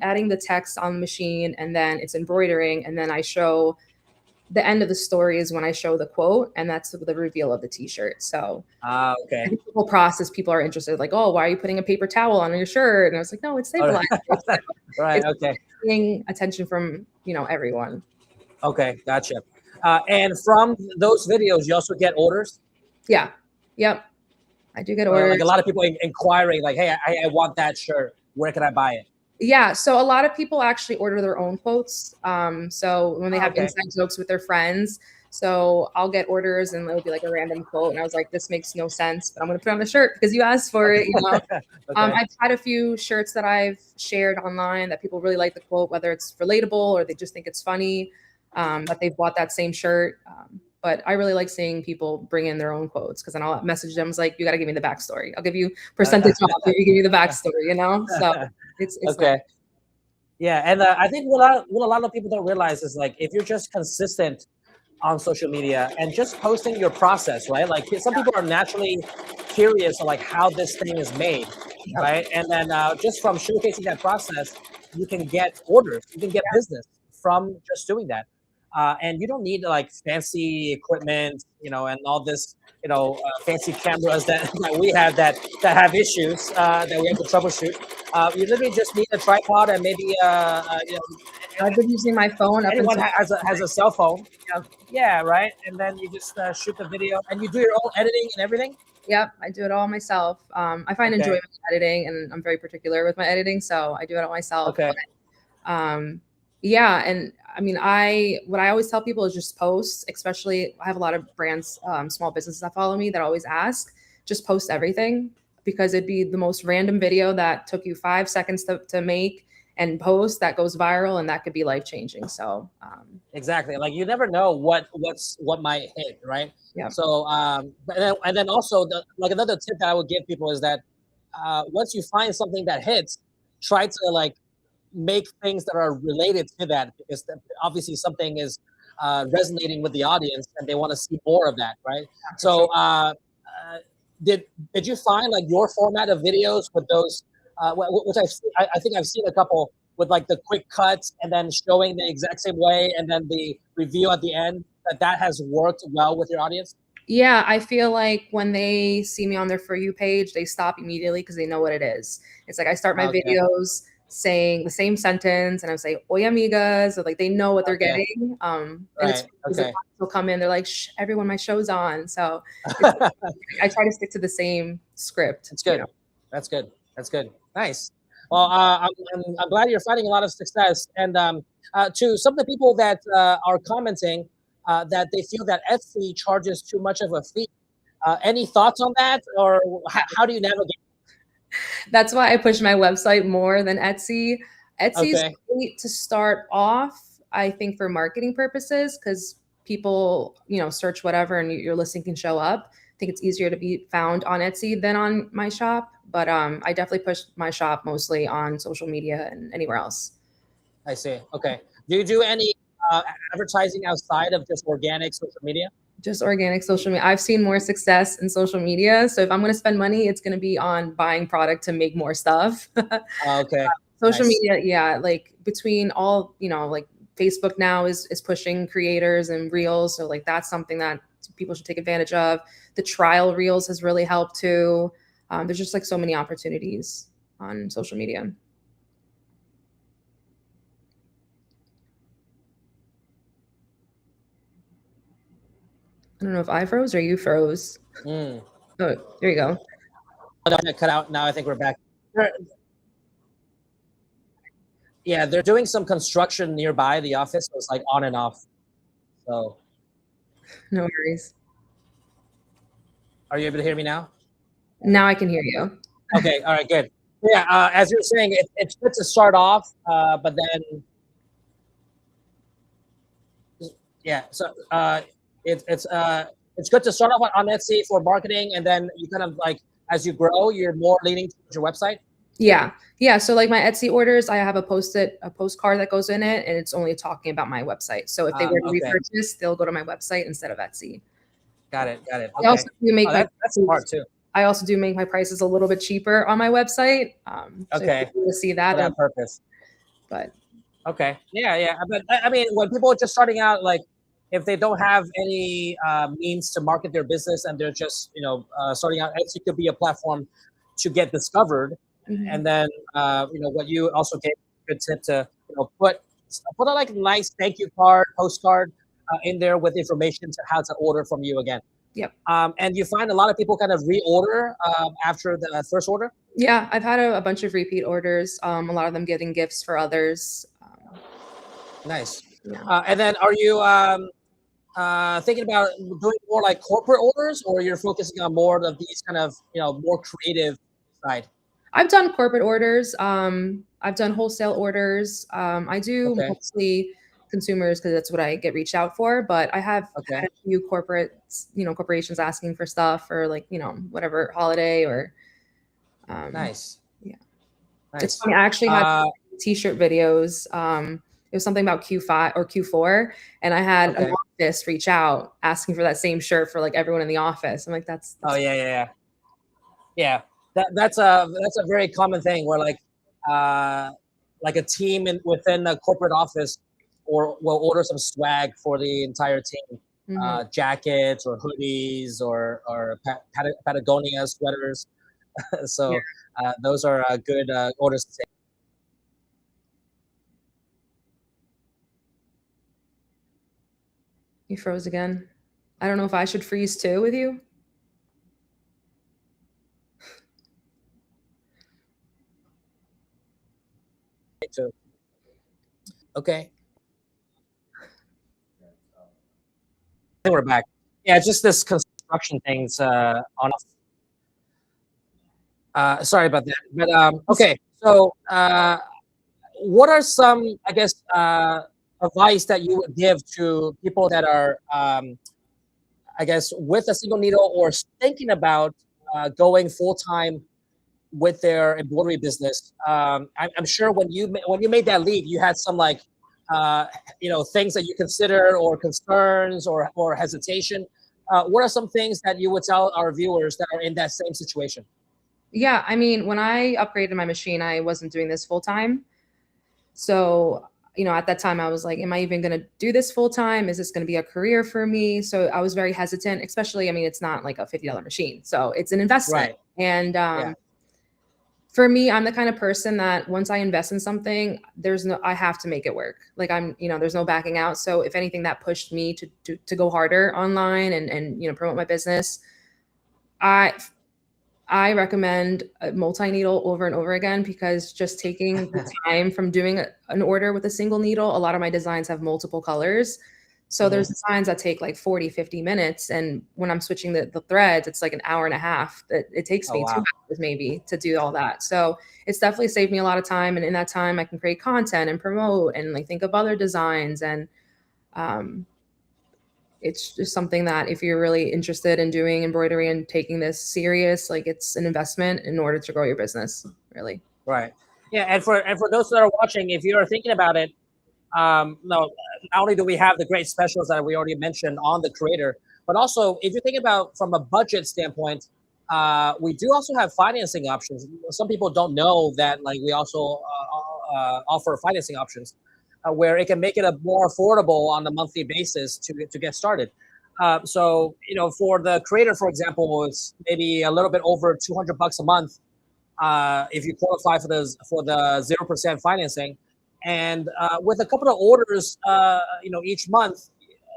S3: adding the text on the machine, and then it's embroidering. And then I show the end of the story is when I show the quote, and that's the reveal of the T-shirt. So
S2: Okay.
S3: I think the whole process, people are interested, like, oh, why are you putting a paper towel on your shirt? And I was like, no, it's stabilized.
S2: Right.
S3: It's
S2: Okay.
S3: getting attention from everyone.
S2: Okay. Gotcha. And from those videos, you also get orders.
S3: Yeah. Yep. I do get
S2: Or
S3: orders.
S2: like a lot of people inquiring, like, "Hey, I want that shirt. Where can I buy it?"
S3: Yeah, so a lot of people actually order their own quotes. So when they have
S2: Okay.
S3: inside jokes with their friends, so I'll get orders and it'll be like a random quote, and I was like, this makes no sense, but I'm gonna put it on the shirt because you asked for it.
S2: Okay.
S3: I've had a few shirts that I've shared online that people really like the quote, whether it's relatable or they just think it's funny, that they've bought that same shirt. But I really like seeing people bring in their own quotes because then I'll message them. It's like, you got to give me the backstory. I'll give you percentage off if you give me the backstory. So it's
S2: Okay.
S3: nice.
S2: Yeah, and I think what a lot of people don't realize is like if you're just consistent on social media and just posting your process, right? Like some people are naturally curious on like how this thing is made,
S3: Yep.
S2: right? And then just from showcasing that process, you can get orders, you can get business from just doing that. And you don't need like fancy equipment, and all this, fancy cameras that we have that have issues that we have to troubleshoot. You literally just need a tripod and maybe
S3: I've been using my phone up
S2: anyone
S3: until
S2: has a cell phone. Yeah, right. And then you just shoot the video and you do your own editing and everything.
S3: Yep, I do it all myself. I find
S2: Okay.
S3: enjoyment in editing, and I'm very particular with my editing, so I do it all myself.
S2: Okay.
S3: Yeah, and I mean, what I always tell people is just post. Especially, I have a lot of brands, small businesses that follow me that always ask, just post everything because it'd be the most random video that took you 5 seconds to make, and post that goes viral, and that could be life changing. So
S2: Exactly. Like you never know what might hit, right?
S3: yeah.
S2: So and then also like another tip that I would give people is that once you find something that hits, try to like make things that are related to that, because obviously something is resonating with the audience and they want to see more of that, right? So did you find like your format of videos with those which I think I've seen a couple with like the quick cuts and then showing the exact same way and then the review at the end, that has worked well with your audience?
S3: Yeah, I feel like when they see me on their For You page, they stop immediately because they know what it is. It's like I start my videos saying the same sentence, and I say "Oy amigas," so like they know what they're getting. And it's they'll come in, they're like, Shh, "Everyone, my show's on." So I try to stick to the same script.
S2: That's good. You know? That's good. That's good. Nice. Well, I'm glad you're finding a lot of success. And to some of the people that are commenting that they feel that Etsy charges too much of a fee. Any thoughts on that, or how do you navigate?
S3: That's why I push my website more than Etsy. Etsy's great to start off, I think, for marketing purposes, because people, you know, search whatever and your listing can show up. I think it's easier to be found on Etsy than on my shop. But I definitely push my shop mostly on social media and anywhere else.
S2: I see. Okay. Do you do any advertising outside of just organic social media?
S3: Just organic social media. I've seen more success in social media. So if I'm going to spend money, it's going to be on buying product to make more stuff.
S2: Okay.
S3: Social media, yeah, like between all, you know, like Facebook now is pushing creators and reels. So like that's something that people should take advantage of. The trial reels has really helped too. There's just like so many opportunities on social media. I don't know if I froze or you froze. Oh, there you go.
S2: Cut out. Now I think we're back. Yeah, they're doing some construction nearby the office, so it's like on and off. So
S3: no worries.
S2: Are you able to hear me now?
S3: Now I can hear you.
S2: Okay. All right. Good. Yeah. As you're saying, it's good to start off, but then yeah. So it's good to start off on Etsy for marketing, and then you kind of like as you grow, you're more leaning towards your website.
S3: Yeah. Yeah. So like my Etsy orders, I have a postcard that goes in it, and it's only talking about my website. So if they were to repurchase, they'll go to my website instead of Etsy.
S2: Got it. Got it.
S3: Okay. I also do make
S2: that's smart too.
S3: I also do make my prices a little bit cheaper on my website.
S2: So if
S3: you see that
S2: for that purpose.
S3: But
S2: okay. Yeah. But I mean, when people are just starting out, like if they don't have any means to market their business and they're just, you know, starting out, Etsy could be a platform to get discovered. Mm-hmm. And then, you know, what you also gave a good tip to, you know, put a like nice thank you card, postcard in there with information to how to order from you again.
S3: Yep.
S2: And you find a lot of people kind of reorder after the first order?
S3: Yeah, I've had a bunch of repeat orders. A lot of them getting gifts for others.
S2: Nice. Yeah. And then are you thinking about doing more like corporate orders, or you're focusing on more of these kind of, you know, more creative side?
S3: I've done corporate orders. I've done wholesale orders. I do mostly consumers because that's what I get reached out for. But I have had a few corporations asking for stuff or like, you know, whatever holiday or.
S2: Nice.
S3: Yeah.
S2: Nice.
S3: It's funny. I actually had t-shirt videos. It was something about Q5 or Q4, and I had an office reach out asking for that same shirt for like everyone in the office. I'm like, that's
S2: oh yeah. That's a very common thing where like a team within a corporate office will order some swag for the entire team, mm-hmm. Jackets or hoodies or Patagonia sweaters. So those are good orders to take.
S3: You froze again. I don't know if I should freeze too with you.
S2: Okay. I think we're back. Yeah, just this construction things on. Sorry about that. But okay, so what are some, I guess, advice that you would give to people that are, I guess, with a single needle or thinking about going full time with their embroidery business? I'm sure when you made that leap, you had some like, things that you consider or concerns or hesitation. What are some things that you would tell our viewers that are in that same situation?
S3: Yeah, I mean, when I upgraded my machine, I wasn't doing this full time. So, at that time I was like, am I even going to do this full time? Is this going to be a career for me? So I was very hesitant, especially, I mean, it's not like a $50 machine. So it's an investment.
S2: Right.
S3: And
S2: Yeah.
S3: for me, I'm the kind of person that once I invest in something, I have to make it work. Like there's no backing out. So if anything, that pushed me to go harder online and promote my business. I recommend a multi-needle over and over again, because just taking the time from doing an order with a single needle, a lot of my designs have multiple colors. So there's designs that take like 40, 50 minutes. And when I'm switching the threads, it's like an hour and a half that it takes me 2 hours maybe to do all that. So it's definitely saved me a lot of time. And in that time I can create content and promote and like think of other designs. And it's just something that if you're really interested in doing embroidery and taking this serious, like it's an investment in order to grow your business, really.
S2: Right. Yeah. And for those that are watching, if you are thinking about it, no, not only do we have the great specials that we already mentioned on the creator, but also if you think about from a budget standpoint, we do also have financing options. Some people don't know that, like, we also offer financing options where it can make it a more affordable on a monthly basis to get started. So, for the creator, for example, it's maybe a little bit over $200 a month if you qualify for the 0% financing. And with a couple of orders, each month,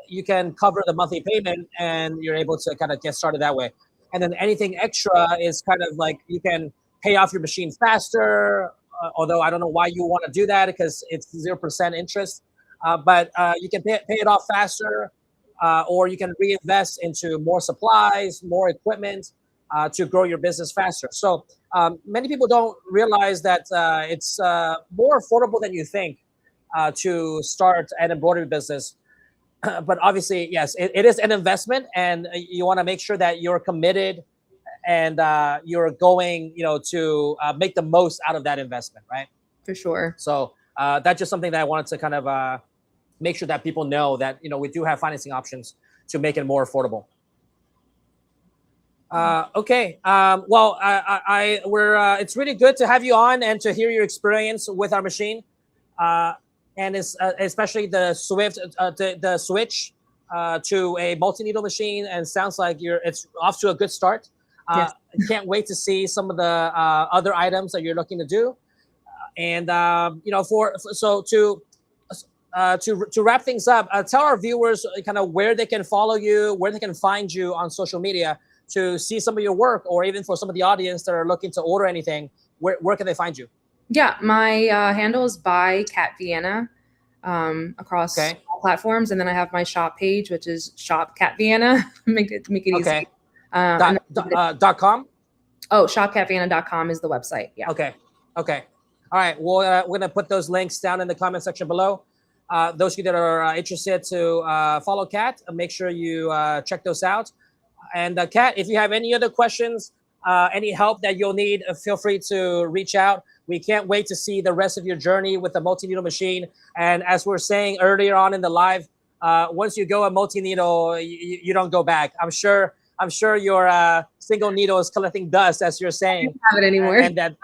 S2: you can cover the monthly payment, and you're able to kind of get started that way. And then anything extra is kind of like you can pay off your machine faster. Although I don't know why you want to do that, because it's 0% interest. But you can pay it off faster, or you can reinvest into more supplies, more equipment to grow your business faster. So many people don't realize that it's more affordable than you think to start an embroidery business. But obviously, yes, it is an investment, and you want to make sure that you're committed and you're going, to make the most out of that investment, right?
S3: For sure.
S2: So that's just something that I wanted to kind of make sure that people know that, we do have financing options to make it more affordable. Okay. Well, it's really good to have you on and to hear your experience with our machine, and it's especially the switch to a multi-needle machine. And sounds like it's off to a good start.
S3: Yes.
S2: Can't wait to see some of the other items that you're looking to do. And to wrap things up, tell our viewers kind of where they can follow you, where they can find you on social media to see some of your work, or even for some of the audience that are looking to order anything, where can they find you?
S3: Yeah, my handle is by Cat Vienna across all platforms, and then I have my shop page, which is Shop Cat Vienna. make it easy.
S2: .com?
S3: Oh, shopcatvienna.com is the website. Yeah.
S2: Okay. All right. Well, we're going to put those links down in the comment section below. Those of you that are interested to follow Kat, make sure you check those out. And Kat, if you have any other questions, any help that you'll need, feel free to reach out. We can't wait to see the rest of your journey with the multi-needle machine. And as we're saying earlier on in the live, once you go a multi-needle, you don't go back. I'm sure your single needle is collecting dust, as you're saying.
S3: I don't have it anymore.
S2: And that,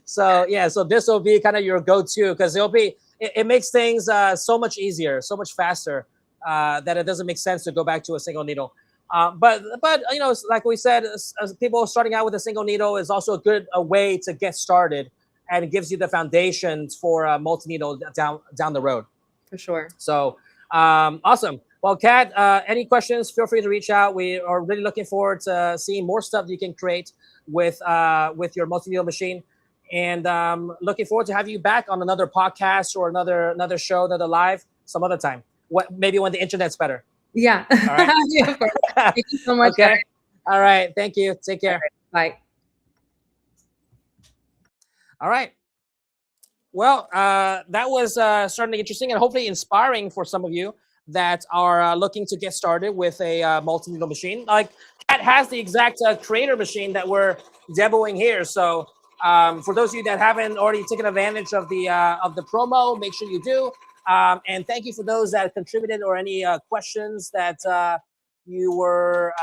S2: so this will be kind of your go-to, because it makes things so much easier, so much faster, that it doesn't make sense to go back to a single needle. But like we said, as people starting out with a single needle is also a way to get started, and it gives you the foundations for a multi-needle down the road.
S3: For sure.
S2: So awesome. Well, Kat, any questions, feel free to reach out. We are really looking forward to seeing more stuff you can create with your multi-needle machine. And looking forward to have you back on another podcast or another show, another live, some other time. Maybe when the internet's better.
S3: Yeah.
S2: All right.
S3: Yeah, of course. Thank you so much.
S2: Okay. All right. Thank you. Take care.
S3: Bye.
S2: All right. Well, that was certainly interesting and hopefully inspiring for some of you that are looking to get started with a multi-needle machine. Like Kat has the exact creator machine that we're demoing here. So for those of you that haven't already taken advantage of the promo, make sure you do. And thank you for those that contributed or any questions that you were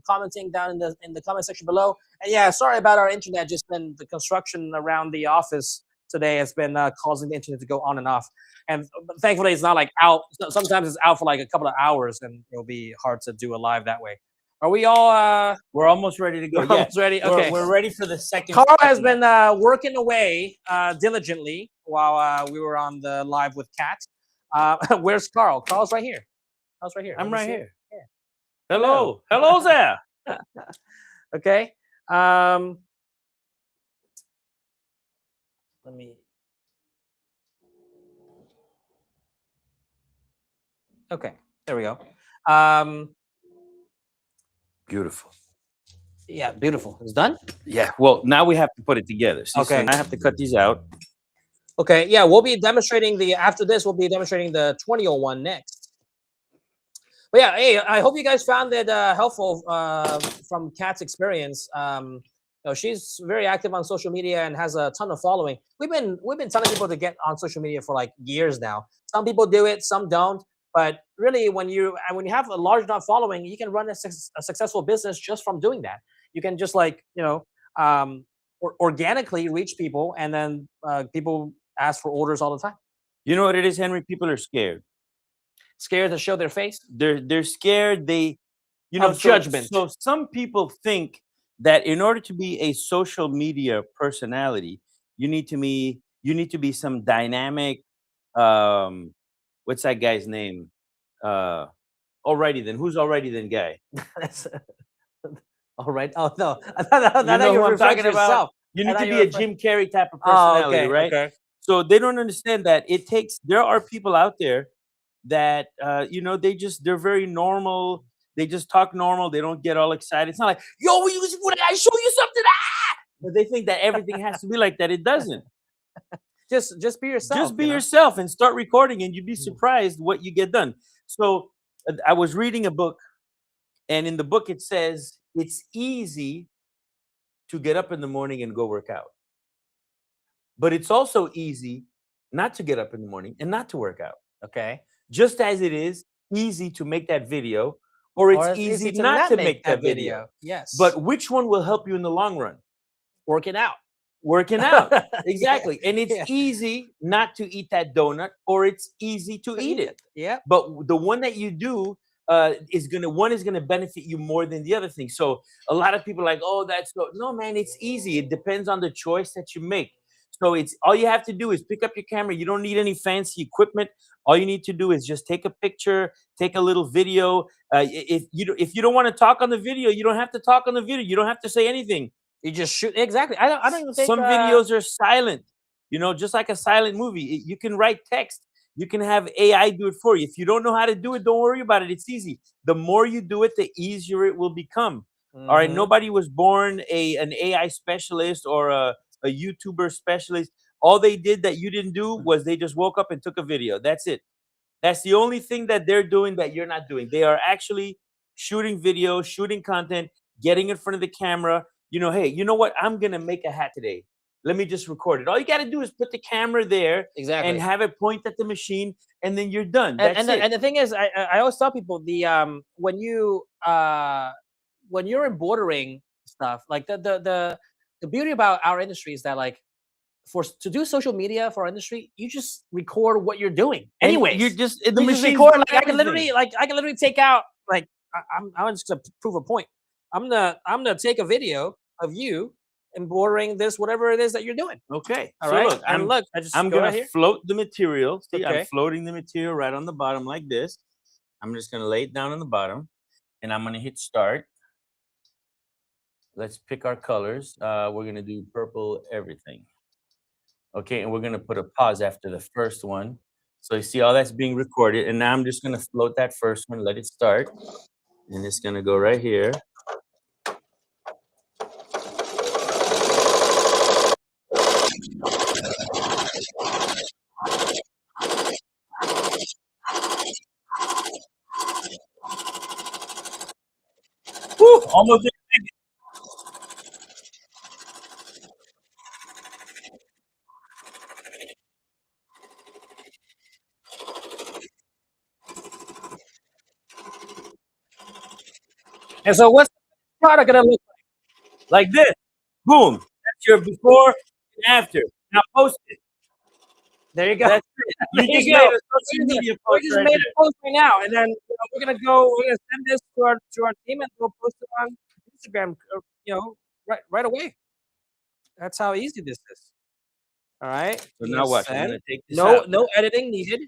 S2: commenting down in the comment section below. And yeah, sorry about our internet. Just been the construction around the office today has been causing the internet to go on and off. And thankfully, it's not like out. Sometimes it's out for like a couple of hours, and it'll be hard to do a live that way. Are we all?
S1: We're almost ready to go.
S2: We're almost ready. Okay,
S1: we're ready for the second.
S2: Carl has been working away diligently while we were on the live with Kat. Where's Carl? Carl's right here. Carl's right here.
S1: I'm right here. Yeah. Hello. Hello there.
S2: Okay. Let me. Okay, there we go.
S1: Beautiful.
S2: Yeah, beautiful. It's done?
S1: Yeah. Well, now we have to put it together. See,
S2: Okay.
S1: So I have to cut these out.
S2: Okay. Yeah, we'll be demonstrating after this, we'll be demonstrating the 2001 next. But yeah, hey, I hope you guys found it helpful from Kat's experience. You know, she's very active on social media and has a ton of following. We've been telling people to get on social media for like years now. Some people do it, some don't. But really, when you have a large enough following, you can run a successful business just from doing that. You can just organically reach people, and then people ask for orders all the time.
S1: You know what it is, Henry? People are scared.
S2: Scared to show their face.
S1: They're scared.
S2: Judgment.
S1: So some people think that in order to be a social media personality, you need to be some dynamic. What's that guy's name? Alrighty then. Who's alrighty then guy?
S2: All right. Oh no, I thought
S1: You know
S2: you
S1: who
S2: were
S1: I'm talking about?
S2: yourself.
S1: You need
S2: I
S1: to
S2: thought
S1: be
S2: you were
S1: a Jim Carrey type of personality, right?
S2: Okay.
S1: So they don't understand that there are people out there that they're very normal. They just talk normal. They don't get all excited. It's not like, yo, would I show you something? Ah! But they think that everything has to be like that. It doesn't.
S2: Just be yourself.
S1: Just be yourself and start recording, and you'd be surprised what you get done. So I was reading a book, and in the book it says it's easy to get up in the morning and go work out. But it's also easy not to get up in the morning and not to work out.
S2: Okay.
S1: Just as it is easy to make that video, or it's easy not to make that video.
S2: Yes.
S1: But which one will help you in the long run?
S2: Working out.
S1: Working out. Exactly. And it's easy not to eat that donut, or it's easy to eat it.
S2: Yeah.
S1: But the one that you do is gonna benefit you more than the other thing. So a lot of people are like, oh, no, man, it's easy. It depends on the choice that you make. So it's all you have to do is pick up your camera. You don't need any fancy equipment. All you need to do is just take a picture, take a little video. If you don't want to talk on the video, you don't have to talk on the video. You don't have to say anything.
S2: You just shoot. Exactly. I don't even think
S1: some videos are silent. Just like a silent movie. You can write text. You can have AI do it for you. If you don't know how to do it, don't worry about it. It's easy. The more you do it, the easier it will become. Mm-hmm. All right. Nobody was born an AI specialist or a YouTuber specialist. All they did that you didn't do was they just woke up and took a video. That's it. That's the only thing that they're doing that you're not doing. They are actually shooting video, shooting content, getting in front of the camera. Hey, you know what? I'm going to make a hat today. Let me just record it. All you got to do is put the camera there and have it point at the machine, and then you're done. That's it.
S2: And the thing is, I always tell people when you're embroidering stuff, like the beauty about our industry is that to do social media for our industry, you just record what you're doing. Anyway,
S1: you just
S2: record. I can literally take out I'm just to prove a point. I'm gonna take a video of you embroidering this, whatever it is that you're doing.
S1: Okay.
S2: All right.
S1: Look, I'm gonna float the material. See,
S2: okay.
S1: I'm floating the material right on the bottom like this. I'm just gonna lay it down on the bottom, and I'm gonna hit start. Let's pick our colors. We're gonna do purple everything. Okay, and we're gonna put a pause after the first one. So you see all that's being recorded, and now I'm just gonna float that first one, let it start, and it's gonna go right here. Almost.
S2: And so what's the product gonna look
S1: Like this. Boom. That's your before and after. Now post it.
S2: There you go.
S1: That's it.
S2: There
S1: You
S2: you
S1: just
S2: go.
S1: made a social
S2: We
S1: media
S2: just
S1: post right
S2: made
S1: there.
S2: a post right now, and then we're gonna send this to our team, and we'll post it on Instagram. Right away. That's how easy this is. All right.
S1: So
S2: We're
S1: now
S2: gonna
S1: watch. I'm
S2: send.
S1: gonna take this
S2: No,
S1: out.
S2: no editing needed.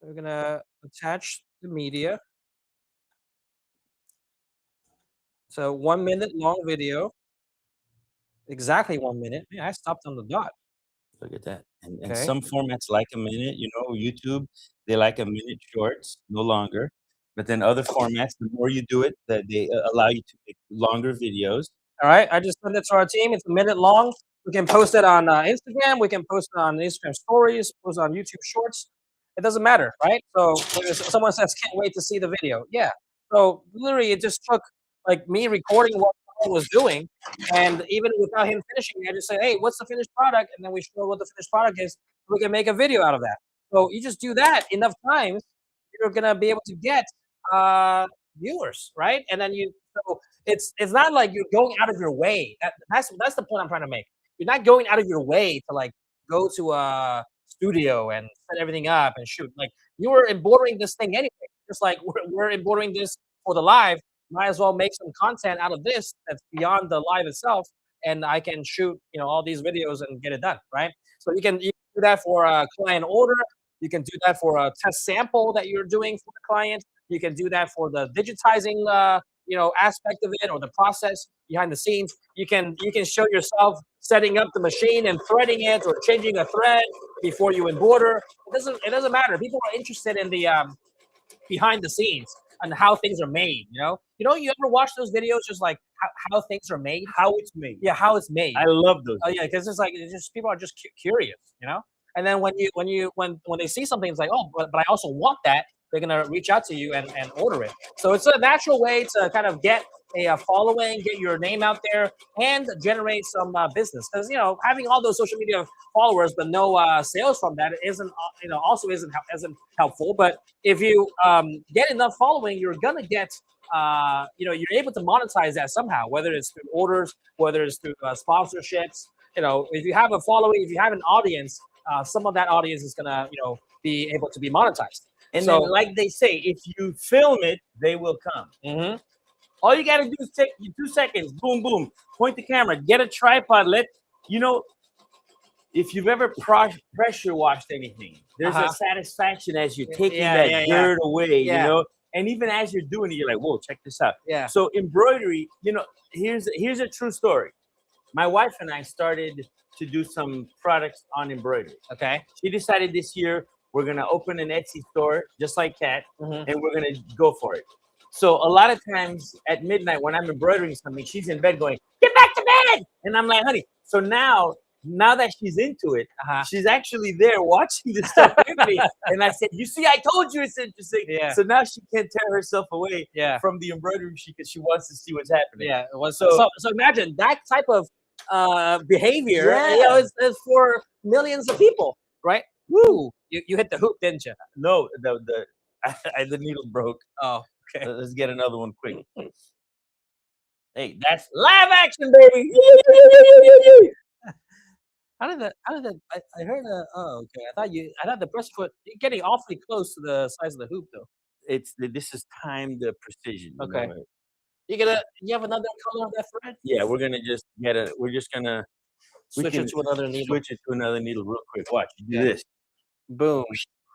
S2: We're gonna attach the media. So 1 minute long video. Exactly 1 minute. Yeah, I stopped on the dot.
S1: Look at that. And
S2: Okay.
S1: some formats like a minute, you know, YouTube, they like a minute shorts, no longer. But then other formats, the more you do it, that they allow you to make longer videos.
S2: All right. I just sent it to our team. It's 1 minute long. We can post it on Instagram. We can post it on Instagram stories, post it on YouTube shorts. It doesn't matter, right? So if someone says, can't wait to see the video. Yeah. So literally it just took like me recording what I was doing. And even without him finishing, I just say, hey, what's the finished product? And then we show what the finished product is. We can make a video out of that. So you just do that enough times, you're gonna be able to get viewers, right? And then so it's not like you're going out of your way. That's the point I'm trying to make. You're not going out of your way to like go to a studio and set everything up and shoot. Like you were embroidering this thing anyway. Just like we're embroidering this for the live. Might as well make some content out of this that's beyond the live itself, and I can shoot all these videos and get it done, right? So you can do that for a client order. You can do that for a test sample that you're doing for the client. You can do that for the digitizing aspect of it or the process behind the scenes. You can show yourself setting up the machine and threading it or changing a thread before you embroider. It doesn't matter. People are interested in the behind the scenes and how things are made. You ever watch those videos just like how things are made?
S1: How it's made.
S2: Yeah, how it's made.
S1: I love those.
S2: Oh yeah, because it's just people are just curious, And then when they see something, it's like, oh, but I also want that. They're gonna reach out to you and order it. So it's a natural way to kind of get a following, get your name out there, and generate some business. Because having all those social media followers but no sales from that isn't also isn't helpful. But if you get enough following, you're gonna get you're able to monetize that somehow, whether it's through orders, whether it's through sponsorships. If you have a following, if you have an audience, some of that audience is gonna be able to be monetized.
S1: And
S2: So
S1: then, like they say, if you film it, they will come.
S2: mhm.
S1: All you gotta do is take 2 seconds, boom, boom, point the camera, get a tripod. If you've ever pressure washed anything, there's a satisfaction as you're taking that dirt away, And even as you're doing it, you're like, whoa, check this out.
S2: Yeah.
S1: So embroidery, here's a true story. My wife and I started to do some products on embroidery.
S2: Okay.
S1: She decided this year we're gonna open an Etsy store just like Kat,
S2: Mhm.
S1: and we're gonna go for it. So a lot of times at midnight when I'm embroidering something, she's in bed going, "Get back to bed!" And I'm like, "Honey." So now that she's into it, she's actually there watching this stuff with me. And I said, "You see, I told you it's interesting."
S2: Yeah.
S1: So now she can't tear herself away
S2: Yeah.
S1: from the embroidery machine because she wants to see what's happening.
S2: Yeah. So imagine that type of behavior. It's for millions of people, right? Woo! You hit the hoop, didn't you?
S1: No, the needle broke.
S2: Oh, okay.
S1: Let's get another one quick. Hey, that's live action, baby.
S2: How did that? I heard a. Oh, okay. I thought the press foot. You're getting awfully close to the size of the hoop, though.
S1: This is timed precision.
S2: Okay. You have another color of that thread?
S1: Yeah, we're gonna just we're just gonna
S2: Switch it to another needle.
S1: Switch it to another needle real quick. Watch, do
S2: Yeah.
S1: this.
S2: Boom.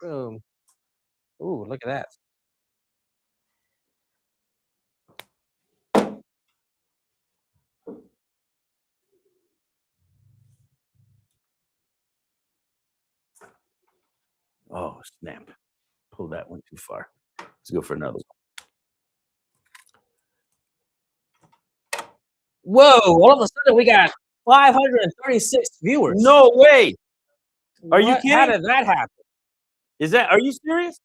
S2: Boom. Ooh, look at that.
S1: Oh, snap. Pull that one too far. Let's go for another one.
S2: Whoa! All of a sudden, we got 536 viewers.
S1: No way. Are you kidding?
S2: How did that happen?
S1: Are you serious?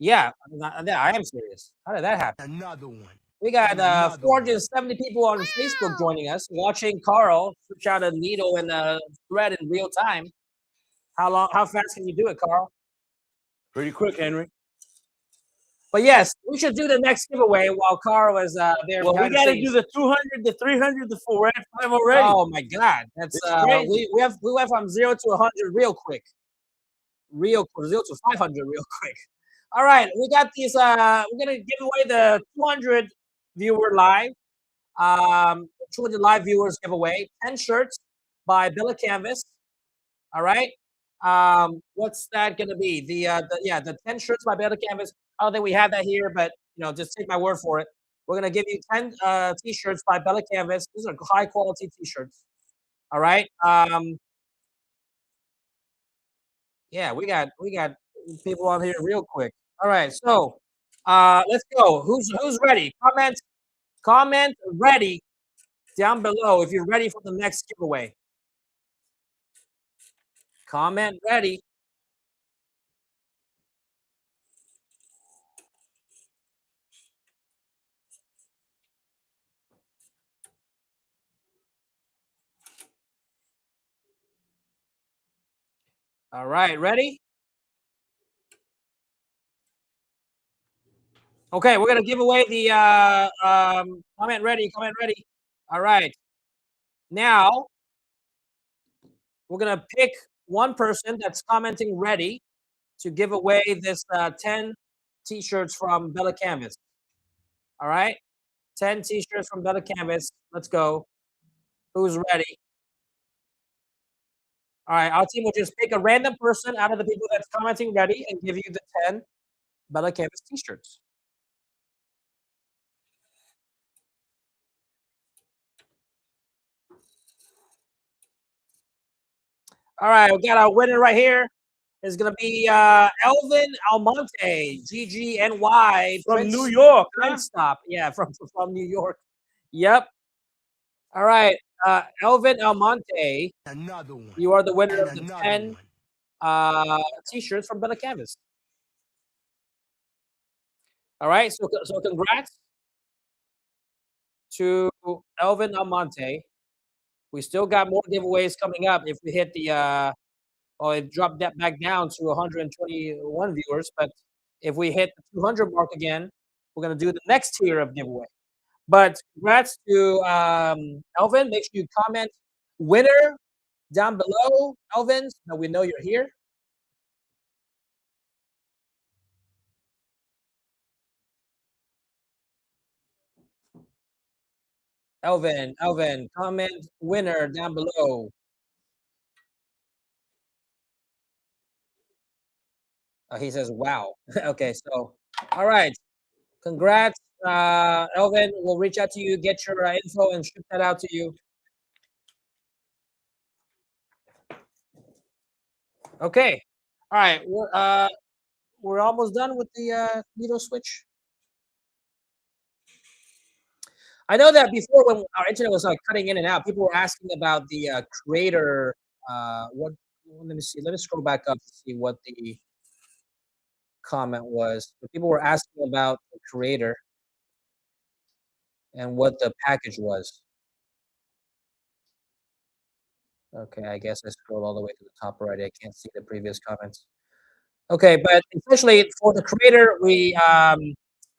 S2: Yeah, I am serious. How did that happen?
S4: Another one.
S2: We got 470 people on Facebook joining us, watching Carl switch out a needle and a thread in real time. How fast can you do it, Carl?
S1: Pretty quick, Henry.
S2: But yes, we should do the next giveaway while Carl is there.
S1: Well, we got to do the 200, the 300, the 4. We're at 5 already.
S2: Oh my God, that's
S1: crazy.
S2: we went from 0 to 100 real quick, 0 to 500 real quick. All right, we got these. We're gonna give away the 200 viewer live, 200 live viewers giveaway. 10 shirts by Bella Canvas. All right. What's that gonna be? The 10 shirts by Bella Canvas. I don't think we have that here, but just take my word for it. We're gonna give you 10 t-shirts by Bella Canvas. These are high quality t-shirts. All right. Yeah, we got people on here real quick. All right, so let's go. Who's ready? Comment ready down below if you're ready for the next giveaway. Comment ready. All right, ready? Okay, we're gonna give away the comment ready. All right. Now we're gonna pick one person that's commenting ready to give away this 10 t-shirts from Bella Canvas. All right, 10 t-shirts from Bella Canvas. Let's go. Who's ready? All right, our team will just pick a random person out of the people that's commenting ready and give you the 10 Bella Canvas t-shirts. All right, we got our winner right here. It's gonna be Elvin Almonte, GGNY
S1: From New York, huh?
S2: Stop. Yeah, from New York. Yep. All right, Elvin Almonte.
S4: Another one.
S2: You are the winner of the
S4: Another
S2: 10
S4: one.
S2: t-shirts from Bella Canvas. All right, so congrats to Elvin Almonte. We still got more giveaways coming up if we hit the it dropped that back down to 121 viewers, but if we hit the 200 mark again, we're gonna do the next tier of giveaway. But congrats to Elvin. Make sure you comment winner down below, Elvin, so that we know you're here. Elvin, comment winner down below. He says, wow. Okay, so, all right. Congrats, Elvin. We'll reach out to you, get your info, and ship that out to you. Okay. All right. We're almost done with the needle switch. I know that before, when our internet was cutting in and out, people were asking about the creator. Let me see. Let me scroll back up to see what the comment was. But people were asking about the creator and what the package was. Okay, I guess I scrolled all the way to the top right. I can't see the previous comments. Okay, but essentially for the creator, we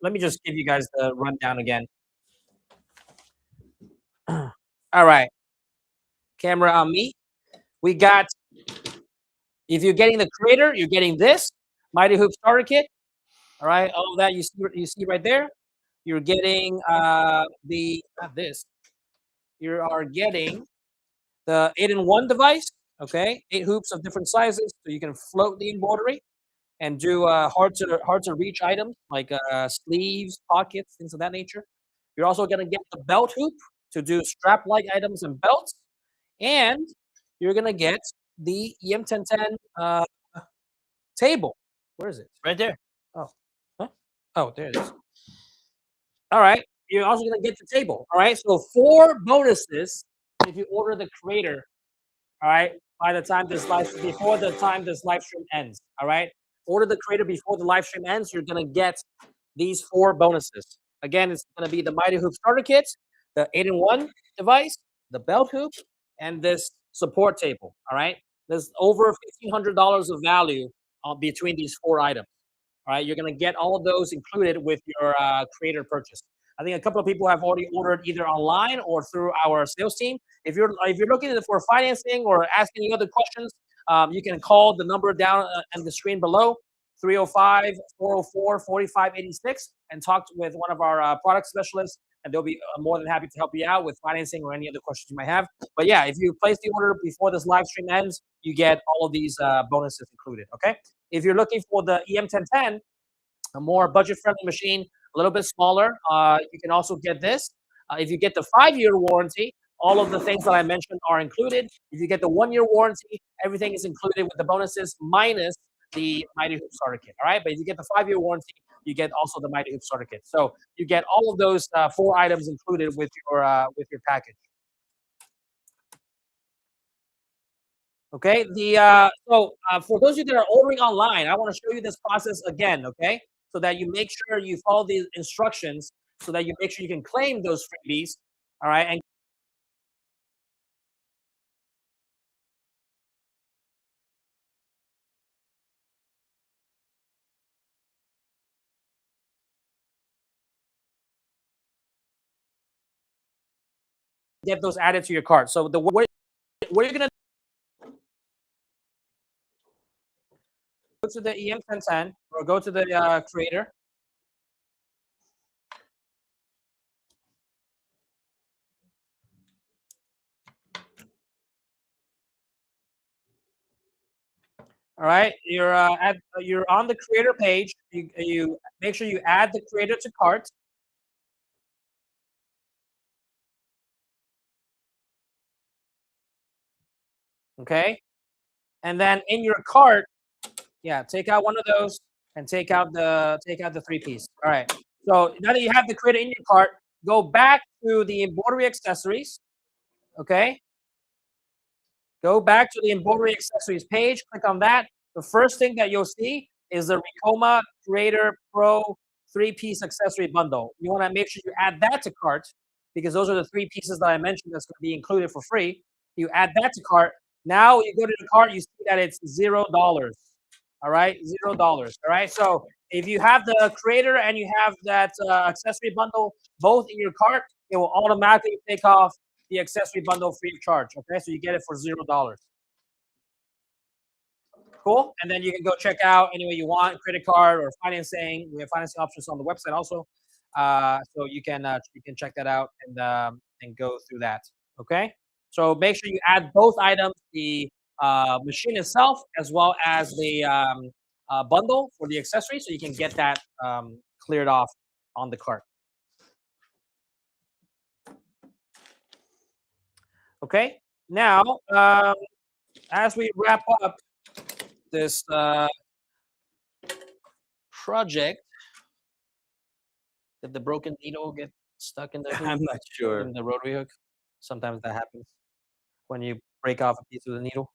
S2: let me just give you guys the rundown again. All right, camera on me. We got, if you're getting the creator, you're getting this Mighty Hoop Starter Kit. All right, all of that you see right there. You're getting not this. You are getting the 8-in-1 device. Okay, 8 hoops of different sizes, so you can float the embroidery and do hard to reach items like sleeves, pockets, things of that nature. You're also gonna get the belt hoop to do strap-like items and belts, and you're gonna get the EM1010 table. Where is it?
S1: Right there.
S2: Oh, huh? Oh, there it is. All right, you're also gonna get the table. All right, so 4 bonuses if you order the creator. All right, before the time this live stream ends. All right, order the creator before the live stream ends. You're gonna get these 4 bonuses. Again, it's going to be the Mighty Hoop starter kit, the 8-in-1 device, the belt hoop, and this support table. All right, there's over $1,500 of value between these 4 items. All right, you're going to get all of those included with your creator purchase. I think a couple of people have already ordered either online or through our sales team. If you're looking for financing or asking any other questions, you can call the number down on the screen below, 305-404-4586, and talk with one of our product specialists, and they'll be more than happy to help you out with financing or any other questions you might have. But yeah, if you place the order before this live stream ends, you get all of these bonuses included. Okay. If you're looking for the EM1010, a more budget-friendly machine, a little bit smaller, you can also get this. If you get the 5-year warranty, all of the things that I mentioned are included. If you get the 1-year warranty, everything is included with the bonuses minus the Mighty Hoop starter kit. All right, but if you get the 5-year warranty, you get also the Mighty Hoop starter kit. So you get all of those 4 items included with your package. Okay, for those of you that are ordering online, I want to show you this process again, okay? So that you make sure you follow the instructions so that you make sure you can claim those freebies, all right? And get those added to your cart. So what you're gonna go to the EM1010 or go to the creator. All right, you're on the creator page. You make sure you add the creator to cart. Okay, and then in your cart, yeah, take out one of those and take out the 3-piece. All right. So now that you have the creator in your cart, go back to the embroidery accessories. Okay. Go back to the embroidery accessories page. Click on that. The first thing that you'll see is the Ricoma Creator Pro 3-piece accessory bundle. You want to make sure you add that to cart because those are the 3 pieces that I mentioned that's going to be included for free. You add that to cart. Now you go to the cart, you see that it's $0. All right, $0. All right. So if you have the creator and you have that accessory bundle both in your cart, it will automatically take off the accessory bundle free of charge. Okay, so you get it for $0. Cool. And then you can go check out any way you want, credit card or financing. We have financing options on the website also, so you can check that out and go through that. Okay. So make sure you add both items, the machine itself as well as the bundle for the accessory, so you can get that cleared off on the cart. Okay. Now, as we wrap up this project, did the broken needle get stuck in the hook?
S1: I'm not sure.
S2: In the rotary hook? Sometimes that happens when you break off a piece of the needle.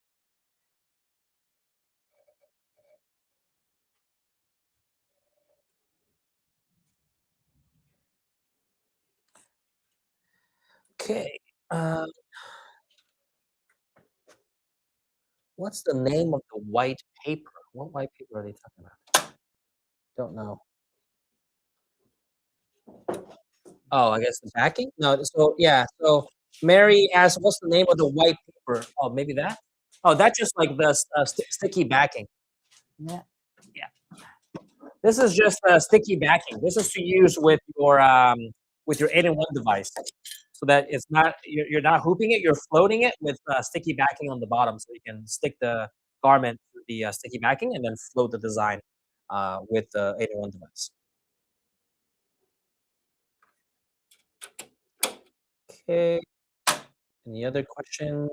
S2: Okay. What's the name of the white paper? What white paper are they talking about? Don't know. Oh, I guess the backing? No, so yeah. So Mary asked, what's the name of the white paper? Oh, maybe that? Oh, that's just like the sticky backing. Yeah. Yeah. This is just sticky backing. This is to use with your 8-in-1 device, so that it's not you're not hooping it. You're floating it with sticky backing on the bottom, so you can stick the garment to the sticky backing and then float the design with the 8-in-1 device. Okay. Any other questions?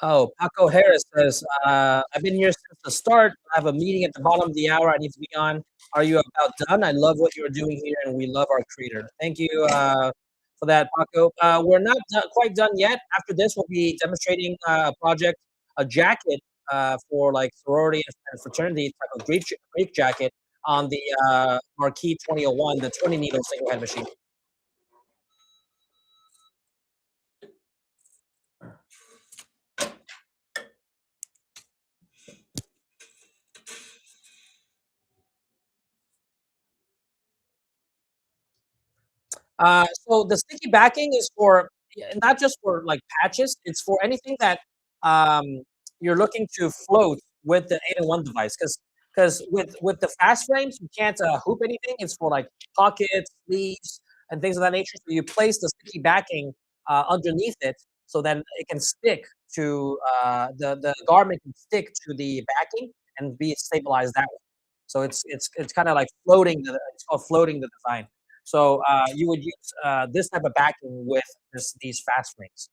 S2: Oh, Paco Harris says, I've been here since the start. I have a meeting at the bottom of the hour. I need to be on. Are you about done? I love what you're doing here, and we love our creator. Thank you for that, Paco. We're not quite done yet. After this, we'll be demonstrating a project, a jacket for like sorority and fraternity type of Greek jacket on the Marquee 2001, the 20 needle single head machine. So the sticky backing is for not just for like patches. It's for anything that um, you're looking to float with the 8-in-1 device. Because with the fast frames, you can't hoop anything. It's for like pockets, sleeves, and things of that nature. So you place the sticky backing underneath it, so then it can stick to the garment can stick to the backing and be stabilized that way. So it's kind of like floating. It's called floating the design. So you would use this type of backing with these fast frames.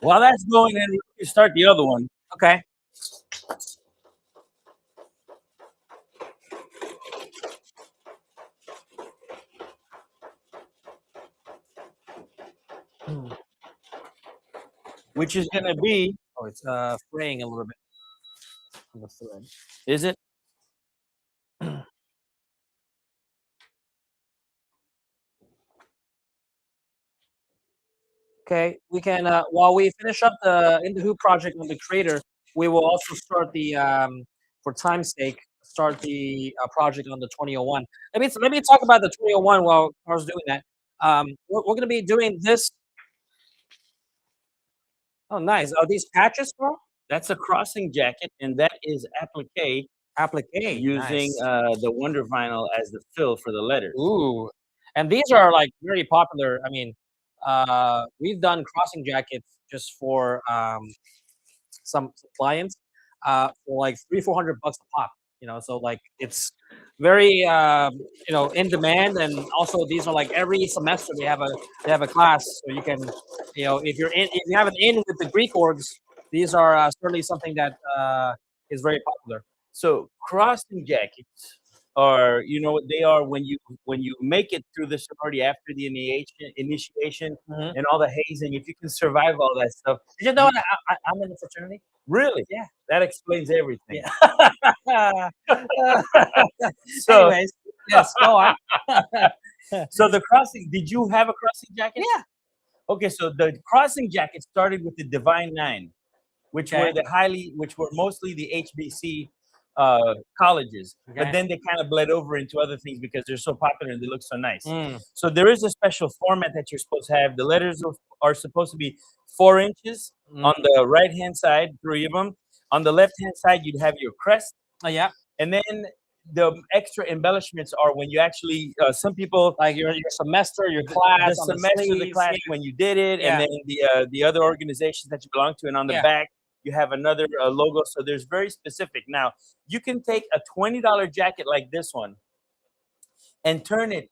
S1: While that's going in, you start the other one.
S2: Okay.
S1: Which is going to be,
S2: Oh, it's fraying a little bit on the thread.
S1: is it?
S2: Okay, we can while we finish up the In the Hoop project on the creator, we will also start the for time's sake start the project on the 2001. Let me talk about the 2001 while I was doing that. We're going to be doing this. Oh, nice. Are these patches, bro?
S1: That's a crossing jacket, and that is applique
S2: Applique.
S1: using
S2: Nice.
S1: the Wonder Vinyl as the fill for the letters.
S2: Ooh, and these are like very popular. I mean, we've done crossing jackets just for some clients for like $300-400 a pop. You know, so like it's very in demand, and also these are like every semester they have a class, so you can if you have an in with the Greek orgs, these are certainly something that is very popular.
S1: So crossing jackets are, you know what they are when you make it through the sorority after the initiation
S2: Mhm.
S1: and all the hazing. If you can survive all that stuff,
S2: Did you know I'm in the fraternity?
S1: really,
S2: Yeah.
S1: that explains everything.
S2: Yeah.
S1: So,
S2: Anyways, yes, go on.
S1: so the crossing. Did you have a crossing jacket?
S2: Yeah.
S1: Okay, so the crossing jacket started with the Divine Nine, which
S2: Okay.
S1: which were mostly the HBC colleges, but
S2: Okay.
S1: then they kind of bled over into other things because they're so popular and they look so nice.
S2: Mm.
S1: So there is a special format that you're supposed to have. The letters are supposed to be 4 inches on the right hand side, 3 of them. On the left hand side, you'd have your crest,
S2: Oh yeah.
S1: and then the extra embellishments are when you actually some people
S2: Like your semester, your class,
S1: the
S2: on
S1: semester, the
S2: sleeves,
S1: class
S2: yeah.
S1: when you did it,
S2: Yeah.
S1: and then the other organizations that you belong to, and on the
S2: Yeah.
S1: back you have another logo. So there's very specific. Now you can take a $20 jacket like this one and turn it.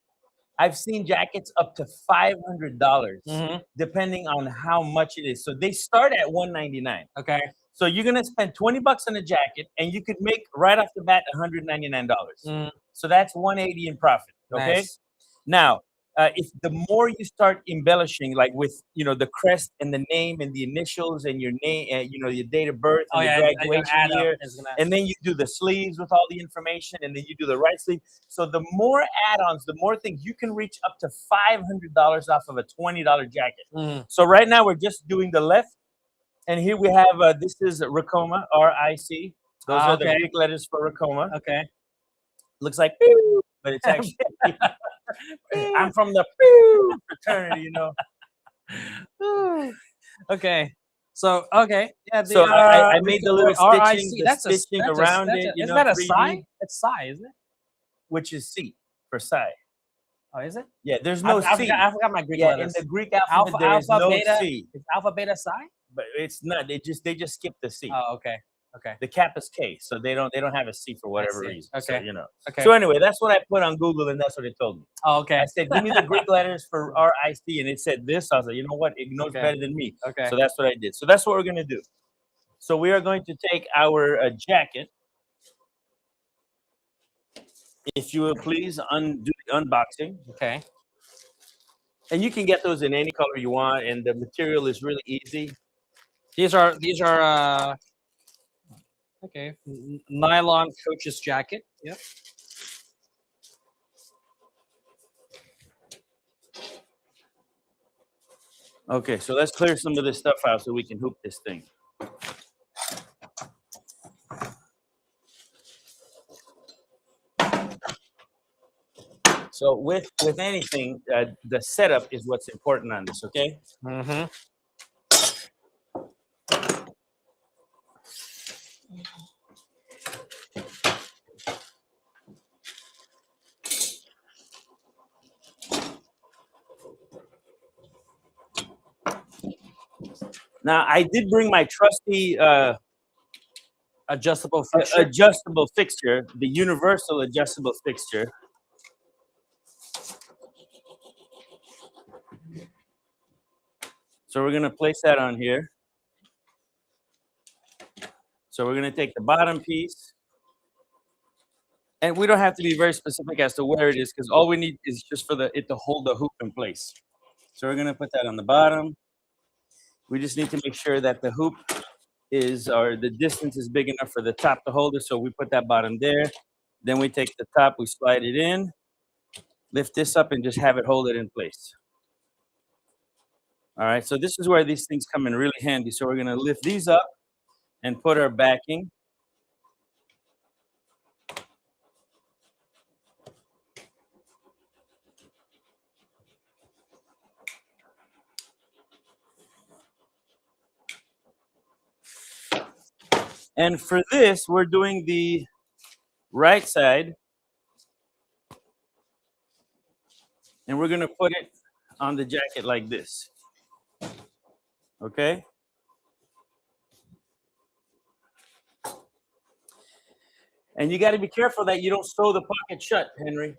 S1: I've seen jackets up to $500
S2: Mhm.
S1: depending on how much it is. So they start at $199.
S2: Okay.
S1: So you're gonna spend $20 on a jacket, and you could make right off the bat $199.
S2: Mm,
S1: So that's 180 in profit. Okay.
S2: nice.
S1: Now, if the more you start embellishing, like with the crest and the name and the initials and your name, your date of birth
S2: Oh
S1: and the
S2: yeah, and your
S1: graduation
S2: add up
S1: year,
S2: is gonna.
S1: and then you do the sleeves with all the information, and then you do the right sleeve. So the more add-ons, the more things you can reach up to $500 off of a $20 jacket.
S2: Mm.
S1: So right now we're just doing the left, and here we have this is Ricoma, RIC. Those are the
S2: Okay.
S1: Greek letters for Ricoma.
S2: Okay.
S1: Looks like, pew, but it's actually I'm from the pew fraternity,
S2: Okay. So okay. Yeah.
S1: So I made the little
S2: RIC,
S1: stitching, the
S2: that's
S1: stitching
S2: that's
S1: around
S2: that's
S1: it,
S2: isn't that a
S1: 3D,
S2: psi? It's psi, isn't it?
S1: which is C for Psi.
S2: Oh, is it?
S1: Yeah, there's no
S2: I
S1: C.
S2: forgot my Greek
S1: Yeah,
S2: letters.
S1: in the Greek alphabet, there is
S2: alpha,
S1: no
S2: beta.
S1: C.
S2: It's alpha, beta, psi.
S1: But it's not. They just skip the C.
S2: Oh, okay. Okay.
S1: The kappa's K, so they don't have a C for whatever
S2: see.
S1: reason. So
S2: Okay.
S1: you know.
S2: Okay.
S1: So anyway, that's what I put on Google, and that's what it told me.
S2: Oh, okay.
S1: I said, "Give me the Greek letters for RIC," and it said this. I was like, "You know what? It knows
S2: Okay.
S1: better than me."
S2: Okay.
S1: So that's what I did. So that's what we're gonna do. So we are going to take our jacket. If you will please do the unboxing.
S2: Okay.
S1: And you can get those in any color you want, and the material is really easy.
S2: These are okay, nylon coach's jacket. Yep.
S1: Okay, so let's clear some of this stuff out so we can hoop this thing. So with anything, the setup is what's important on this, okay?
S2: Mm-hmm.
S1: Now, I did bring my trusty
S2: Adjustable fixture.
S1: adjustable fixture, the universal adjustable fixture. So we're going to place that on here. So we're going to take the bottom piece. And we don't have to be very specific as to where it is, because all we need is just for it to hold the hoop in place. So we're going to put that on the bottom. We just need to make sure that the hoop the distance is big enough for the top to hold it. So we put that bottom there. Then we take the top, we slide it in, lift this up, and just have it hold it in place. All right, so this is where these things come in really handy. So we're going to lift these up and put our backing. And for this, we're doing the right side. And we're going to put it on the jacket like this. Okay? And you got to be careful that you don't sew the pocket shut, Henry.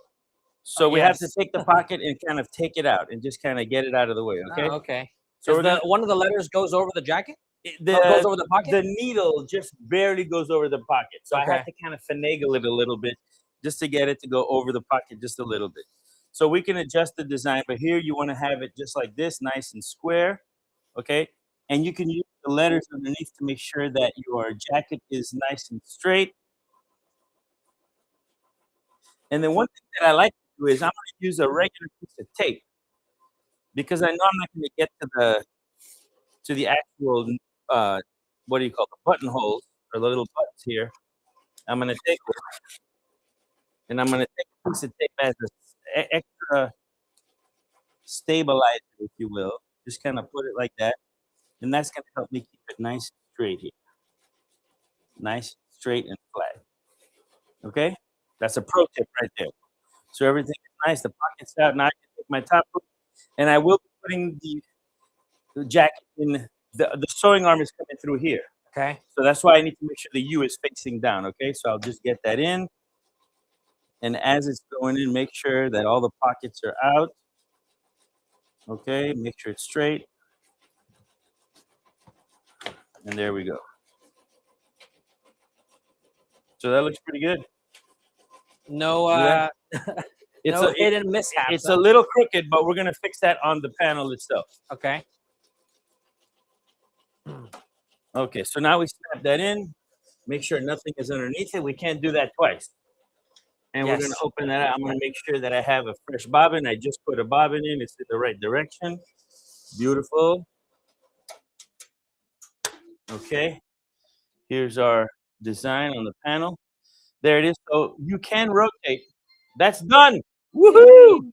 S1: So we have to take the pocket and kind of take it out and just kind of get it out of the way, okay?
S2: Oh, okay.
S1: So
S2: one of the letters goes over the jacket?
S1: goes
S2: over the pocket?
S1: The needle just barely goes over the pocket. So I
S2: Okay.
S1: have to kind of finagle it a little bit just to get it to go over the pocket just a little bit. So we can adjust the design, but here you want to have it just like this, nice and square, okay? And you can use the letters underneath to make sure that your jacket is nice and straight. And then one thing that I like to do is I'm going to use a regular piece of tape, because I know I'm not going to get to the actual what do you call the buttonholes, or the little buttons here. I'm going to take it and I'm going to take a piece of tape as an extra stabilizer, if you will. Just kind of put it like that, and that's going to help me keep it nice and straight here. Nice, straight, and flat. Okay? That's a pro tip right there. So everything is nice. The pocket's out. Now I can take my top hook, and I will be putting the jacket in. The sewing arm is coming through here.
S2: Okay.
S1: So that's why I need to make sure the U is facing down. Okay? So I'll just get that in. And as it's going in, make sure that all the pockets are out. Okay? Make sure it's straight. And there we go. So that looks pretty good.
S2: No,
S1: Yeah. It's
S2: no
S1: a,
S2: hidden mishaps.
S1: It's a little crooked, but we're gonna fix that on the panel itself.
S2: Okay.
S1: Okay, so now we snap that in. Make sure nothing is underneath it. We can't do that twice. And we're gonna open that out. I'm gonna make sure that I have a fresh bobbin. I just put a bobbin in. It's in the right direction. Beautiful. Okay. Here's our design on the panel. There it is. So you can rotate. That's done. Woohoo!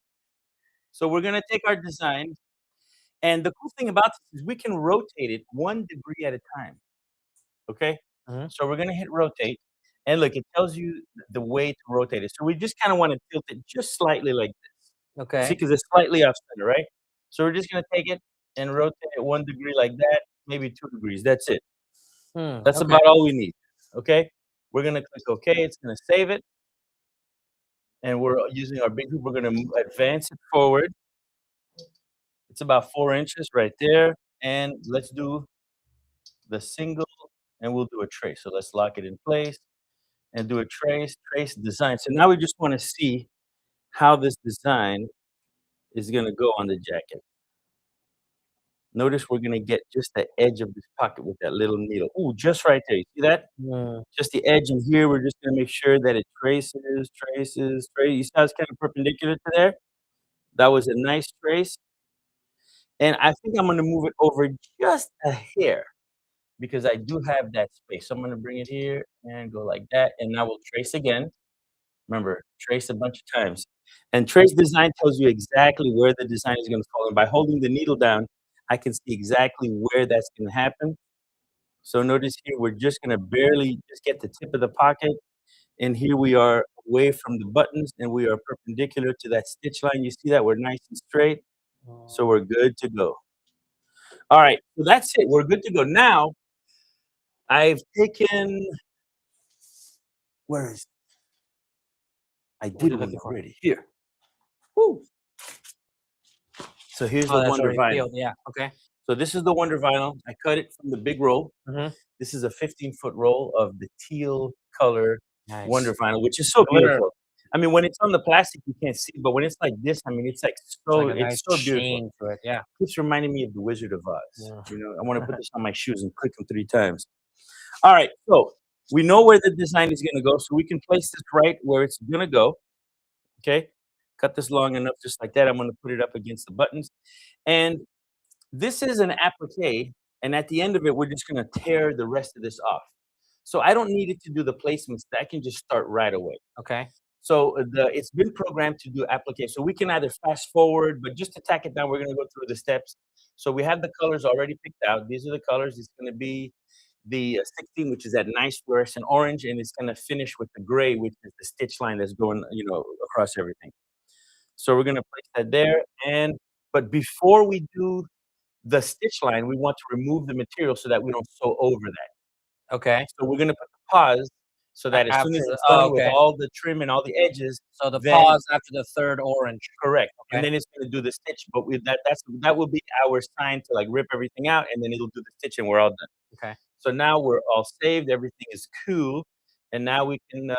S1: So we're gonna take our design, and the cool thing about this is we can rotate it 1 degree at a time. Okay?
S2: Mhm.
S1: So we're gonna hit rotate, and look, it tells you the way to rotate it. So we just kind of want to tilt it just slightly like this.
S2: Okay.
S1: See, because it's slightly off center, right? So we're just gonna take it and rotate it 1 degree like that, maybe 2 degrees. That's it. That's
S2: Okay.
S1: about all we need. Okay. We're gonna click OK. It's gonna save it, and we're using our big hoop. We're gonna advance it forward. It's about 4 inches right there, and let's do the single, and we'll do a trace. So let's lock it in place and do a trace, trace, design. So now we just want to see how this design is going to go on the jacket. Notice we're going to get just the edge of this pocket with that little needle. Ooh, just right there. You see that? Just the edge in here. We're just going to make sure that it traces, traces, traces. You see how it's kind of perpendicular to there? That was a nice trace. And I think I'm going to move it over just a hair, because I do have that space. So I'm gonna bring it here and go like that, and now we'll trace again. Remember, trace a bunch of times. And trace design tells you exactly where the design is gonna fall. And by holding the needle down, I can see exactly where that's gonna happen. So notice here, we're just gonna barely just get the tip of the pocket, and here we are away from the buttons, and we are perpendicular to that stitch line. You see that? We're nice and straight, so we're good to go. All right, so that's it. We're good to go. Now, I've taken, where is it? I
S2: What are you
S1: did one
S2: looking for?
S1: already. Here. Woo. So here's
S2: Oh,
S1: the
S2: that's
S1: Wonder
S2: already
S1: Vinyl.
S2: peeled. Yeah. Okay.
S1: So this is the Wonder Vinyl. I cut it from the big roll.
S2: Mhm.
S1: This is a 15-foot roll of the teal color Wonder
S2: Nice.
S1: Vinyl, which is so
S2: Glitter.
S1: beautiful. I mean, when it's on the plastic, you can't see, but when it's like this, I mean, it's like
S2: It's
S1: so,
S2: like a nice
S1: it's so beautiful.
S2: sheen to it. Yeah.
S1: Keeps reminding me of the Wizard of Oz.
S2: Yeah.
S1: You know, I want to put this on my shoes and click them 3 times. All right, so we know where the design is going to go, so we can place this right where it's going to go. Okay, cut this long enough, just like that. I'm going to put it up against the buttons, and this is an applique, and at the end of it, we're just going to tear the rest of this off. So I don't need it to do the placements. I can just start right away.
S2: Okay.
S1: So it's been programmed to do applique. So we can either fast forward, but just to tack it down, we're going to go through the steps. So we have the colors already picked out. These are the colors. It's going to be the 16, which is that nice fluorescent orange, and it's going to finish with the gray, which is the stitch line that's going, you know, across everything. So we're going to place that there. But before we do the stitch line, we want to remove the material so that we don't sew over that.
S2: Okay.
S1: So we're going to put the pause so that as soon as
S2: After-
S1: it's done
S2: oh,
S1: with
S2: okay.
S1: all the trim and all the edges,
S2: So the
S1: then-
S2: pause after the third orange.
S1: correct.
S2: Okay.
S1: And then it's going to do the stitch. But that will be our sign to like rip everything out, and then it'll do the stitch, and we're all done.
S2: Okay.
S1: So now we're all saved. Everything is cool, and now we can.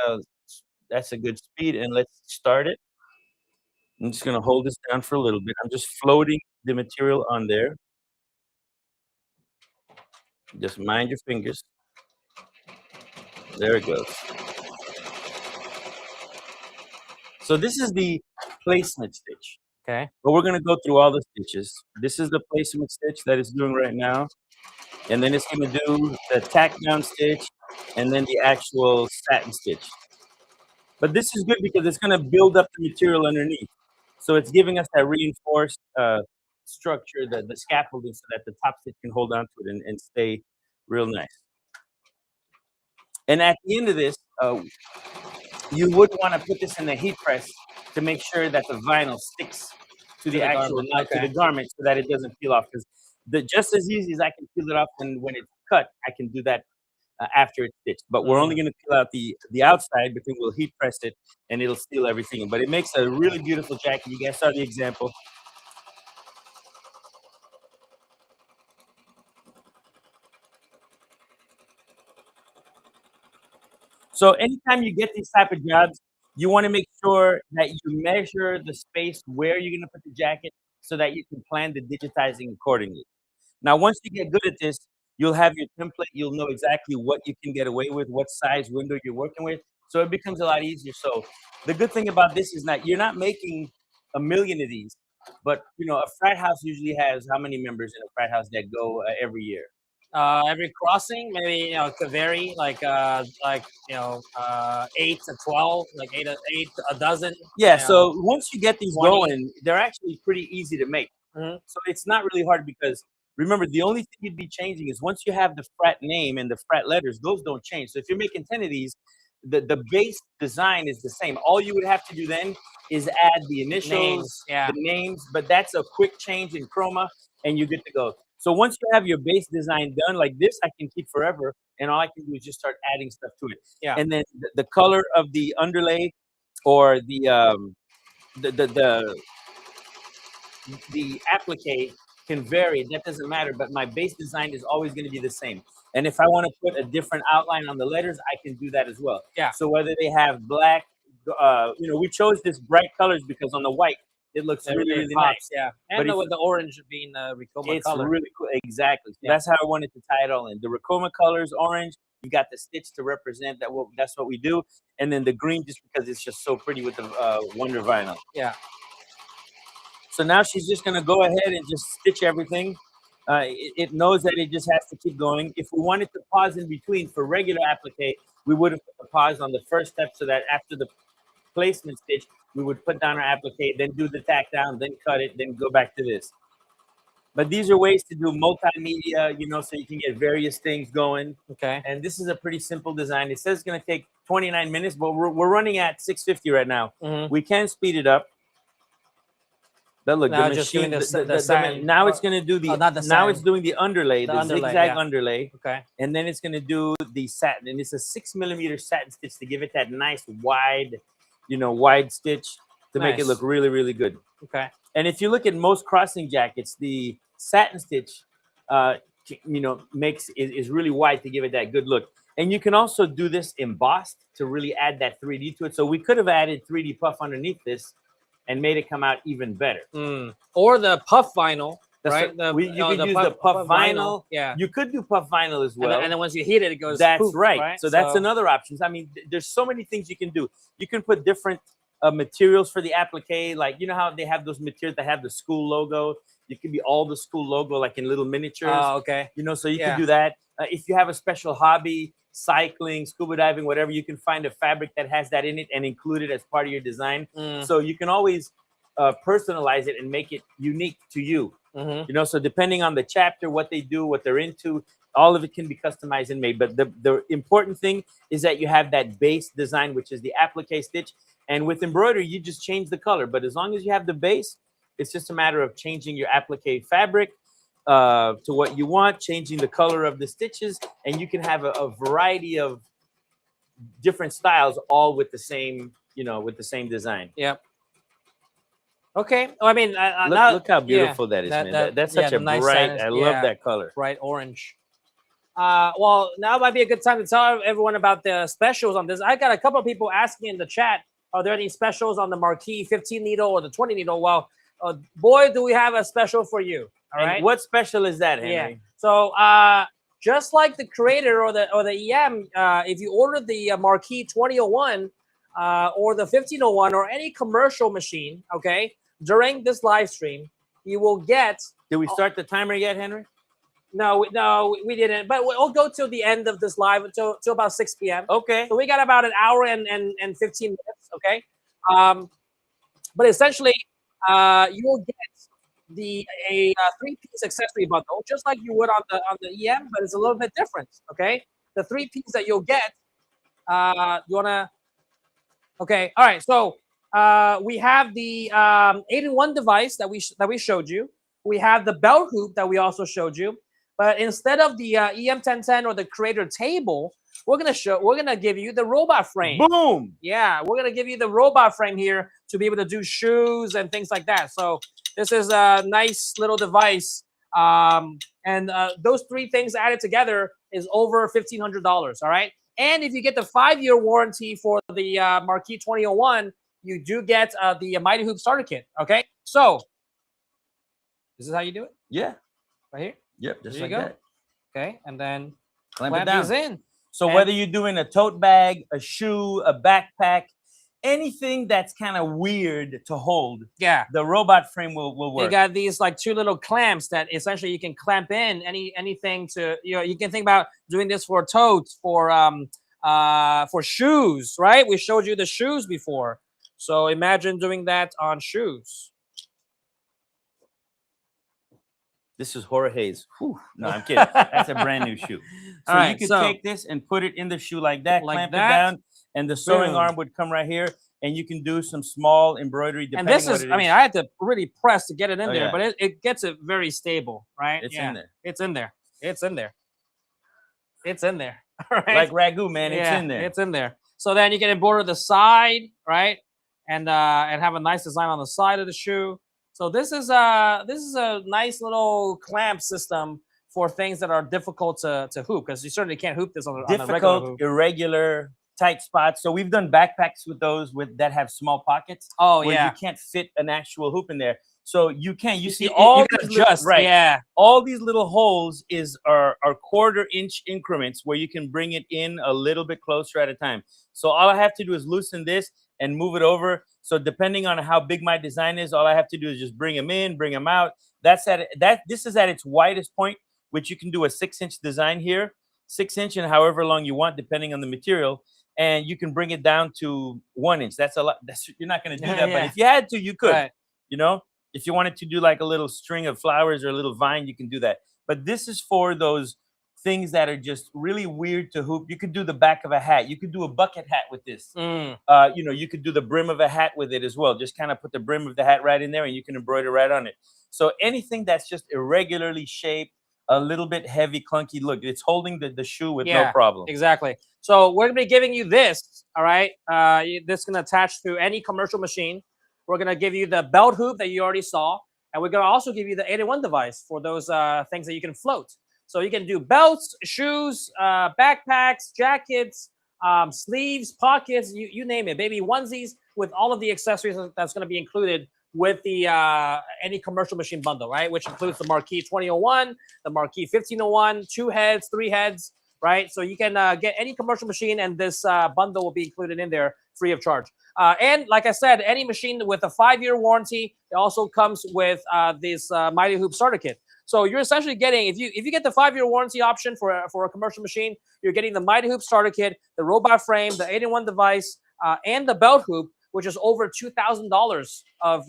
S1: That's a good speed, and let's start it. I'm just gonna hold this down for a little bit. I'm just floating the material on there. Just mind your fingers. There it goes. So this is the placement stitch.
S2: Okay.
S1: But we're gonna go through all the stitches. This is the placement stitch that it's doing right now. And then it's gonna do the tack down stitch and then the actual satin stitch. But this is good because it's gonna build up the material underneath. So it's giving us that reinforced structure, the scaffolding, so that the top stitch can hold on to it and stay real nice. And at the end of this, you would want to put this in the heat press to make sure that the vinyl sticks to the actual
S2: garment,
S1: knot, to
S2: okay.
S1: the garment, so that it doesn't peel off. Because just as easy as I can peel it off, and when it's cut, I can do that after it's stitched. But we're only going to peel out the outside, but then we'll heat press it, and it'll seal everything. But it makes a really beautiful jacket. You guys saw the example. So anytime you get these type of jobs, you want to make sure that you measure the space where you're going to put the jacket so that you can plan the digitizing accordingly. Now, once you get good at this, you'll have your template. You'll know exactly what you can get away with, what size window you're working with. So it becomes a lot easier. So the good thing about this is that you're not making a million of these, but you know, a frat house usually has how many members in a frat house that go every year?
S2: Every crossing, maybe it could vary, like 8 to 12, like 8 a dozen.
S1: Yeah. So once you get these
S2: 20.
S1: going, they're actually pretty easy to make. So it's not really hard because remember, the only thing you'd be changing is once you have the frat name and the frat letters, those don't change. So if you're making 10 of these, the base design is the same. All you would have to do then is add the initials, the names, but that's a quick change in chroma, and you're good to go. So once you have your base design done like this, I can keep forever, and all I can do is just start adding stuff to it.
S2: Yeah.
S1: And then the color of the underlay or the applique can vary. That doesn't matter, but my base design is always going to be the same. And if I want to put a different outline on the letters, I can do that as well.
S2: Yeah.
S1: So whether they have black, we chose this bright colors because on the white it looks really nice.
S2: Yeah, and with the orange being the Ricoma
S1: it's
S2: color.
S1: really cool. Exactly. So that's how I wanted to tie it all in. The Ricoma colors, orange. You got the stitch to represent that. That's what we do, and then the green just because it's just so pretty with the Wonder Vinyl.
S2: Yeah.
S1: So now she's just gonna go ahead and just stitch everything. It knows that it just has to keep going. If we wanted to pause in between for regular applique, we would have put the pause on the first step so that after the placement stitch, we would put down our applique, then do the tack down, then cut it, then go back to this. But these are ways to do multimedia, so you can get various things going.
S2: Okay.
S1: And this is a pretty simple design. It says it's gonna take 29 minutes, but we're running at 650 right now.
S2: Mm-hmm.
S1: We can speed it up. But look,
S2: now
S1: the
S2: just
S1: machine.
S2: doing the sand.
S1: Now it's going to do the.
S2: Not the
S1: now
S2: sand.
S1: it's doing the underlay, the zigzag underlay.
S2: Okay.
S1: And then it's going to do the satin, and it's a 6mm satin stitch to give it that nice wide, wide stitch to make it look really, really good.
S2: Okay.
S1: And if you look at most crossing jackets, the satin stitch, is really wide to give it that good look. And you can also do this embossed to really add that 3D to it. So we could have added 3D puff underneath this and made it come out even better.
S2: Or the puff vinyl, right?
S1: You could use the puff vinyl.
S2: Yeah.
S1: You could do puff vinyl as well.
S2: And then once you heat it, it goes
S1: That's
S2: poof,
S1: right. So that's another option. I mean, there's so many things you can do. You can put different materials for the applique. Like, you know how they have those materials that have the school logo? It could be all the school logo, like in little miniatures.
S2: Oh, okay.
S1: So you can do that. If you have a special hobby, cycling, scuba diving, whatever, you can find a fabric that has that in it and include it as part of your design. So you can always personalize it and make it unique to you. So depending on the chapter, what they do, what they're into, all of it can be customized and made. But the important thing is that you have that base design, which is the applique stitch. And with embroidery, you just change the color. But as long as you have the base, it's just a matter of changing your applique fabric to what you want, changing the color of the stitches, and you can have a variety of different styles, all with the same, with the same design.
S2: Yep. Okay. I mean,
S1: look how beautiful that is, man. That's such a
S2: nice
S1: bright. I love that color.
S2: Bright orange. Well, now might be a good time to tell everyone about the specials on this. I got a couple of people asking in the chat, are there any specials on the Marquee 15 needle or the 20 needle? Well, boy, do we have a special for you. All right.
S1: What special is that, Henry?
S2: Yeah. So just like the Creator or the EM, if you order the Marquee 2001 or the 1501 or any commercial machine, okay, during this live stream, you will get.
S1: Did we start the timer yet, Henry?
S2: No, we didn't. But we'll go till the end of this live until about 6 p.m.
S1: Okay.
S2: So we got about an hour and 15 minutes. Okay. But essentially, you will get a 3-piece accessory bundle, just like you would on the EM, but it's a little bit different. Okay. The 3-piece that you'll get. You wanna? Okay. All right. So we have the 8-in-1 device that we showed you. We have the belt hoop that we also showed you. But instead of the EM1010 or the Creator table, we're gonna give you the robot frame.
S1: Boom!
S2: Yeah, we're gonna give you the robot frame here to be able to do shoes and things like that. So this is a nice little device, and those 3 things added together is over $1,500. All right, and if you get the 5-year warranty for the Marquee 2001, you do get the Mighty Hoop starter kit. Okay, so this is how you do it.
S1: Yeah,
S2: right here.
S1: Yep, just
S2: there
S1: like
S2: you go.
S1: that.
S2: Okay, and then
S1: clamp it down.
S2: these in.
S1: So whether you're doing a tote bag, a shoe, a backpack, anything that's kind of weird to hold,
S2: yeah,
S1: the robot frame will work.
S2: They got these like 2 little clamps that essentially you can clamp in anything to, you can think about doing this for totes, for shoes, right? We showed you the shoes before. So imagine doing that on shoes.
S1: This is Jorge's. Whew. No, I'm kidding. That's a brand new shoe. So you can take this and put it in the shoe like that, clamp it down, and the sewing
S2: Boom.
S1: arm would come right here, and you can do some small embroidery.
S2: And
S1: Depending
S2: this
S1: what
S2: is,
S1: it
S2: I mean, I had to really press to get it in
S1: Oh,
S2: there,
S1: yeah.
S2: but it gets it very stable, right?
S1: It's in there.
S2: It's in there. It's in there. It's in there. Right?
S1: Like ragu, man. It's
S2: Yeah,
S1: in there.
S2: It's in there. So then you can embroider the side, right? And have a nice design on the side of the shoe. So this is a nice little clamp system for things that are difficult to hoop, because you certainly can't hoop this on a regular
S1: Difficult,
S2: hoop.
S1: irregular, tight spots. So we've done backpacks with those that have small pockets.
S2: Oh
S1: where
S2: yeah.
S1: you can't fit an actual hoop in there. So you can. You see
S2: You
S1: all
S2: can
S1: these little,
S2: adjust, yeah.
S1: all these little holes are 1/4 inch increments where you can bring it in a little bit closer at a time. So all I have to do is loosen this and move it over. So depending on how big my design is, all I have to do is just bring them in, bring them out. This is at its widest point, which you can do a 6-inch design here, 6-inch and however long you want, depending on the material. And you can bring it down to 1 inch. That's a lot. You're not going to do that, but if you had to, you could.
S2: Right.
S1: You know, if you wanted to do like a little string of flowers or a little vine, you can do that. But this is for those things that are just really weird to hoop. You could do the back of a hat. You could do a bucket hat with this.
S2: Mm.
S1: You know, you could do the brim of a hat with it as well. Just kind of put the brim of the hat right in there, and you can embroider right on it. So anything that's just irregularly shaped, a little bit heavy, clunky look, it's holding the shoe with no problem.
S2: Exactly. So we're gonna be giving you this. All right. This can attach to any commercial machine. We're gonna give you the belt hoop that you already saw, and we're gonna also give you the 8-in-1 device for those things that you can float. So you can do belts, shoes, backpacks, jackets, sleeves, pockets, you name it, baby onesies, with all of the accessories that's going to be included with the any commercial machine bundle, right? Which includes the Marquee 2001, the Marquee 1501, 2 heads, 3 heads, right? So you can get any commercial machine, and this bundle will be included in there free of charge. And like I said, any machine with a 5-year warranty, it also comes with this Mighty Hoop starter kit. So you're essentially getting, if you get the 5-year warranty option for a commercial machine, you're getting the Mighty Hoop starter kit, the robot frame, the 8-in-1 device, and the belt hoop, which is over $2,000 of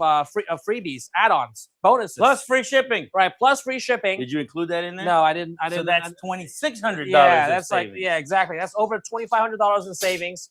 S2: freebies, add-ons, bonuses,
S1: Plus free shipping.
S2: right? Plus free shipping.
S1: Did you include that in there?
S2: No, I didn't.
S1: So that's $2,600.
S2: Yeah, that's like, yeah, exactly. That's over $2,500 in savings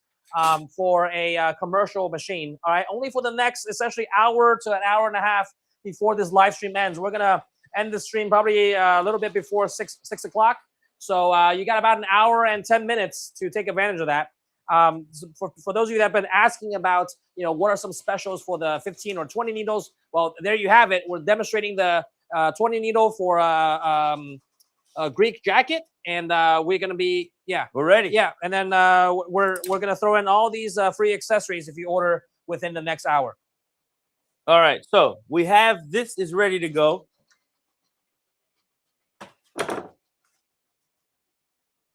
S2: for a commercial machine. All right, only for the next essentially hour to an hour and a half before this live stream ends. We're gonna end the stream probably a little bit before 6 o'clock. So you got about an hour and 10 minutes to take advantage of that. For those of you that have been asking about, you know, what are some specials for the 15 or 20 needles? Well, there you have it. We're demonstrating the 20 needle for a Greek jacket, and we're gonna be
S1: We're ready.
S2: yeah, and then we're gonna throw in all these free accessories if you order within the next hour.
S1: All right. So we have this is ready to go.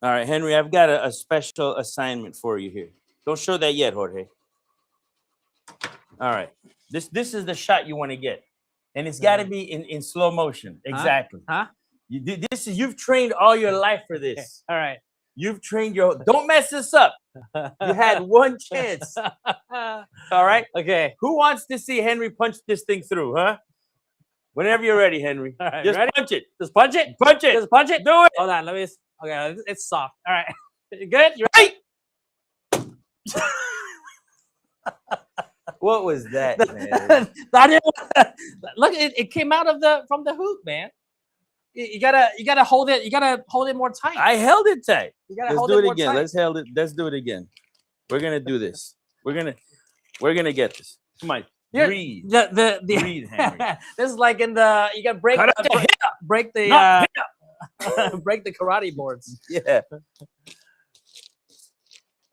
S1: All right, Henry, I've got a special assignment for you here. Don't show that yet, Jorge. All right. This is the shot you want to get. And it's got to be in slow motion. Exactly.
S2: Huh?
S1: You've trained all your life for this.
S2: All right.
S1: You've trained don't mess this up. You had one chance. All right?
S2: Okay.
S1: Who wants to see Henry punch this thing through, huh? Whenever you're ready, Henry.
S2: All right,
S1: Just
S2: ready?
S1: punch it.
S2: Just punch it.
S1: Punch it.
S2: Just punch it.
S1: Do it.
S2: Hold on. Let me. Okay. It's soft. All right. You good? You ready?
S1: What was that, man?
S2: Look, it came out of from the hoop, man. You gotta hold it. You gotta hold it more tight.
S1: I held it tight.
S2: You gotta
S1: Let's
S2: hold
S1: do
S2: it
S1: it
S2: more
S1: again.
S2: tight.
S1: Let's do it again. We're gonna do this. We're gonna get this. Come on.
S2: Yeah,
S1: Breathe.
S2: Breathe,
S1: Henry.
S2: This is like in the you gotta break break the
S1: Not
S2: break the karate boards.
S1: Yeah.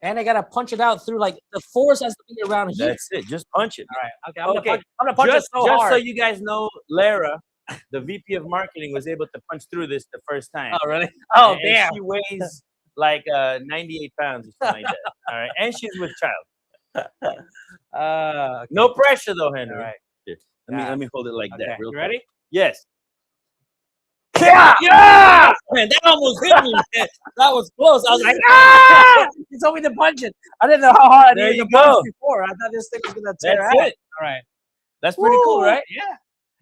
S2: And I gotta punch it out through, like, the force has to be around here.
S1: That's it. Just punch it.
S2: All right. Okay. I'm gonna punch
S1: Just
S2: it so
S1: so
S2: hard.
S1: you guys know, Lara, the VP of marketing, was able to punch through this the first time.
S2: Oh really? Oh
S1: And
S2: damn.
S1: She weighs like 98 pounds or something like that. All right. And she's with child.
S2: Okay.
S1: No pressure though, Henry.
S2: All right.
S1: Here,
S2: Yeah.
S1: let me hold it like
S2: Okay.
S1: that. Real
S2: You
S1: quick.
S2: ready?
S1: Yes.
S2: Yeah!
S1: Man, that almost hit me, man. That was close. I was like,
S2: ah! You told me to punch it. I didn't know how hard I
S1: There
S2: needed
S1: you
S2: to punch
S1: go.
S2: before. I thought this thing was gonna tear
S1: That's
S2: out.
S1: it.
S2: All right.
S1: That's pretty cool,
S2: Woo!
S1: right?
S2: Yeah.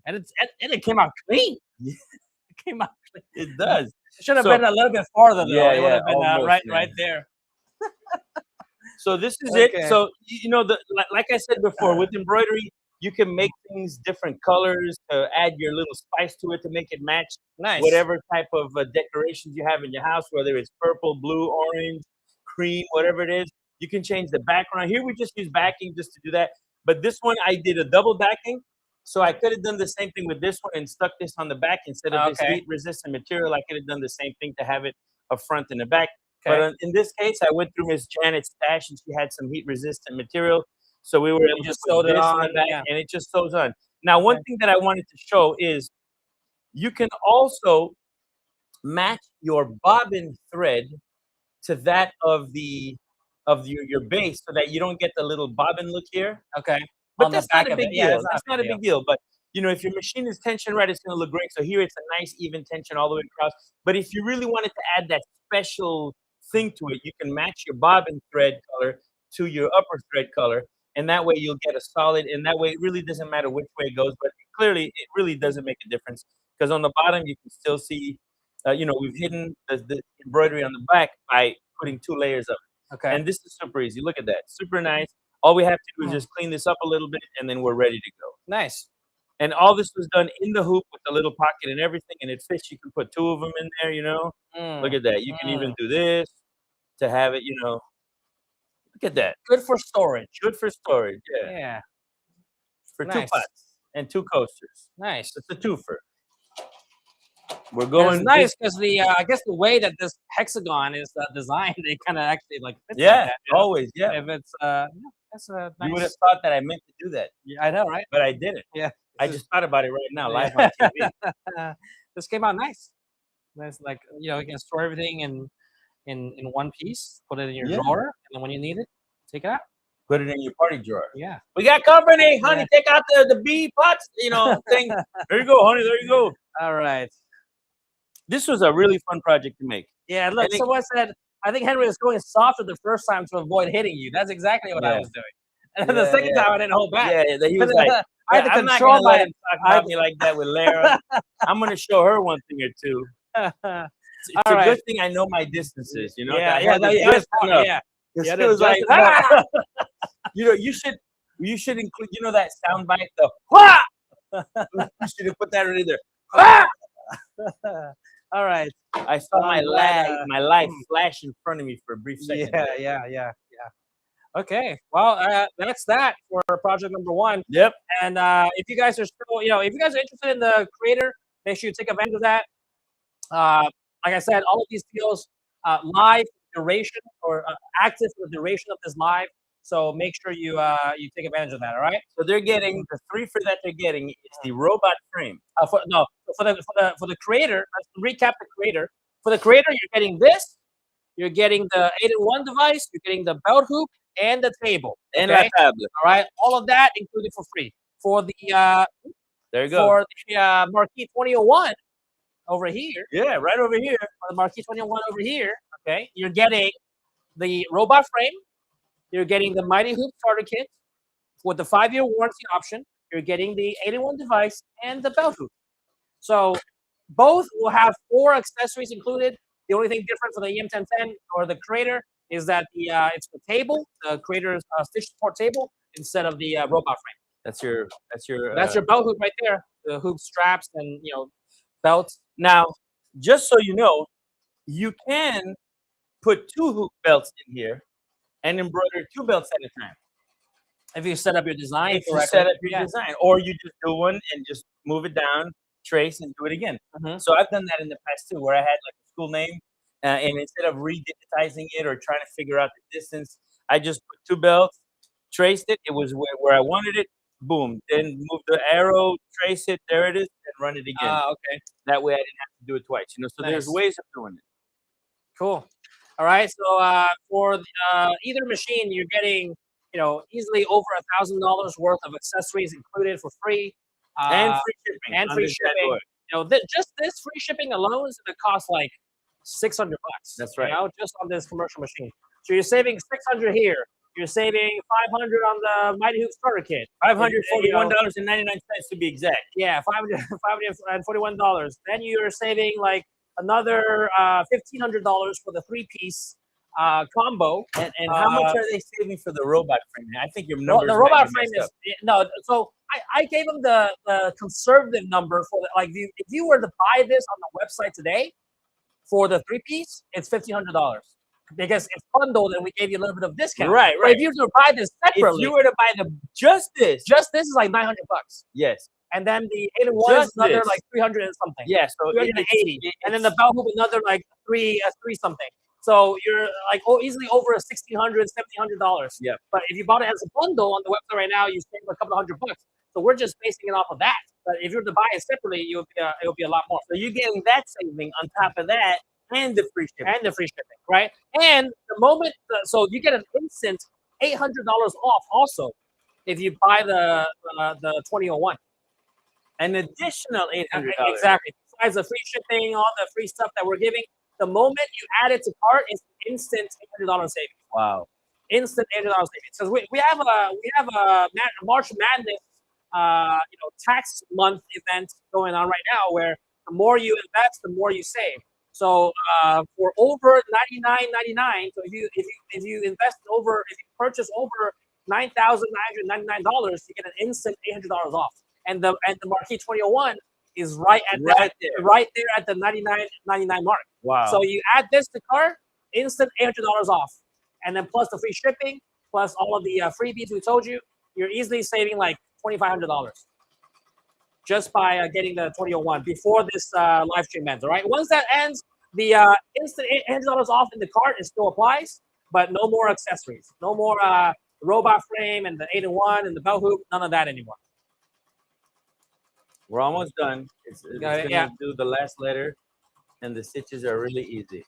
S2: And it came out clean.
S1: Yeah.
S2: It came out clean.
S1: It does.
S2: It should have
S1: So-
S2: been a little bit farther though.
S1: Yeah,
S2: it would have
S1: yeah,
S2: been
S1: almost,
S2: right
S1: man.
S2: there.
S1: So this is
S2: Okay.
S1: it. So like I said before, with embroidery, you can make things different colors to add your little spice to it to make it match
S2: Nice.
S1: whatever type of decorations you have in your house, whether it's purple, blue, orange, cream, whatever it is. You can change the background. Here we just use backing just to do that. But this one I did a double backing. So I could have done the same thing with this one and stuck this on the back instead of this
S2: Okay.
S1: heat resistant material. I could have done the same thing to have it a front and a back.
S2: Okay.
S1: But in this case, I went through Miss Janet's stash and she had some heat resistant material. So we were able to
S2: just
S1: put
S2: sewed it
S1: this on
S2: on,
S1: the back
S2: yeah.
S1: and it just sews on. Now, one
S2: Okay.
S1: thing that I wanted to show is you can also match your bobbin thread to that of your base so that you don't get the little bobbin look here.
S2: Okay.
S1: But
S2: On the
S1: that's
S2: back
S1: not a
S2: of it.
S1: big
S2: Yeah,
S1: deal.
S2: it's
S1: That's not a big deal. But if your machine is tension right, it's going to look great. So here it's a nice even tension all the way across. But if you really wanted to add that special thing to it, you can match your bobbin thread color to your upper thread color, and that way you'll get a solid. And that way it really doesn't matter which way it goes. But clearly, it really doesn't make a difference because on the bottom you can still see. We've hidden the embroidery on the back by putting 2 layers of it.
S2: Okay.
S1: And this is super easy. Look at that. Super nice. All we have to do is just clean this up a little bit, and then we're ready to go.
S2: Nice.
S1: And all this was done in the hoop with the little pocket and everything, and it fits. You can put 2 of them in there, Look at that. You can even do this to have it, Look at that.
S2: Good for storage.
S1: Good for storage, yeah.
S2: Yeah.
S1: For 2
S2: Nice.
S1: pots and 2 coasters.
S2: Nice.
S1: It's a twofer. We're
S2: And
S1: going
S2: it's nice because I guess the way that this hexagon is designed, it kind of actually like fits like
S1: Yeah,
S2: that,
S1: always, yeah.
S2: If it's that's a nice.
S1: You would have thought that I meant to do that,
S2: Yeah, I know, right?
S1: but I didn't.
S2: Yeah.
S1: I just thought about it right now, live on TV.
S2: This came out nice. Nice, like you can store everything in one piece, put it in your
S1: Yeah.
S2: drawer, and then when you need it, take it out.
S1: Put it in your party drawer.
S2: Yeah.
S1: We got company, honey. Take out the bee pots, thing. There you go, honey. There you go.
S2: All right.
S1: This was a really fun project to make.
S2: Yeah. Look, someone said, I think Henry was going softer the first time to avoid hitting you. That's exactly what I
S1: Yeah.
S2: was doing. And then the second time, I didn't hold back.
S1: Yeah, he was like,
S2: I had to
S1: I'm not
S2: control
S1: gonna let
S2: my.
S1: him talk about me like that with Lara. I'm gonna show her one thing or two. It's
S2: All
S1: a
S2: right.
S1: good thing I know my distances. I
S2: Yeah.
S1: had to
S2: Yeah.
S1: just enough.
S2: Yeah.
S1: Because
S2: Yeah,
S1: it was like,
S2: just enough.
S1: you should include, that sound bite, the wah! You should have put that right there. Wah!
S2: All right.
S1: I saw my life flash in front of me for a brief second.
S2: Yeah. Okay. Well, that's that for project number 1.
S1: Yep.
S2: And if you guys are still, if you guys are interested in the creator, make sure you take advantage of that. Like I said, all of these deals live duration or active for the duration of this live. So make sure you take advantage of that. All right.
S1: So they're getting the 3 for that they're getting is the robot frame.
S2: For the creator, let's recap the creator. For the creator, you're getting this. You're getting the 8-in-1 device. You're getting the belt hoop and the table.
S1: And
S2: okay?
S1: la tablet.
S2: All right, all of that included for free. For the
S1: There you go.
S2: for the Marquee 2001 over here.
S1: Yeah, right over here.
S2: For the Marquee 2001 over here. Okay, you're getting the robot frame. You're getting the Mighty Hoop starter kit with the 5-year warranty option. You're getting the 8-in-1 device and the belt hoop. So both will have 4 accessories included. The only thing different for the EM1010 or the creator is that it's the table, the creator's stitch support table, instead of the robot frame.
S1: That's your
S2: belt hoop right there. The hoop straps and belts.
S1: Now, just so you know, you can put 2 hoop belts in here and embroider 2 belts at a time.
S2: If you set up your design
S1: If you
S2: correctly.
S1: set up your design, or you just do one and just move it down, trace, and do it again. So I've done that in the past too, where I had like a school name, and instead of redigitizing it or trying to figure out the distance, I just put 2 belts, traced it. It was where I wanted it. Boom. Then move the arrow, trace it. There it is, and run it again.
S2: Okay.
S1: That way I didn't have to do it twice. So there's
S2: Nice.
S1: ways of doing it.
S2: Cool. All right. So for either machine, you're getting easily over $1,000 worth of accessories included for free.
S1: And free shipping.
S2: And
S1: on
S2: free
S1: this bad
S2: shipping.
S1: boy.
S2: Just this free shipping alone is going to cost like $600.
S1: That's right.
S2: Just on this commercial machine. So you're saving $600 here. You're saving $500 on the Mighty Hoop starter kit.
S1: $541.99 to be exact.
S2: Yeah, $541. Then you're saving like another $1,500 for the 3-piece combo.
S1: And how much are they saving for the robot frame? I think your
S2: Well,
S1: numbers
S2: the
S1: might
S2: robot
S1: be
S2: frame
S1: messed
S2: is
S1: up.
S2: no. So I gave them the conservative number for like if you were to buy this on the website today for the 3-piece, it's $1,500 because it's bundled and we gave you a little bit of discount.
S1: Right,
S2: But
S1: right.
S2: if you were to buy this
S1: If
S2: separately,
S1: you were to buy just this,
S2: this is like $900,
S1: yes,
S2: and then the 8-in-1 is
S1: Just
S2: another
S1: this.
S2: like 300 and something.
S1: yeah. So
S2: 380, and then the belt hoop another like three something. So you're like easily over $1,600, $1,700.
S1: Yeah.
S2: But if you bought it as a bundle on the website right now, you save a couple $100. So we're just basing it off of that. But if you were to buy it separately, it'll be a lot more.
S1: So you're getting that saving on top of that, and the free shipping.
S2: And the free shipping, right? And the moment, so you get an instant $800 off also if you buy the 2001.
S1: An additional $800.
S2: Exactly. Besides the free shipping, all the free stuff that we're giving, the moment you add it to cart, it's instant $800 savings.
S1: Wow.
S2: Instant $800 savings. Because we have a March Madness, tax month event going on right now, where the more you invest, the more you save. So for over $99.99, so if you purchase over $9,999, you get an instant $800 off. And the Marquee 2001 is right there at the $99.99 mark.
S1: Wow.
S2: So you add this to cart, instant $800 off, and then plus the free shipping, plus all of the freebies we told you, you're easily saving like $2,500 just by getting the 2001 before this live stream ends. All right. Once that ends, the instant $800 off in the cart still applies, but no more accessories, no more robot frame and the 8-in-1 and the belt hoop, none of that anymore.
S1: We're almost done. It's gonna
S2: yeah.
S1: do the last letter, and the stitches are really easy.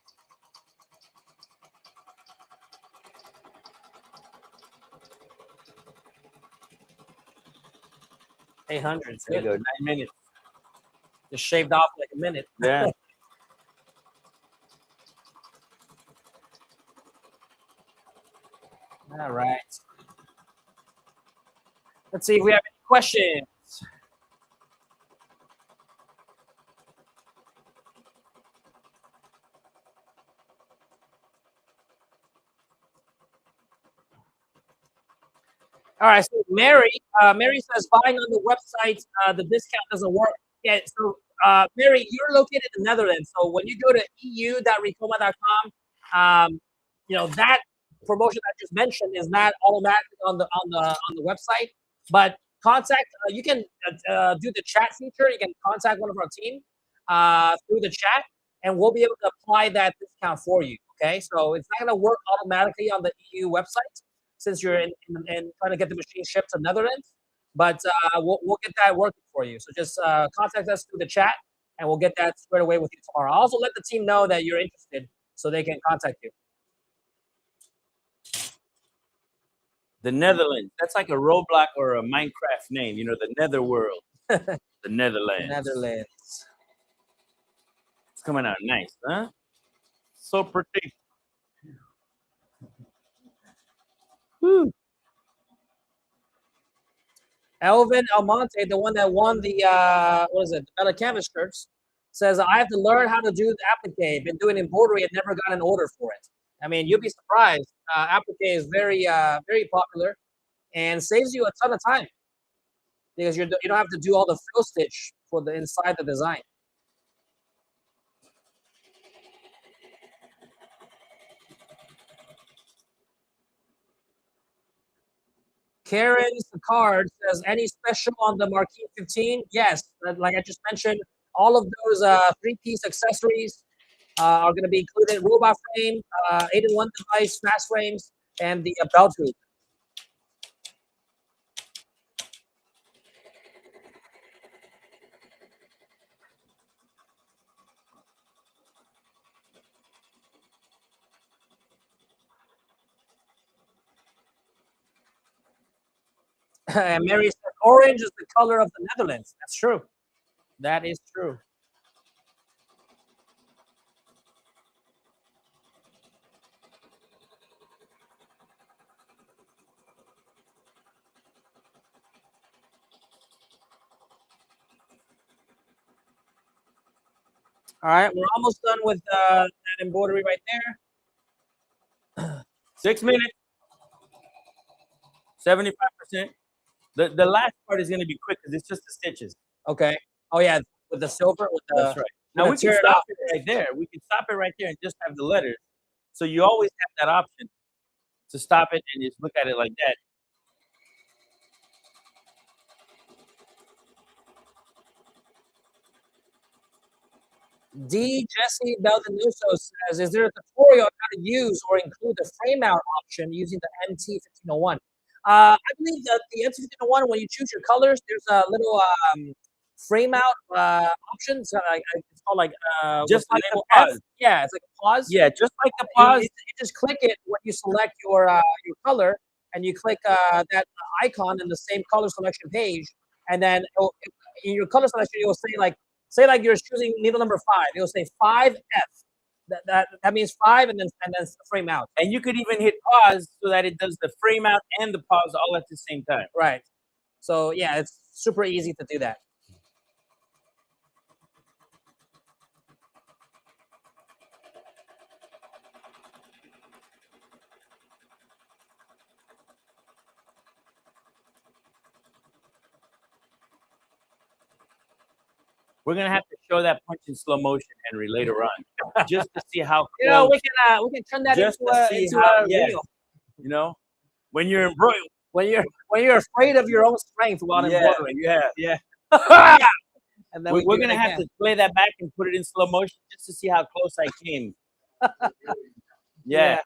S2: $800.
S1: There you go. 9 minutes.
S2: Just shaved off like a minute.
S1: Yeah.
S2: All right. Let's see if we have any questions. All right, so Mary says buying on the website, the discount doesn't work. Yeah, so Mary, you're located in the Netherlands. So when you go to eu.ricoma.com, that promotion I just mentioned is not automatically on the website. But contact, you can do the chat feature. You can contact one of our team through the chat, and we'll be able to apply that discount for you. Okay, so it's not going to work automatically on the EU website, since you're in trying to get the machine shipped to Netherlands, but we'll get that working for you. So just contact us through the chat, and we'll get that squared away with you tomorrow. I'll also let the team know that you're interested, so they can contact you.
S1: The Netherlands. That's like a Roblox or a Minecraft name. You know, the Netherworld. The Netherlands.
S2: Netherlands.
S1: It's coming out nice, huh? So pretty. Woo.
S2: Elvin Almonte, the one that won the the Bella Canvas shirts, says I have to learn how to do the applique. Been doing embroidery and never got an order for it. I mean, you'll be surprised. Applique is very popular and saves you a ton of time because you don't have to do all the frill stitch for the inside the design. Karen Card says, any special on the Marquee 15? Yes, like I just mentioned, all of those 3-piece accessories are going to be included. Robot frame, 8-in-1 device, fast frames, and the belt hoop. And Mary said, orange is the color of the Netherlands. That's true. That is true. All right, we're almost done with that embroidery right there.
S1: 6 minutes. 75%. The last part is going to be quick because it's just the stitches.
S2: Okay. Oh yeah, with the silver. With the,
S1: That's right. Now we can
S2: tear it
S1: stop
S2: off.
S1: it right there. We can stop it right there and just have the letters. So you always have that option to stop it and just look at it like that.
S2: D. Jesse Beldenuso says, is there a tutorial on how to use or include the frame out option using the MT1501? I believe that the MT1501, when you choose your colors, there's a little frame out option. So it's called like
S1: Just
S2: what's
S1: like the
S2: label? F?
S1: pause.
S2: Yeah, it's like a pause.
S1: Yeah, just like the
S2: You,
S1: pause.
S2: you just click it when you select your color, and you click that icon in the same color selection page, and then in your color selection, it will say like you're choosing needle number 5. It will say 5F. That means 5, and then frame out.
S1: And you could even hit pause so that it does the frame out and the pause all at the same time.
S2: Right. So yeah, it's super easy to do that.
S1: We're gonna have to show that punch in slow motion, Henry, later on, just to see how
S2: You know,
S1: close.
S2: we can turn that
S1: Just
S2: into
S1: to
S2: a
S1: see
S2: into
S1: how-
S2: a
S1: yes.
S2: reel.
S1: You know, when you're embroidered.
S2: When you're afraid of your own strength while embroidering.
S1: Yeah.
S2: And then
S1: We're gonna have to play that back and put it in slow motion just to see how close I came. Yeah.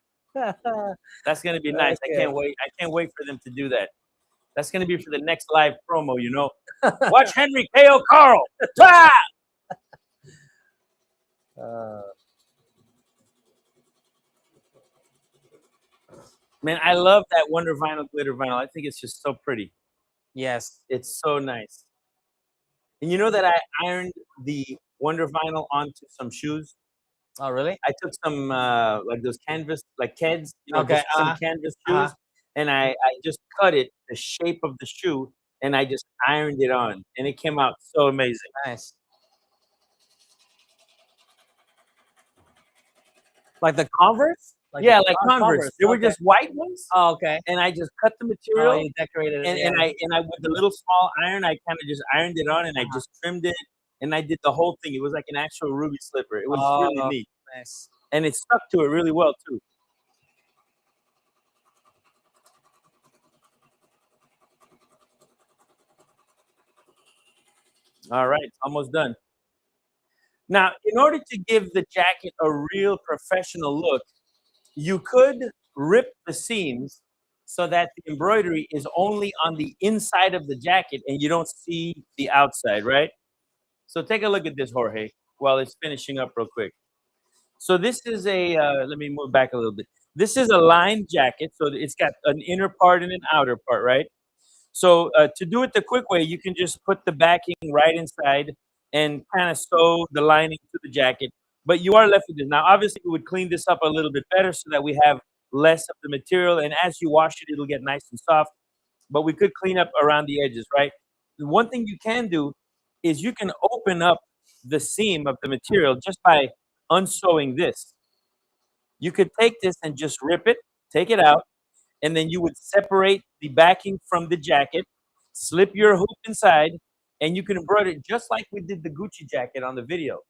S1: That's gonna be nice.
S2: Okay.
S1: I can't wait. I can't wait for them to do that. That's gonna be for the next live promo, you know. Watch Henry KO Carl. Ah! Man, I love that Wonder Vinyl glitter vinyl. I think it's just so pretty.
S2: Yes.
S1: It's so nice. And you know that I ironed the Wonder Vinyl onto some shoes.
S2: Oh, really?
S1: I took some like those canvas, like Keds, you know,
S2: Okay,
S1: just some canvas shoes, and I just cut it the shape of the shoe, and I just ironed it on, and it came out so amazing.
S2: Nice. Like the Converse?
S1: Yeah, like Converse. They were just white ones,
S2: Oh, okay.
S1: and I just cut the
S2: Oh,
S1: material,
S2: you decorated it.
S1: and I with the little small iron, I kind of just ironed it on, and I just trimmed it, and I did the whole thing. It was like an actual ruby slipper. It was really neat,
S2: Nice.
S1: and it stuck to it really well too. All right, almost done. Now, in order to give the jacket a real professional look, you could rip the seams so that the embroidery is only on the inside of the jacket and you don't see the outside, right? So take a look at this, Jorge, while it's finishing up real quick. So this is a, let me move back a little bit. This is a lined jacket, so it's got an inner part and an outer part, right? So to do it the quick way, you can just put the backing right inside and kind of sew the lining to the jacket. But you are left with this. Now, obviously, we would clean this up a little bit better so that we have less of the material. And as you wash it, it'll get nice and soft. But we could clean up around the edges, right? The one thing you can do is you can open up the seam of the material just by unsewing this. You could take this and just rip it, take it out, and then you would separate the backing from the jacket, slip your hoop inside, and you can embroider it just like we did the Gucci jacket on the video.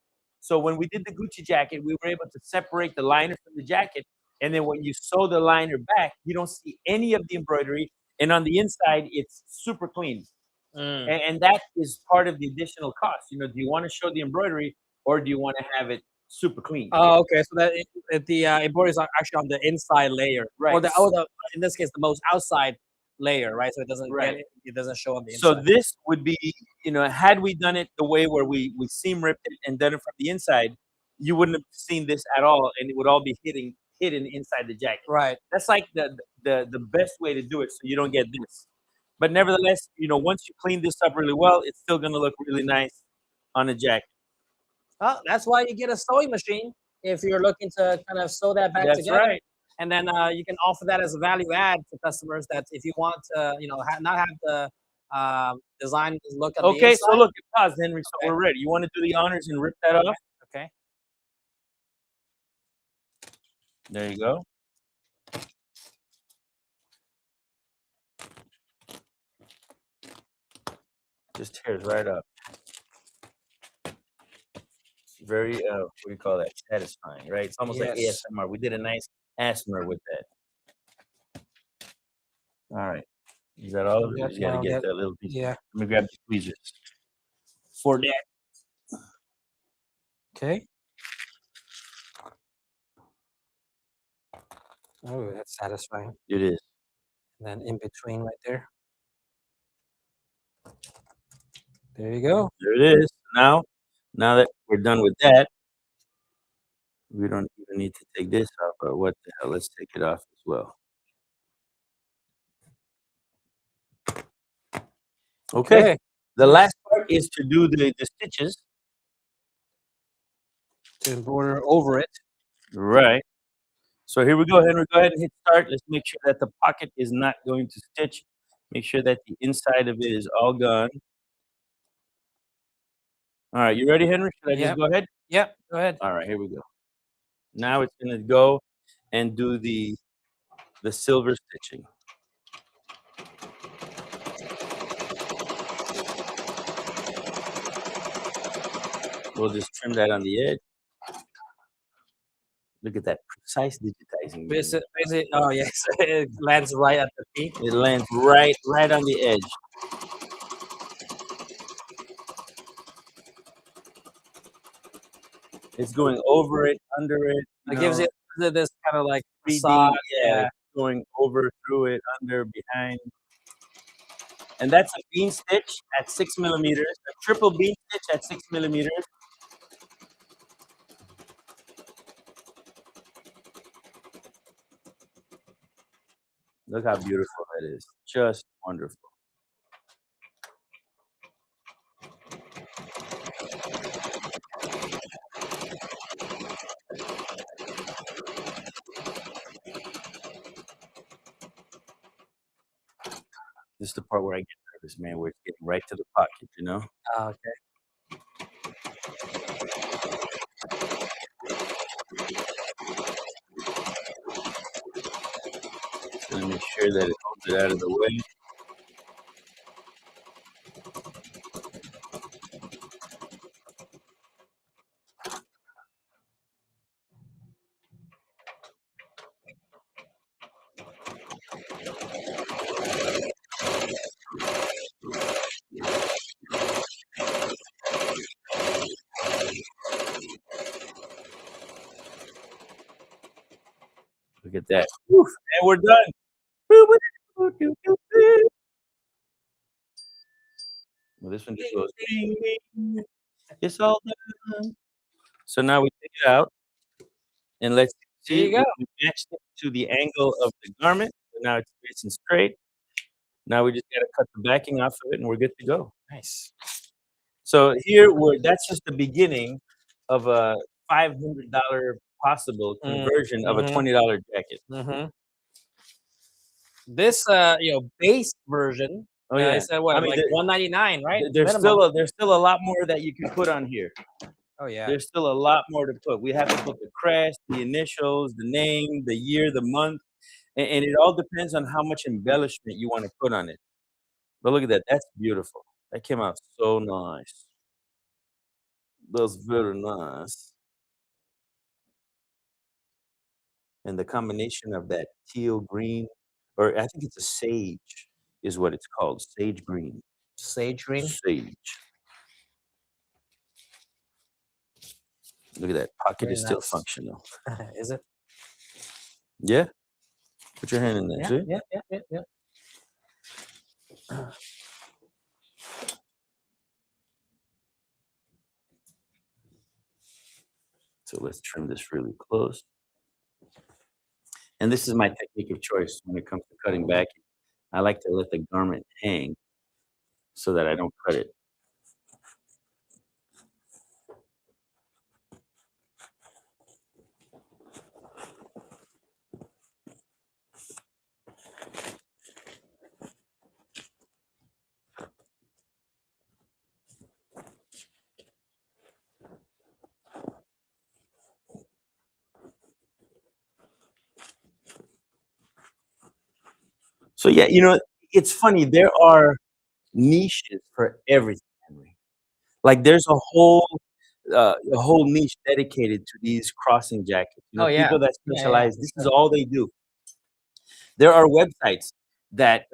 S1: So when we did the Gucci jacket, we were able to separate the liner from the jacket, and then when you sew the liner back, you don't see any of the embroidery, and on the inside, it's super clean. And that is part of the additional cost. You know, do you want to show the embroidery, or do you want to have it super clean?
S2: Oh, okay. So that the embroidery is actually on the inside layer,
S1: Right.
S2: Or the in this case the most outside layer, right? So it doesn't
S1: Right.
S2: it doesn't show on the inside.
S1: So this would be, you know, had we done it the way where we seam ripped it and done it from the inside, you wouldn't have seen this at all, and it would all be hidden inside the jacket.
S2: Right.
S1: That's like the best way to do it, so you don't get this. But nevertheless, you know, once you clean this up really well, it's still going to look really nice on a jacket.
S2: Oh, that's why you get a sewing machine if you're looking to kind of sew that back
S1: That's
S2: together.
S1: right.
S2: And then you can offer that as a value add to customers. That if you want to, you know, not have the design look at the
S1: Okay,
S2: inside.
S1: so look, it paused, Henry. So
S2: Okay.
S1: we're ready. You want to do the honors and rip that off?
S2: Okay.
S1: There you go. Just tears right up. Very what do you call that? Satisfying, right? It's almost like
S4: Yes.
S1: ASMR. We did a nice ASMR with that. All right. Is that all of it?
S4: Yep,
S1: You got to
S4: now
S1: get
S4: that,
S1: that little piece.
S4: yeah.
S1: Let me grab the tweezers. For that.
S4: Okay. Oh, that's satisfying.
S1: It is.
S4: And then in between right there. There you go.
S1: There it is. Now that we're done with that, we don't even need to take this off, but what the hell? Let's take it off as well. Okay. The last part is to do the stitches.
S4: To embroider over it.
S1: Right. So here we go, Henry. Go ahead and hit start. Let's make sure that the pocket is not going to stitch. Make sure that the inside of it is all gone. All right, you ready, Henry? Should I just
S4: Yep.
S1: go ahead?
S4: Yep, go ahead.
S1: All right, here we go. Now it's going to go and do the silver stitching. We'll just trim that on the edge. Look at that precise digitizing.
S4: Basically, oh yes, it lands right at the feet.
S1: It lands right on the edge. It's going over it, under it.
S4: It gives it this kind of like
S1: 3D,
S4: soft,
S1: yeah, going over, through it, under, behind. And that's a bean stitch at 6 millimeters, a triple bean stitch at 6 millimeters. Look how beautiful that is. Just wonderful. This is the part where I get nervous, man, where it's getting right to the pocket, you know?
S4: okay.
S1: Just gonna make sure that it holds it out of the way. Look at that. Woof, and we're done. Well, this one just goes ding, ding. It's all done. So now we take it out and let's
S4: There you
S1: see
S4: go.
S1: we matched it to the angle of the garment. So now it's nice and straight. Now we just gotta cut the backing off of it and we're good to go.
S4: Nice.
S1: So here that's just the beginning of a $500 possible conversion of a $20 jacket.
S4: Mm-hmm. This base version.
S1: Oh yeah,
S4: I said what?
S1: I mean,
S4: like $199, right?
S1: there's
S4: Minimum.
S1: still a lot more that you can put on here.
S4: Oh yeah.
S1: There's still a lot more to put. We have to put the crest, the initials, the name, the year, the month, and it all depends on how much embellishment you want to put on it. But look at that. That's beautiful. That came out so nice. That's very nice. And the combination of that teal green, or I think it's a sage, is what it's called. Sage green.
S4: Sage green.
S1: Sage. Look at that. Pocket
S4: Very
S1: is still
S4: nice.
S1: functional.
S4: Is it?
S1: Yeah. Put your hand in there. See?
S4: Yeah.
S1: So let's trim this really close. And this is my technique of choice when it comes to cutting back. I like to let the garment hang so that I don't cut it. So yeah, it's funny. There are niches for everything, Henry. Like there's a whole niche dedicated to these crossing jackets. You know,
S2: Oh yeah.
S1: people that
S2: Yeah,
S1: specialize.
S2: for
S1: This is
S2: sure.
S1: all they do. There are websites that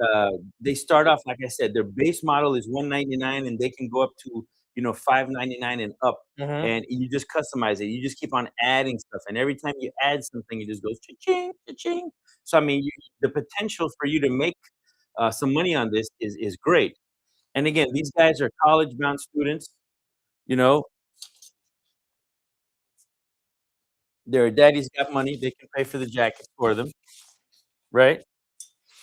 S1: they start off, like I said, their base model is $199 and they can go up to, you know, $599 and up.
S2: Mhm.
S1: And you just customize it. You just keep on adding stuff. And every time you add something, it just goes cha-ching, cha-ching. So, I mean, the potential for you to make some money on this is great. And again, these guys are college-bound students, you know, their daddy's got money. They can pay for the jacket for them, right?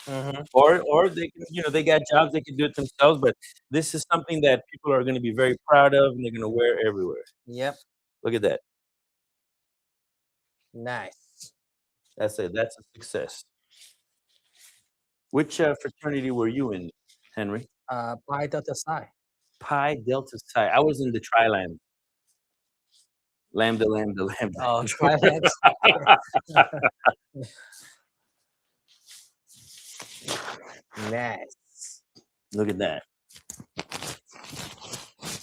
S2: Mhm.
S1: Or they can, you know, they got jobs, they can do it themselves, but this is something that people are gonna be very proud of and they're gonna wear everywhere.
S2: Yep.
S1: Look at that.
S2: Nice.
S1: That's a success. Which fraternity were you in, Henry?
S2: Pi Delta Psi.
S1: Pi Delta Psi. I was in the Triland. Lambda, lambda, lambda.
S2: Oh, Trilance. Nice.
S1: Look at that.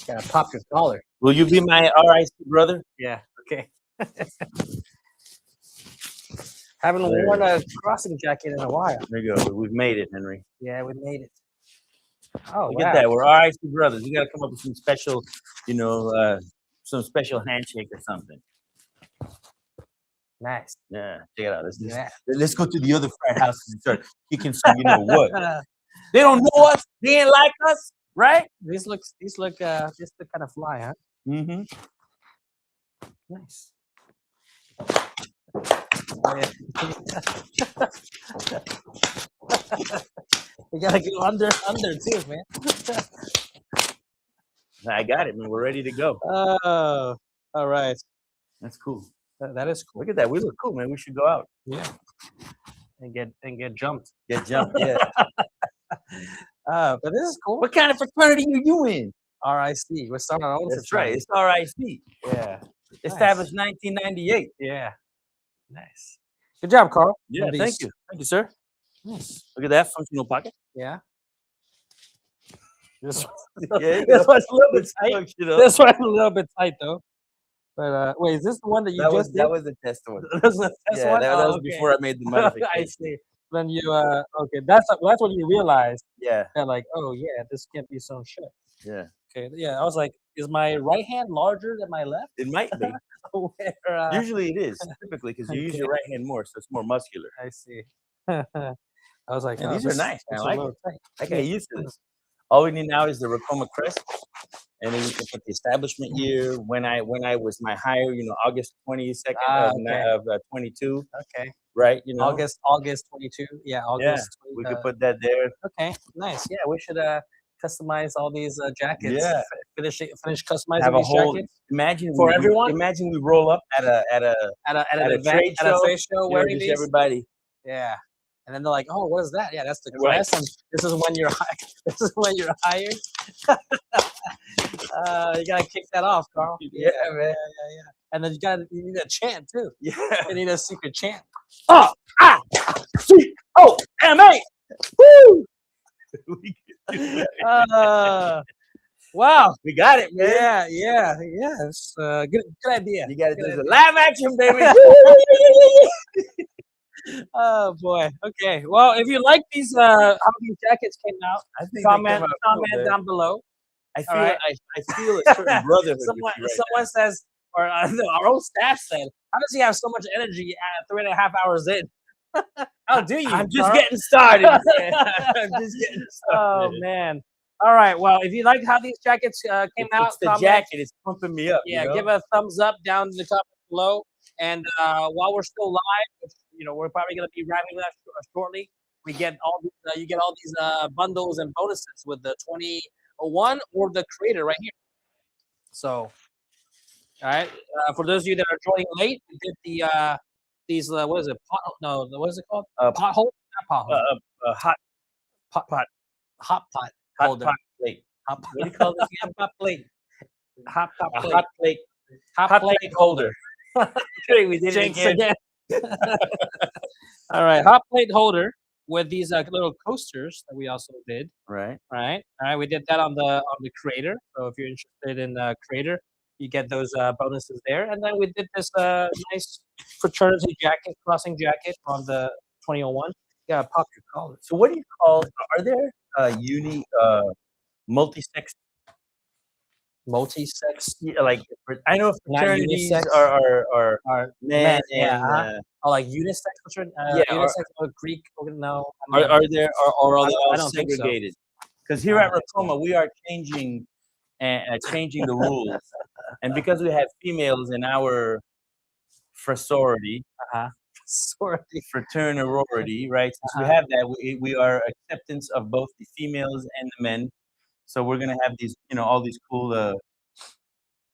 S2: Gotta pop your collar.
S1: Will you be my RIC brother?
S2: Yeah. Okay. Haven't
S1: There
S2: worn
S1: it
S2: a crossing jacket in a while.
S1: There you go. We've made it, Henry.
S2: Yeah, we made it. Oh,
S1: Look
S2: wow.
S1: at that. We're RIC brothers. We gotta come up with some special, you know, some special handshake or something.
S2: Nice.
S1: Yeah, check it out.
S2: Yeah.
S1: Let's go to the other frat houses and start kicking some, you know what? They don't know us. They ain't like us, right?
S2: These look kind of fly, huh?
S1: Mm-hmm.
S2: Nice. Oh, yeah. You gotta go under too, man.
S1: I got it, man. We're ready to go.
S2: Oh, all right.
S1: That's cool.
S2: That is cool.
S1: Look at that. We look cool, man. We should go out.
S2: Yeah. And get jumped.
S1: Get jumped. Yeah.
S2: But this is cool.
S1: What kind of fraternity are you in?
S2: RIC. We're starting our own.
S1: That's right. It's RIC.
S2: Yeah.
S1: Established 1998.
S2: Yeah. Nice. Good job, Carl.
S1: Yeah.
S2: On
S1: Thank
S2: these.
S1: you. Thank you, sir.
S2: Nice.
S1: Look at that functional pocket.
S2: Yeah. This
S1: Yeah.
S2: this one's a little bit tight.
S1: Functional.
S2: This one's a little bit tight though. But wait, is this the one that you just did?
S1: That was the test one.
S2: This is the test
S1: Yeah,
S2: one?
S1: that
S2: Oh,
S1: was
S2: okay.
S1: before I made the modification.
S2: I see. Then you okay, that's when you realized
S1: Yeah.
S2: that like, oh yeah, this can't be sewn shut.
S1: Yeah.
S2: Okay, yeah, I was like, is my right hand larger than my left?
S1: It might be.
S2: Where,
S1: Usually it is, typically, because you use your right hand more, so it's more muscular.
S2: I see. I was like,
S1: And
S2: oh,
S1: these are
S2: this-
S1: nice, man.
S2: this
S1: I
S2: is a
S1: like
S2: little tight.
S1: I get used to this. All we need now is the Ricoma crest, and then we can put the establishment year when I was my hire, you know, August 22nd
S2: okay.
S1: of 22,
S2: Okay.
S1: right? You know,
S2: August 22. Yeah, August.
S1: we could put that there.
S2: Okay, nice. Yeah, we should customize all these jackets.
S1: Yeah.
S2: Finish customizing
S1: Have a
S2: these
S1: whole
S2: jackets
S1: imagine
S2: for
S1: we-
S2: everyone?
S1: Imagine we roll up at an
S2: at an
S1: a
S2: event,
S1: trade
S2: at a
S1: show,
S2: trade show,
S1: you know,
S2: wearing
S1: just
S2: these.
S1: everybody.
S2: Yeah. And then they're like, "Oh, what is that? Yeah, that's the
S1: Right.
S2: crest. And this is when you're this is when you're hired." You gotta kick that off, Carl.
S1: Yeah, man.
S2: Yeah. And then you need a chant too.
S1: Yeah.
S2: You need a secret chant.
S1: COMA. Woo!
S2: Wow.
S1: We got it, man.
S2: Yeah. It's good idea.
S1: You got to
S2: Good
S1: do the
S2: idea.
S1: live action, baby.
S2: Oh boy. Okay. Well, if you like these how these jackets came out,
S1: I think they
S2: comment
S1: came out cool,
S2: comment
S1: man.
S2: down below.
S1: I feel
S2: right.
S1: I feel a certain brotherhood.
S2: Someone
S1: with you right
S2: says, or no, our own staff said, "How does he have so much energy at 3.5 hours in?" How do you?
S1: now. I'm just
S2: Carl?
S1: getting started. Man. I'm just getting
S2: Oh
S1: started.
S2: man. All right. Well, if you like how these jackets came out,
S1: It's the
S2: comment.
S1: jacket. It's pumping me up.
S2: Yeah,
S1: you know?
S2: give a thumbs up down in the comments below. And while we're still live, which, you know, we're probably going to be wrapping up shortly. We get all these, you get all these bundles and bonuses with the 2001 or the creator right here. So, all right, for those of you that are joining late, we did the these what is it? What is it called? Pothole? Not pothole.
S1: hot
S2: Hot pot holder.
S1: pot plate.
S2: Hot pot.
S1: What do you call this again?
S2: Hot plate. Hot pot
S1: A
S2: plate.
S1: hot plate.
S2: Hot plate
S1: holder. Okay, we did
S2: Jinx
S1: it again.
S2: again. All right, hot plate holder.
S4: with these little coasters that we also did.
S1: Right.
S4: Right. All right. We did that on the creator. So if you're interested in creator, you get those bonuses there. And then we did this nice fraternity jacket, crossing jacket on the 2001. Yeah, pop your collar.
S1: So what do you call? Are there multi-sex?
S4: Multi-sex.
S1: Yeah, like I know
S4: Not
S1: fraternities
S4: unisex.
S1: are
S4: Are
S1: men
S4: yeah,
S1: and
S4: or like unisex,
S1: yeah,
S4: unisex or Greek. No,
S1: are there or are they all
S4: I don't think so.
S1: segregated? Because here at Ricoma, we are changing changing the rules, and because we have females in our fraternity,
S4: Sorry.
S1: fraternity, right? Since we have that, we are acceptance of both the females and the men. So we're gonna have these, all these cool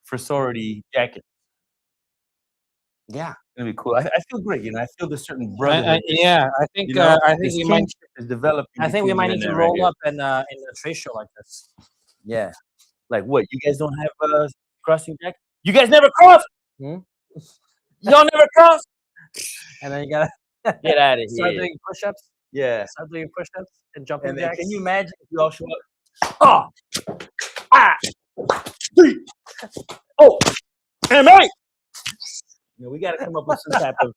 S1: fraternity jackets.
S4: Yeah.
S1: It's gonna be cool. I feel great. I feel the certain brotherhood.
S4: Yeah, I think
S1: this
S4: we might.
S1: kinship is developing.
S4: I think we
S1: between
S4: might
S1: men
S4: need to
S1: and right
S4: roll
S1: here.
S4: up in a trade show like this.
S1: Yeah. Like what? You guys don't have crossing jackets? You guys never cross?
S4: Hmm?
S1: Y'all never cross?
S4: And then you gotta
S1: Get out of
S4: start
S1: here.
S4: doing push-ups.
S1: Yeah.
S4: Start doing push-ups and jumping
S1: And then
S4: jacks.
S1: can you imagine if we all show up? Oh, ah, 3, oh, and 8. We got to come up with some type of.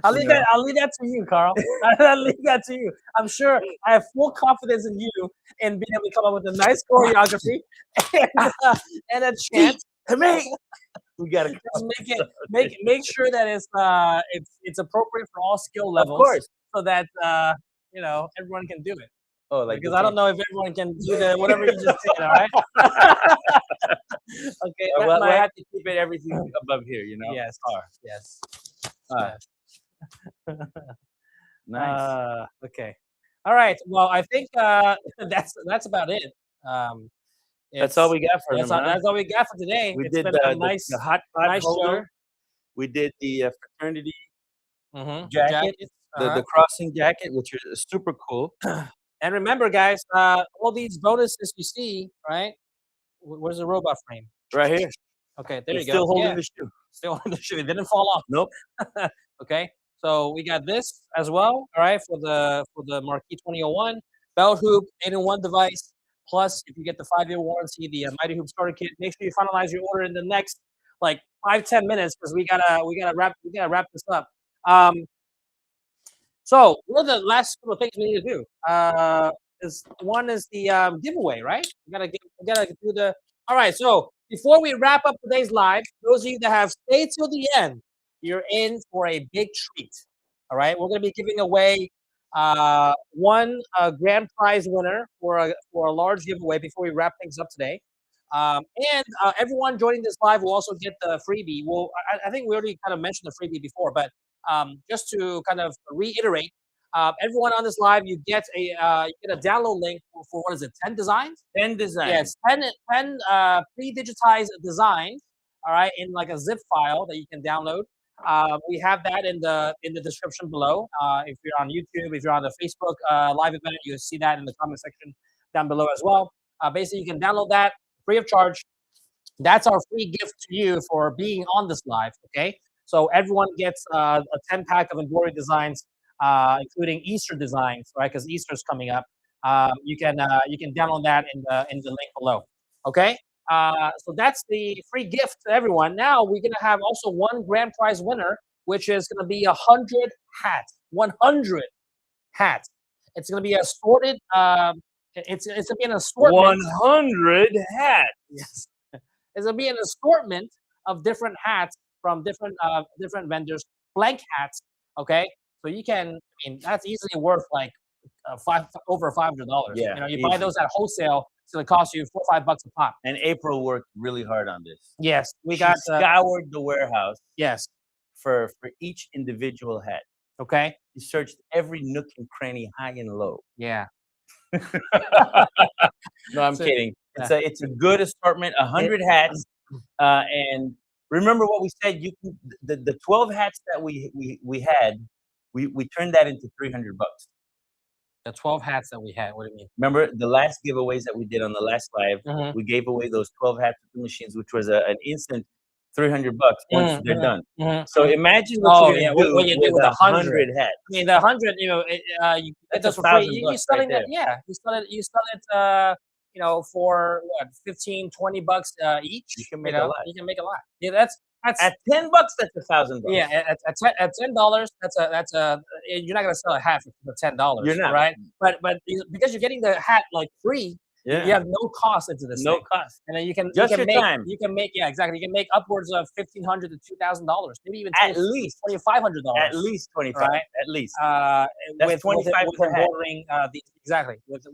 S4: I'll leave that to you, Carl. I'll leave that to you. I'm sure I have full confidence in you in being able to come up with a nice choreography and a chant.
S1: We got to
S4: Just make sure that it's appropriate for all skill levels.
S1: Of course.
S4: So that everyone can do it.
S1: Oh, like
S4: Because I don't know if everyone can do whatever you just did. All right. Okay.
S1: Well, I have to keep it everything above here.
S4: Yes. Yes.
S1: Nice.
S4: Okay. All right. Well, I think that's about it.
S1: That's all we got for them.
S4: That's all we got for today.
S1: We
S4: It's
S1: did
S4: been a nice,
S1: the hot pot
S4: nice
S1: holder.
S4: show.
S1: We did the fraternity
S4: Mhm.
S1: jacket, the crossing jacket, which is super cool.
S4: And remember, guys, all these bonuses you see, right? Where's the robot frame?
S1: Right here.
S4: Okay, there you go.
S1: Still holding
S4: Yeah,
S1: the shoe.
S4: still holding the shoe. It didn't fall off.
S1: Nope.
S4: Okay, so we got this as well. All right, for the Marquee 2001 belt hoop, 8-in-1 device. Plus, if you get the 5-year warranty, the Mighty Hoop starter kit. Make sure you finalize your order in the next 5-10 minutes because we gotta wrap this up. So what are the last couple of things we need to do? One is the giveaway, right? We gotta do the. All right. So before we wrap up today's live, those of you that have stayed till the end, you're in for a big treat. All right, we're gonna be giving away one grand prize winner for a large giveaway before we wrap things up today. And everyone joining this live will also get the freebie. Well, I think we already kind of mentioned the freebie before, but just to kind of reiterate, everyone on this live, you get a download link for what is it, 10 designs?
S1: 10 designs.
S4: Yes, 10 pre-digitized designs, all right, in like a zip file that you can download. We have that in the description below. If you're on YouTube, if you're on the Facebook live event, you'll see that in the comment section down below as well. Basically, you can download that free of charge. That's our free gift to you for being on this live. Okay, so everyone gets a 10-pack of embroidery designs, including Easter designs, right? Because Easter's coming up. You can download that in the link below. Okay. So that's the free gift to everyone. Now we're gonna have also one grand prize winner, which is gonna be 100 hats. 100 hats. It's gonna be assorted. It's gonna be an assortment.
S1: 100 hats.
S4: Yes. It's gonna be an assortment of different hats from different vendors, blank hats. Okay, so you can. I mean, that's easily worth like over $500.
S1: Yeah,
S4: you buy those at wholesale. It's going to cost you $4 or $5 a pop.
S1: And April worked really hard on this.
S4: Yes, we
S1: She
S4: got
S1: scoured the warehouse.
S4: Yes,
S1: for each individual hat.
S4: Okay,
S1: She searched every nook and cranny, high and low.
S4: Yeah.
S1: No, I'm kidding. It's a good assortment. 100 hats, and remember what we said. You can the 12 hats that we had. We turned that into $300.
S4: The 12 hats that we had. What do you mean?
S1: Remember the last giveaways that we did on the last live? We gave away those 12 hats with the machines, which was an instant $300 once they're done. So
S4: mhm.
S1: imagine what
S4: Oh
S1: you're
S4: yeah,
S1: gonna do
S4: what you do with
S1: 100
S4: 100.
S1: hats.
S4: I mean, the 100, you get
S1: That's
S4: this for free.
S1: $1,000
S4: You're
S1: right
S4: selling that,
S1: there.
S4: yeah. You sell it, for what, 15, $20 each.
S1: You can make a lot.
S4: You can make a lot. Yeah, that's
S1: At $10, that's $1,000.
S4: yeah. At $10, you're not gonna sell a hat for $10,
S1: You're not.
S4: right? But because you're getting the hat like free, you
S1: Yeah.
S4: have no cost into this
S1: No
S4: thing.
S1: cost.
S4: And then you can
S1: Just your time.
S4: yeah, exactly. You can make upwards of $1,500 to $2,000, maybe even
S1: At least
S4: $2,500.
S1: At least 25.
S4: Right?
S1: At least.
S4: That's
S1: That's
S4: with
S1: 25 per hat.
S4: embroidering exactly with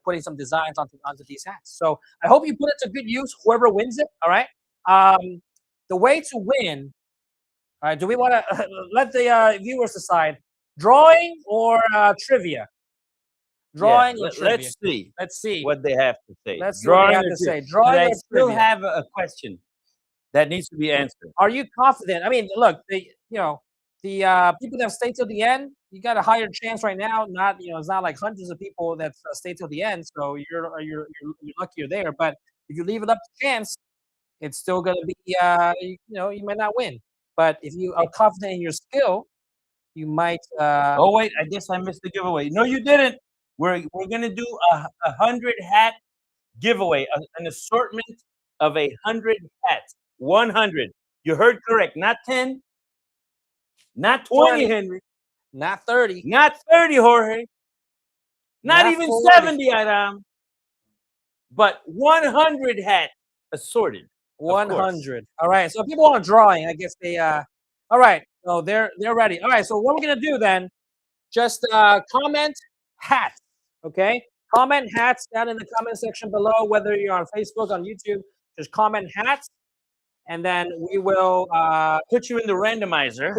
S4: putting some designs onto these hats. So I hope you put it to good use. Whoever wins it, all right. The way to win. All right. Do we want to let the viewers decide drawing or trivia? Drawing or trivia?
S1: Let's see.
S4: Let's see
S1: what they have to say.
S4: Let's see what they have
S1: or
S4: to say.
S1: trivia.
S4: Drawing
S1: But I
S4: or
S1: still
S4: trivia?
S1: have a question that needs to be answered.
S4: Are you confident? I mean, look, the people that stay till the end, you got a higher chance right now. Not it's not like hundreds of people that stay till the end, so you're lucky you're there. But if you leave it up to chance, it's still gonna be you might not win. But if you are confident in your skill, you might.
S1: Oh wait, I guess I missed the giveaway. No, you didn't. We're gonna do a 100 hat giveaway, an assortment of 100 hats. 100. You heard correct. Not 10. Not 20,
S4: 20.
S1: Henry.
S4: Not 30.
S1: Not 30, Jorge. Not even
S4: 40.
S1: 70, Adam. But 100 hats assorted.
S4: 100. All right. So if people want drawing, I guess they all right. So they're ready. All right. So what we're gonna do then, just comment hats. Okay. Comment hats down in the comment section below, whether you're on Facebook, on YouTube, just comment hats. And then we will
S1: put you in the randomizer.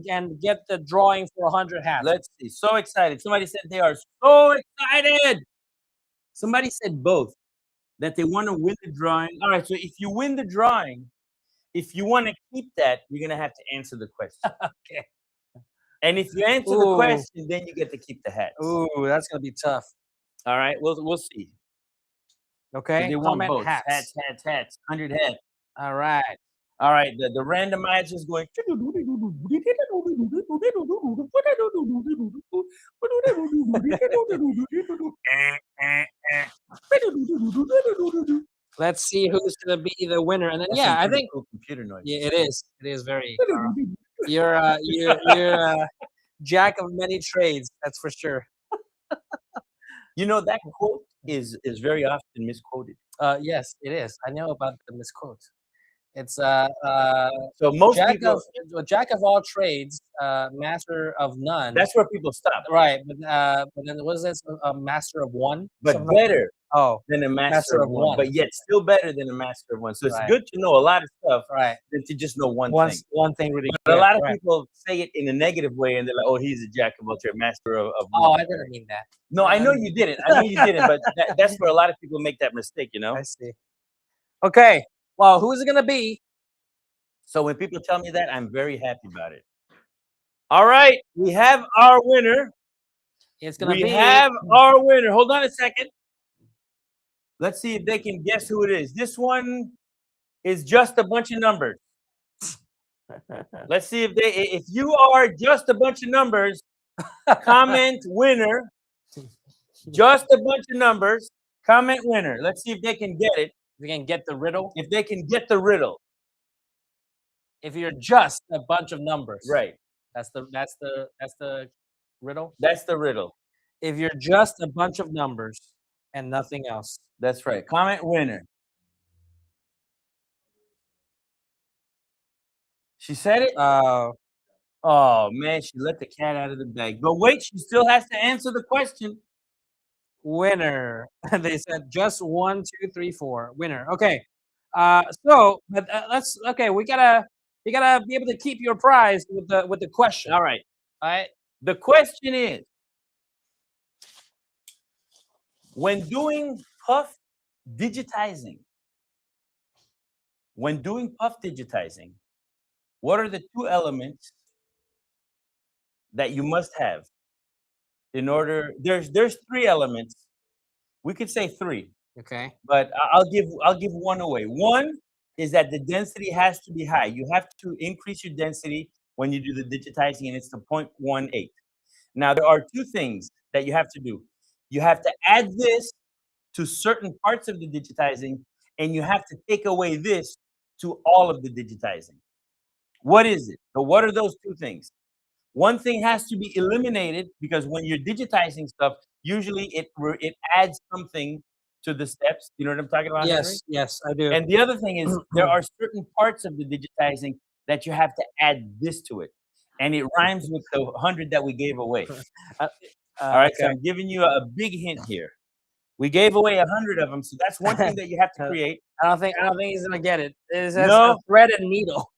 S4: And get the drawing for 100 hats.
S1: Let's see. So excited. Somebody said they are so excited. Somebody said both, that they want to win the drawing. All right. So if you win the drawing, if you want to keep that, you're going to have to answer the question.
S4: Okay.
S1: And if you answer the question, then you get to keep the hats.
S4: Ooh, that's going to be tough.
S1: All right. We'll see.
S4: Okay.
S1: So they want both. Hats. 100 hats.
S4: All right.
S1: All right. The randomizer is going.
S4: Let's see who's going to be the winner. And then, I think
S1: cool computer noise.
S4: Yeah, it is. It is very. You're a jack of many trades. That's for sure.
S1: You know, that quote is very often misquoted.
S4: Yes, it is. I know about the misquote. It's
S1: so most people,
S4: jack of all trades, master of none.
S1: That's where people stop,
S4: right? But then what is this? A master of one,
S1: but better than a master of one, but yet still better than a master of one. So it's good to know a lot of stuff, than to just know one thing.
S4: One thing really.
S1: But a lot of people say it in a negative way, and they're like, "Oh, he's a jack of all trades, master of one."
S4: Oh, I didn't mean that.
S1: No, I know you didn't. I know you didn't, but that's where a lot of people make that mistake.
S4: I see. Okay. Well, who's it gonna be?
S1: So when people tell me that, I'm very happy about it. All right, we have our winner.
S4: It's gonna be.
S1: We have our winner. Hold on a second. Let's see if they can guess who it is. This one is just a bunch of numbers. Let's see if you are just a bunch of numbers, comment winner. Just a bunch of numbers, comment winner. Let's see if they can get it.
S4: If you can get the riddle.
S1: If they can get the riddle.
S4: If you're just a bunch of numbers.
S1: Right.
S4: That's the riddle.
S1: That's the riddle.
S4: If you're just a bunch of numbers and nothing else.
S1: That's right. Comment winner. She said it? Oh man, she let the cat out of the bag. But wait, she still has to answer the question.
S4: Winner. They said just 1, 2, 3, 4. Winner. Okay. So but we gotta be able to keep your prize with the question.
S1: All right.
S4: All right.
S1: The question is, when doing puff digitizing, what are the 2 elements that you must have in order? There's 3 elements. We could say 3.
S4: Okay.
S1: But I'll give 1 away. 1 is that the density has to be high. You have to increase your density when you do the digitizing, and it's the 0.18. Now, there are two things that you have to do. You have to add this to certain parts of the digitizing, and you have to take away this to all of the digitizing. What is it? So what are those two things? One thing has to be eliminated because when you're digitizing stuff, usually it adds something to the steps. You know what I'm talking about, Henry?
S4: Yes, yes, I do.
S1: And the other thing is there are certain parts of the digitizing that you have to add this to it. And it rhymes with the 100 that we gave away. All right, so
S4: Okay.
S1: I'm giving you a big hint here. We gave away 100 of them, so that's one thing that you have to create.
S4: I don't think he's gonna get it. It says
S1: No.
S4: a thread and needle.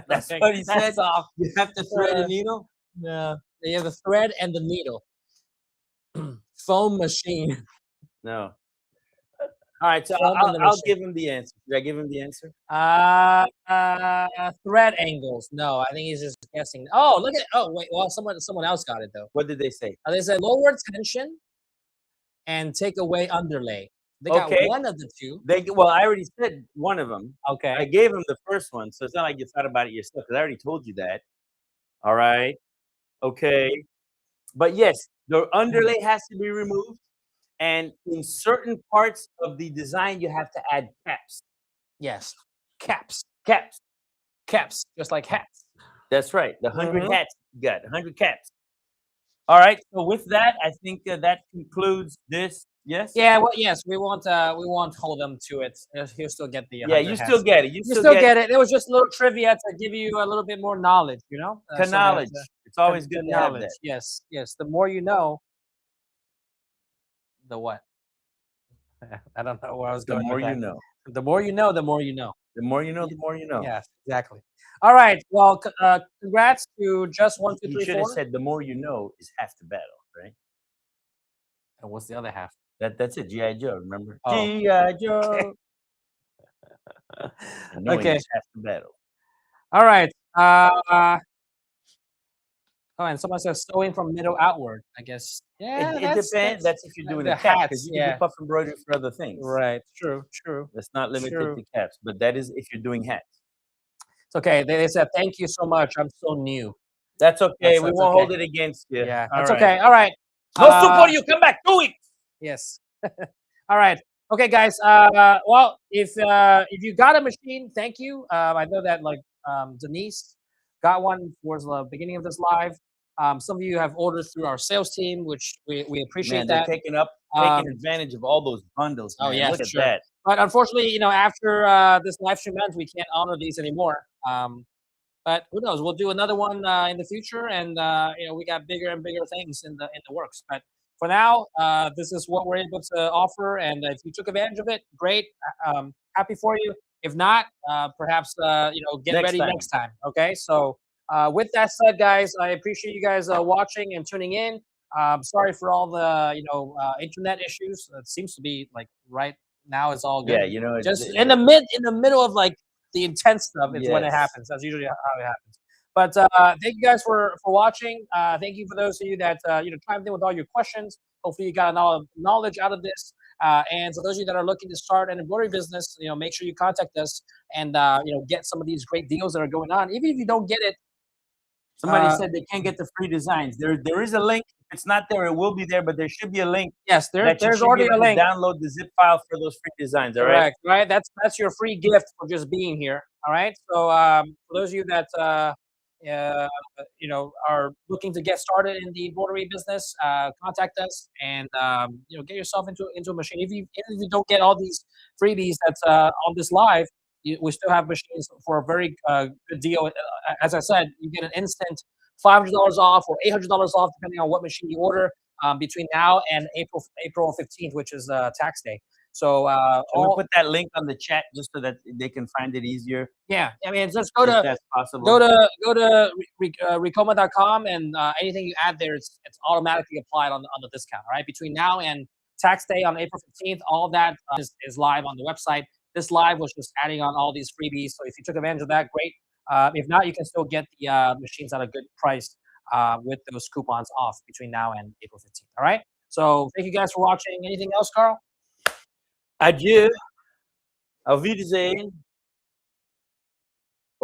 S1: That's what he said.
S4: That's all.
S1: You have to thread a needle.
S4: Yeah, you have the thread and the needle. Foam machine.
S1: No. All right, so
S4: Foam on the
S1: I'll
S4: machine.
S1: give him the answer. Did I give him the answer?
S4: Thread angles. No, I think he's just guessing. Oh, look at. Oh, wait. Well, someone else got it though.
S1: What did they say?
S4: They said lower tension and take away underlay. They got
S1: Okay.
S4: one of the two.
S1: Well, I already said one of them. I
S4: Okay.
S1: gave him the first one, so it's not like you thought about it yourself because I already told you that. All right. Okay. But yes, the underlay has to be removed. And in certain parts of the design, you have to add caps.
S4: Yes. Caps.
S1: Caps.
S4: Caps. Just like hats.
S1: That's right. The 100
S4: Mhm.
S1: hats you got, 100 caps. All right. So with that, I think that concludes this. Yes?
S4: Yeah. Well, yes. We won't hold them to it. He'll still get the.
S1: Yeah,
S4: 100
S1: you
S4: hats.
S1: still get it. You
S4: You still get it. It was just a little trivia to give you a little bit more knowledge, you know? So that,
S1: knowledge. It's always
S4: the
S1: good to have
S4: knowledge.
S1: that.
S4: Yes, yes. The more you know, the what? I don't know where I was
S1: The
S4: going.
S1: more
S4: with
S1: you
S4: that.
S1: know.
S4: The more you know, the more you know.
S1: The more you know, the more you know.
S4: Yes, exactly. All right. Well, congrats to just 1, 2,
S1: You
S4: 3,
S1: should have
S4: 4.
S1: said the more you know is half the battle, right?
S4: And what's the other half?
S1: That's it. G.I. Joe, remember?
S4: Oh.
S1: G.I. Joe. Knowing
S4: Okay.
S1: is half the battle.
S4: All right. Oh, and someone says sewing from middle outward. I guess. Yeah,
S1: It depends. That's if you're doing
S4: the
S1: a cap,
S4: hats,
S1: because you
S4: yeah.
S1: can do puff embroidery for other things.
S4: Right. True. True.
S1: That's not limited
S4: True.
S1: to caps, but that is if you're doing hats.
S4: It's okay. They said thank you so much. I'm so new.
S1: That's okay. We
S4: That's
S1: won't
S4: okay.
S1: hold it against you.
S4: Yeah,
S1: All
S4: that's
S1: right.
S4: okay. All right.
S1: No soup for you. Come back 2 weeks.
S4: Yes. All right. Okay, guys. Well, if you got a machine, thank you. I know that Denise got one towards the beginning of this live. Some of you have orders through our sales team, which we appreciate
S1: Man, they're
S4: that.
S1: taking advantage of all those bundles.
S4: Oh,
S1: Man.
S4: yeah,
S1: Look
S4: for
S1: at
S4: sure.
S1: that.
S4: But unfortunately, after this live stream ends, we can't honor these anymore. But who knows? We'll do another one in the future, and we got bigger and bigger things in the works. But for now, this is what we're able to offer, and if you took advantage of it, great. Happy for you. If not, perhaps get
S1: Next
S4: ready
S1: time.
S4: next time. Okay. So with that said, guys, I appreciate you guys watching and tuning in. Sorry for all the internet issues. It seems to be like right now it's all good.
S1: Yeah,
S4: Just in the middle of like the intense stuff is when it
S1: Yes.
S4: happens. That's usually how it happens. But thank you guys for watching. Thank you for those of you that chimed in with all your questions. Hopefully you got a lot of knowledge out of this. And for those of you that are looking to start an embroidery business, make sure you contact us and get some of these great deals that are going on. Even if you don't get it,
S1: Somebody said they can't get the free designs. There is a link. If it's not there, it will be there, but there should be a link.
S4: yes,
S1: that you
S4: there's
S1: should be
S4: already
S1: able
S4: a
S1: to
S4: link.
S1: Download the zip file for those free designs. All right.
S4: Correct, right? That's your free gift for just being here. All right. So for those of you that are looking to get started in the embroidery business, contact us and get yourself into a machine. Even if you don't get all these freebies that's on this live, we still have machines for a very good deal. As I said, you get an instant $500 off or $800 off depending on what machine you order between now and April 15th, which is tax day. So
S1: we'll put that link on the chat just so that they can find it easier.
S4: Yeah, I mean, just go
S1: if
S4: to
S1: that's possible.
S4: go to Ricoma.com and anything you add there, it's automatically applied on the discount. All right, between now and tax day on April 15th, all of that is live on the website. This live was just adding on all these freebies. So if you took advantage of that, great. If not, you can still get the machines at a good price with those coupons off between now and April 15th. All right. So thank you guys for watching. Anything else, Carl?
S1: Adieu. Auf Wiedersehen.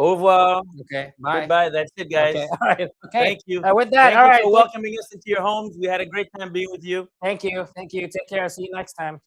S1: Au revoir.
S4: Okay, bye.
S1: Goodbye. That's it, guys.
S4: Okay, all right. Okay.
S1: Thank you.
S4: With that,
S1: Thank
S4: all
S1: you
S4: right.
S1: for welcoming us into your homes. We had a great time being with you.
S4: Thank you. Thank you. Take care. See you next time.